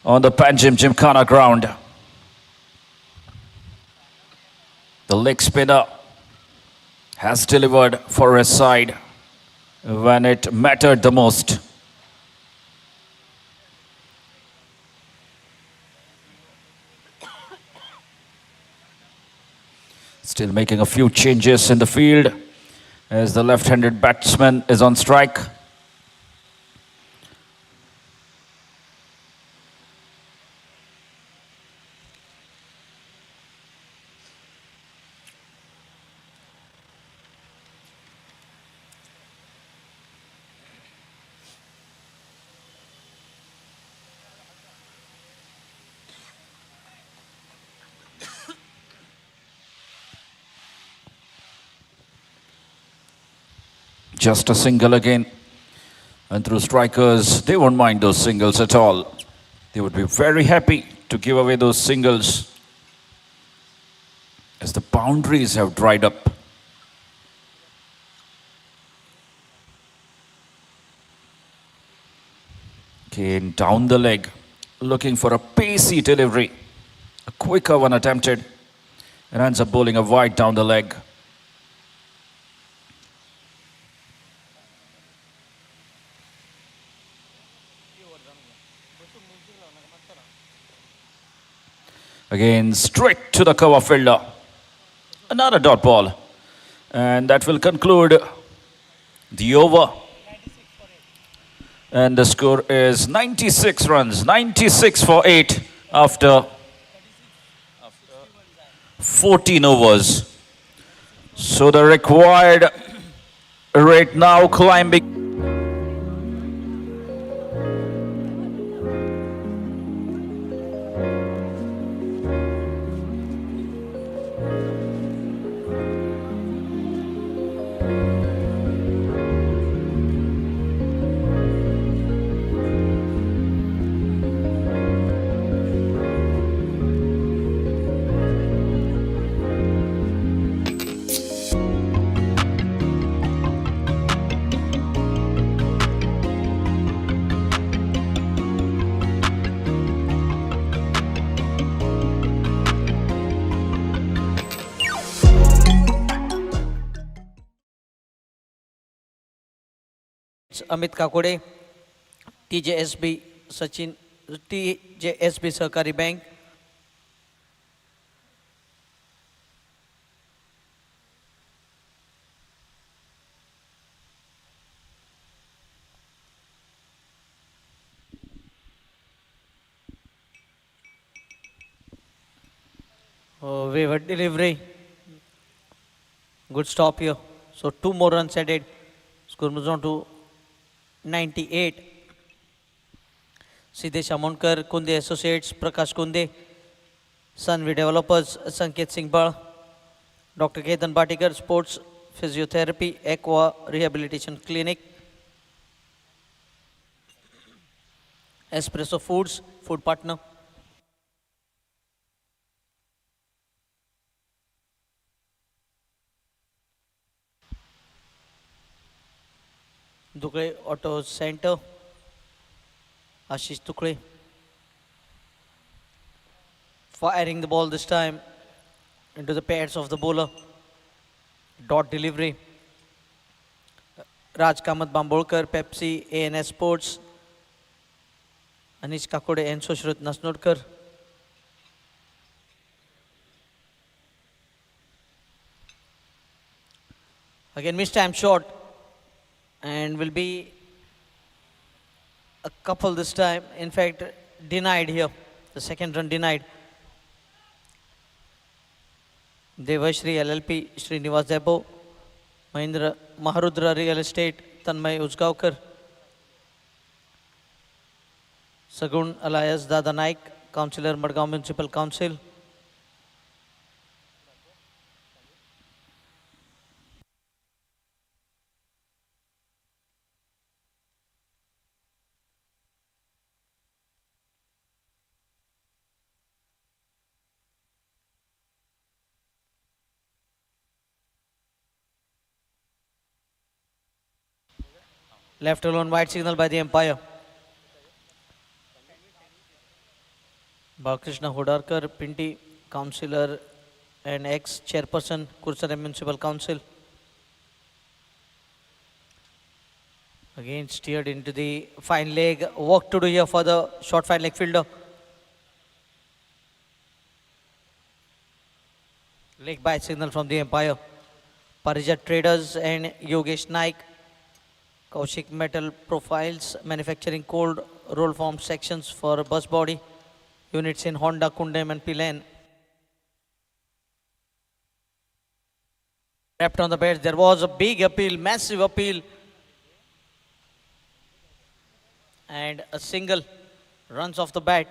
on the PANJIM GYMKHANA ground. The leg spinner has delivered for his side when it mattered the most. Still making a few changes in the field as the left-handed batsman is on strike. Just a single again. And through strikers, they won't mind those singles at all. They would be very happy to give away those singles as the boundaries have dried up. Again, down the leg, looking for a pacey delivery. A quicker one attempted and ends up bowling a wide down the leg. Again, straight to the cover fielder. Another dot ball. And that will conclude the over. And the score is 96 runs, 96 for 8 after 14 overs. So the required rate now climbing. Amit Kakode, TJSB Sachin, TJSB Sahkari Bank. Wayward delivery. Good stop here. So 2 more runs added. Score moves on to 98. Siddesh Amonkar, Kunde Associates, Prakash Kunde, Sanvi Developers, Sanket Singh Bal, Dr. Ketan Bhatikar, Sports Physiotherapy, Aqua Rehabilitation Clinic, Espresso Foods, Food Partner. Dukle Auto Center, Ashish Dukle. Firing the ball this time into the pads of the bowler. Dot delivery. Raj Kamath Bambolkar, Pepsi, ANS Sports, Anish Kakode and Sushruth Nasnodkar. Again, missed time shot. And will be a couple this time. In fact, denied here. The second run denied. Devashri LLP, Srinivas Debo, Mahindra Maharudra Real Estate, Tanmay Uzgaonkar, Sagun Alias Dada Naik, Councillor Madgaon Municipal Council. Left alone, white signal by the umpire. Balakrishna Hodarkar, Pinti, councillor and ex-chairperson, Kursara Municipal Council. Again steered into the fine leg. Work to do here for the short fine leg fielder. Leg by signal from the umpire. Parijat Traders and Yogesh Naik. Kaushik Metal Profiles, manufacturing cold roll form sections for bus body units in Honda, Kundem and Pilen. Tapped on the bed. There was a big appeal, massive appeal. And a single runs off the bat.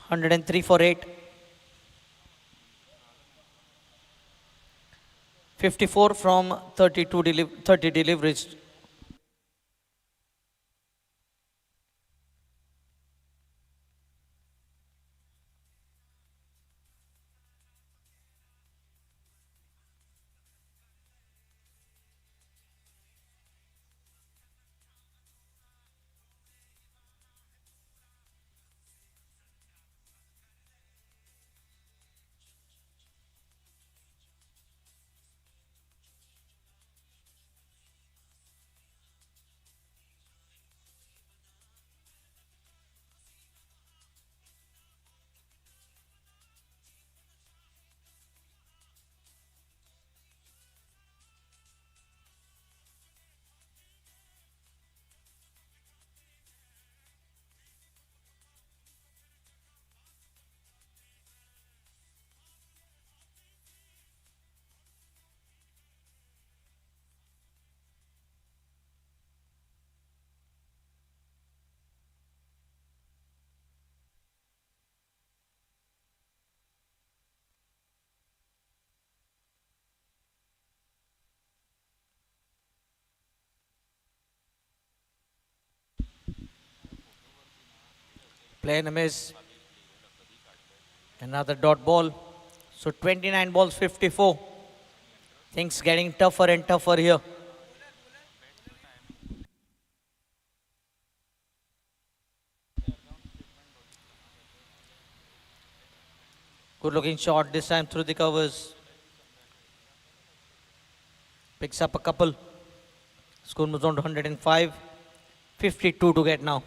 Hundred and three for 8. 54 from 30 deliveries. Play and a miss. Another dot ball. So 29 balls, 54. Things getting tougher and tougher here. Good looking shot this time through the covers. Picks up a couple. Score moves on to 105. 52 to get now.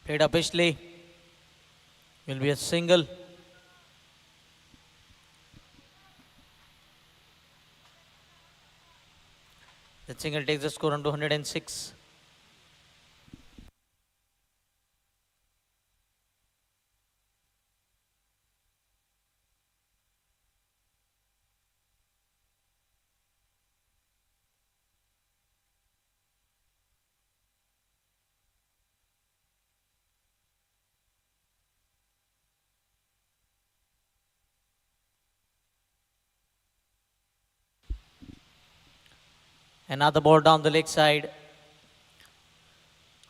Played up Ishley. Will be a single. That single takes the score on to 106. Another ball down the leg side.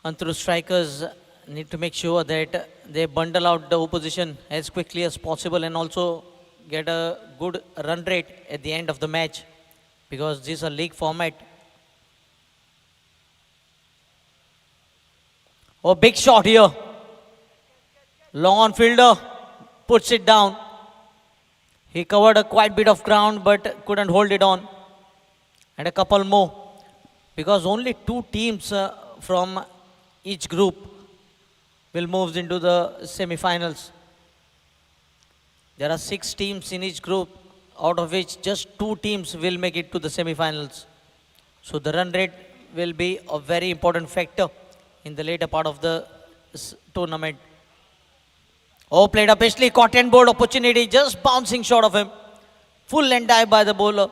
Antruz strikers need to make sure that they bundle out the opposition as quickly as possible and also get a good run rate at the end of the match, because this is a league format. Oh, big shot here. Long on fielder, puts it down. He covered a quite bit of ground but couldn't hold it on. And a couple more, because only 2 teams from each group will move into the semi-finals. There are 6 teams in each group, out of which just 2 teams will make it to the semi-finals. So the run rate will be a very important factor in the later part of the tournament. Oh, played up hastily, caught and board opportunity, just bouncing short of him. Full and dive by the bowler.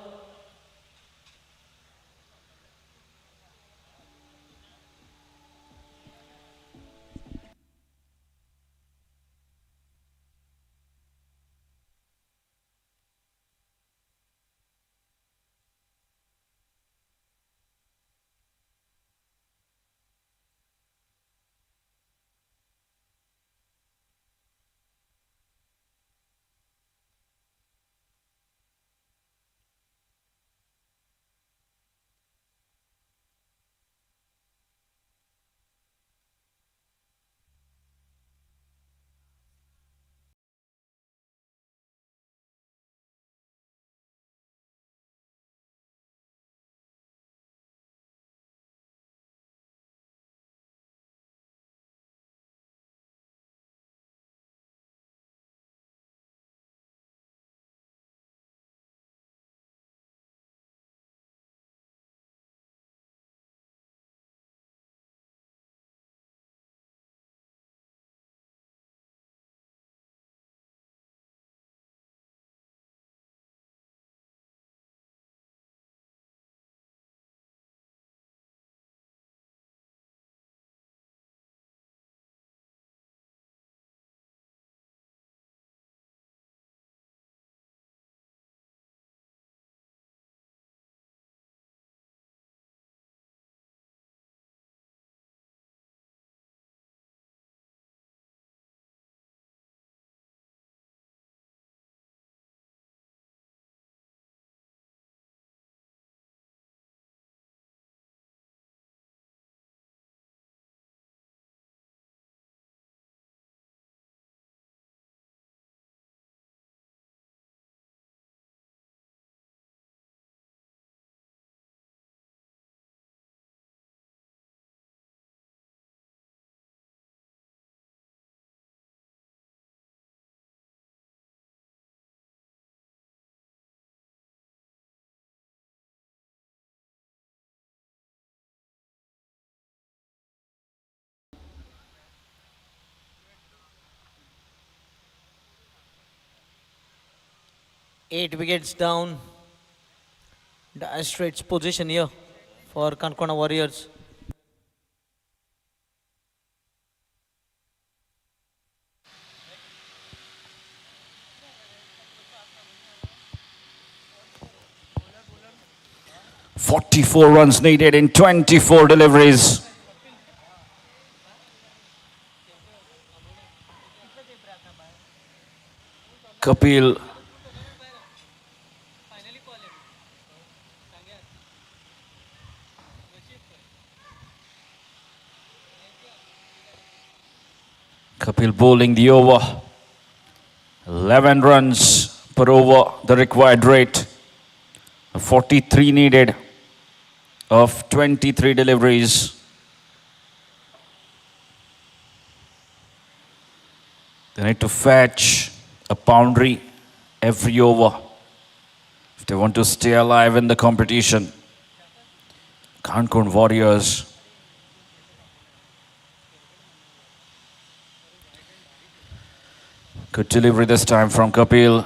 Eight wickets down. The Straits position here for Canacona Warriors. Forty-four runs needed in 24 deliveries. Kapil bowling the over. 11 runs per over, the required rate. 43 needed of 23 deliveries. They need to fetch a boundary every over if they want to stay alive in the competition. Canacona Warriors. Good delivery this time from Kapil.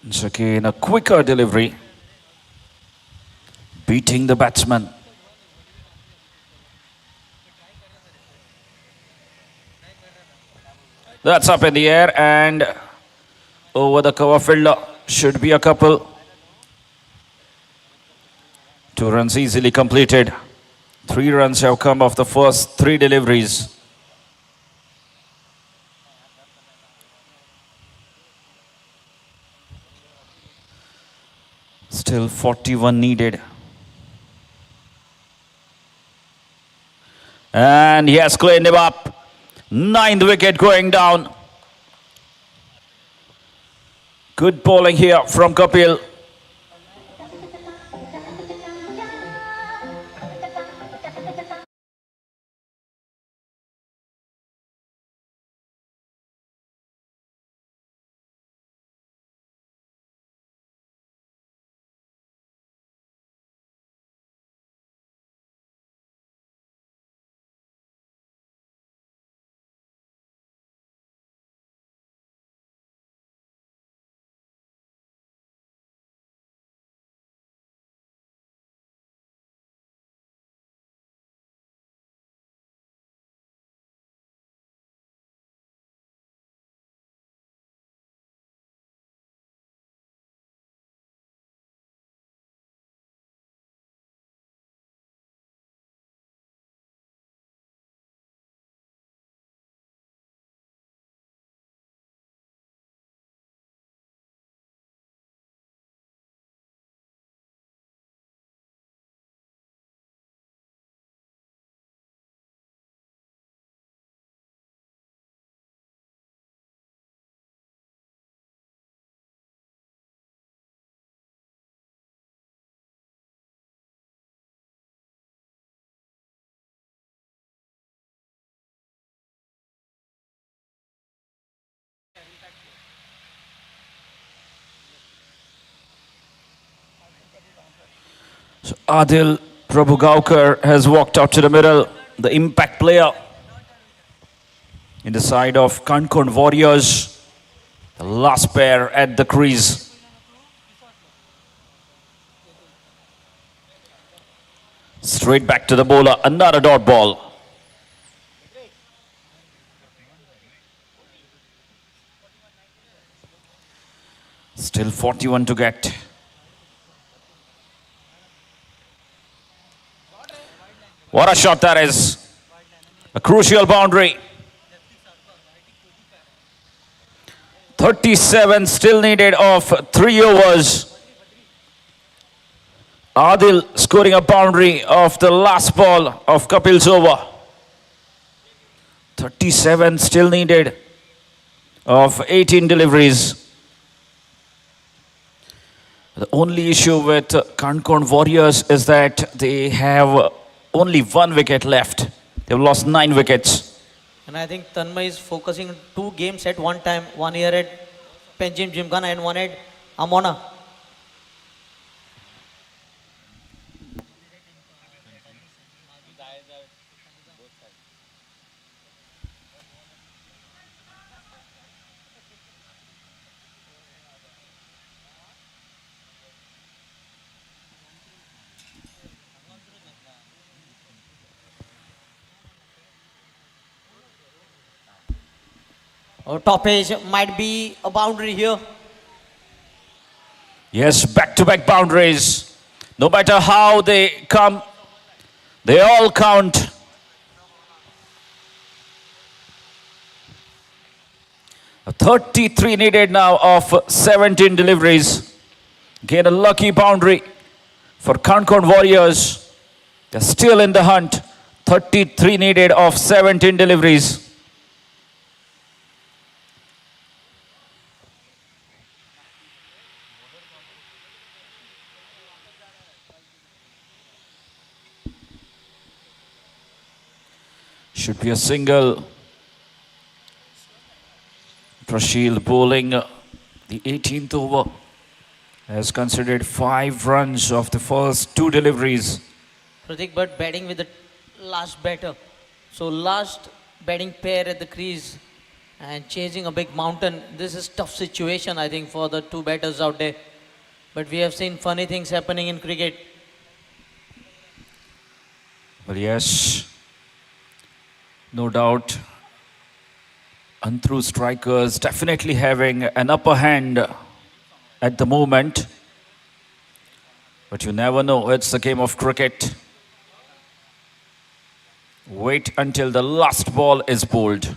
It's again a quicker delivery, beating the batsman. That's up in the air and over the cover fielder. Should be a couple. 2 runs easily completed. 3 runs have come off the first 3 deliveries. Still 41 needed. And he has cleaned him up. 9th wicket going down. Good bowling here from Kapil. So Adil Prabhugaukar has walked out to the middle, the impact player in the side of Canacona Warriors. The last pair at the crease. Straight back to the bowler, another dot ball. Still 41 to get. What a shot that is. A crucial boundary. 37 still needed of 3 overs. Adil scoring a boundary of the last ball of Kapil's over. 37 still needed of 18 deliveries. The only issue with Canacona Warriors is that they have only 1 wicket left. They've lost 9 wickets. And I think Tanmay is focusing on 2 games at one time. One here at PANJIM GYMKHANA and one at Amona. Top edge might be a boundary here. Yes, back-to-back boundaries. No matter how they come, they all count. A 33 needed now of 17 deliveries. Again, a lucky boundary for Canacona Warriors. They're still in the hunt. 33 needed of 17 deliveries. Should be a single. Prashil bowling the 18th over. Has considered 5 runs of the first 2 deliveries. Pratik, but batting with the last batter. So last batting pair at the crease and chasing a big mountain. This is tough situation, I think, for the 2 batters out there. But we have seen funny things happening in cricket. Well, yes, no doubt. Antruz strikers definitely having an upper hand at the moment. But you never know, it's a game of cricket. Wait until the last ball is bowled.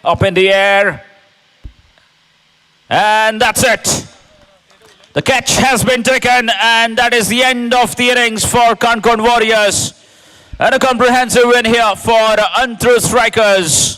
Up in the air. And that's it. The catch has been taken, and that is the end of the innings for Canacona Warriors. And a comprehensive win here for Antruz strikers.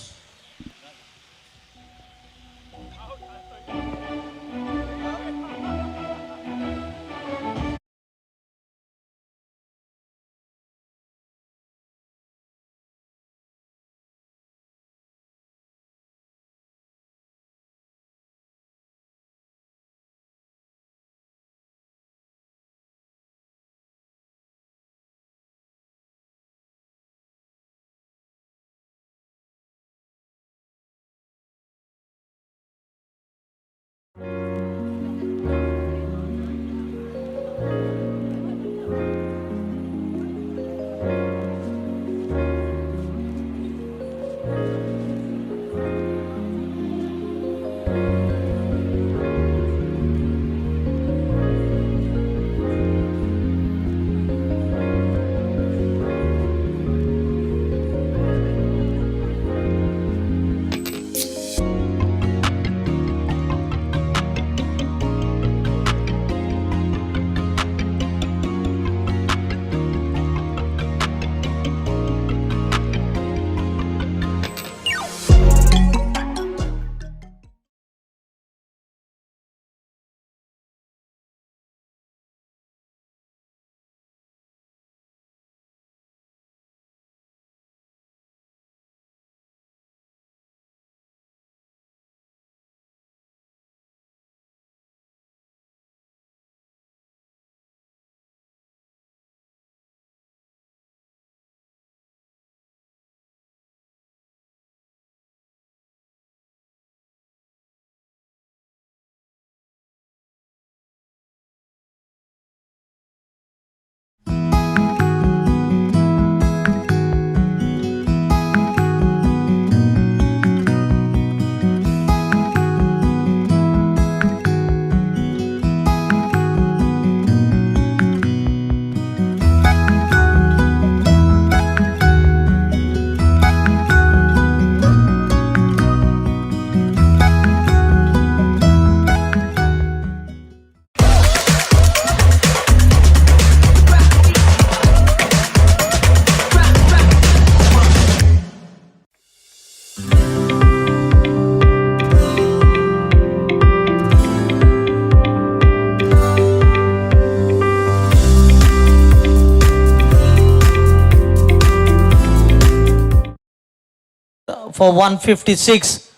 for 156.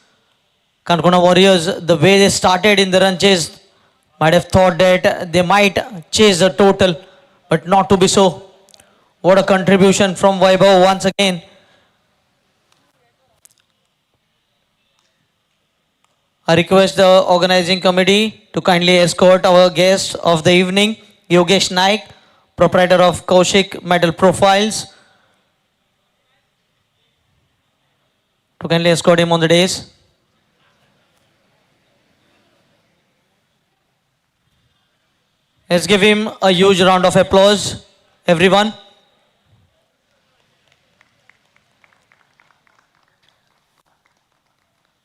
Canacona Warriors, the way they started in the run chase, might have thought that they might chase the total, but not to be so. What a contribution from Vaibhav once again. I request the organizing committee to kindly escort our guest of the evening, Yogesh Naik, proprietor of Kaushik Metal Profiles, to kindly escort him on the dais. Let's give him a huge round of applause, everyone.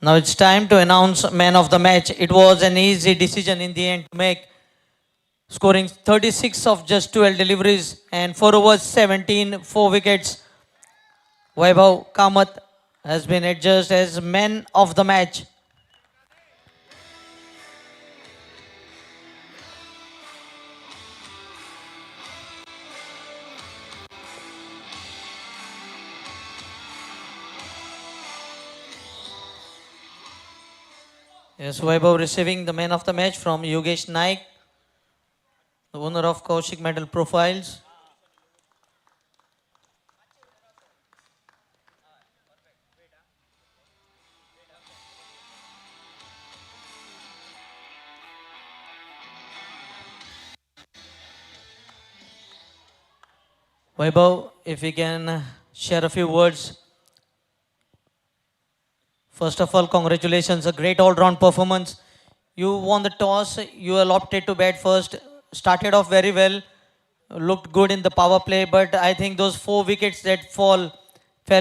Now it's time to announce man of the match. It was an easy decision in the end to make, scoring 36 of just 12 deliveries and 4 overs, 17, 4 wickets. Vaibhav Kamath has been adjudged as man of the match. Yes, Vaibhav receiving the man of the match from Yogesh Naik, the owner of Kaushik Metal Profiles. Vaibhav, if we can share a few words. First of all, congratulations, a great all-round performance. You won the toss, you opted to bat first, started off very well, looked good in the power play, but I think those 4 wickets that fell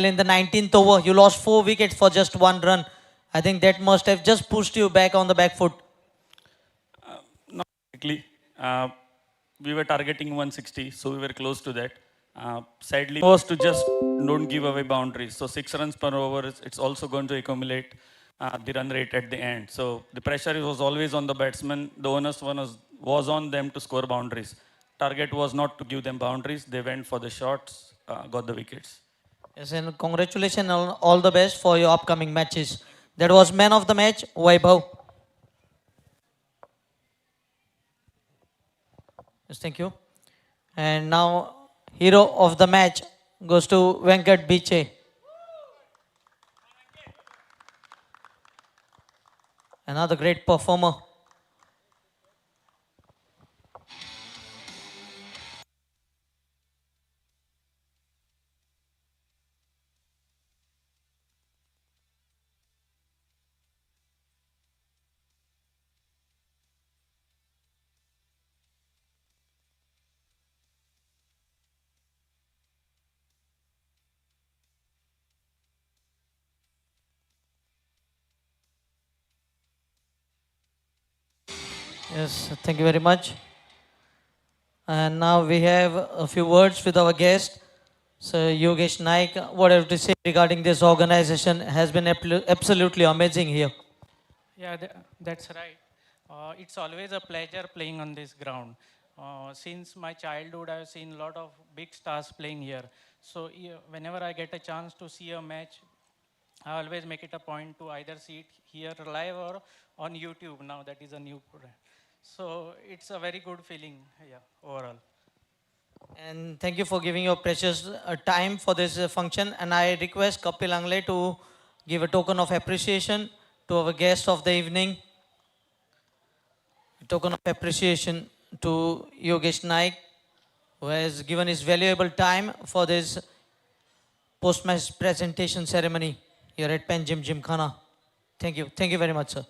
in the 19th over, you lost 4 wickets for just 1 run. I think that must have just pushed you back on the back foot. Not exactly. We were targeting 160, so we were close to that. Sadly, was to just don't give away boundaries. So 6 runs per over, it's also going to accumulate the run rate at the end. So the pressure was always on the batsman. The onus was on them to score boundaries. Target was not to give them boundaries. They went for the shots, got the wickets. Yes, and congratulations and all the best for your upcoming matches. That was man of the match, Vaibhav. Yes, thank you. And now, hero of the match goes to Venkat Biche. Another great performer. Yes, thank you very much. And now we have a few words with our guest. So Yogesh Naik, what I have to say regarding this organization has been absolutely amazing here. Yeah, that's right. It's always a pleasure playing on this ground. Since my childhood, I've seen a lot of big stars playing here. So whenever I get a chance to see a match, I always make it a point to either see it here live or on YouTube. Now that is a new program. So it's a very good feeling, yeah, overall. And thank you for giving your precious time for this function. And I request Kapil Angle to give a token of appreciation to our guest of the evening. A token of appreciation to Yogesh Naik, who has given his valuable time for this post-match presentation ceremony here at PANJIM GYMKHANA. Thank you. Thank you very much, sir.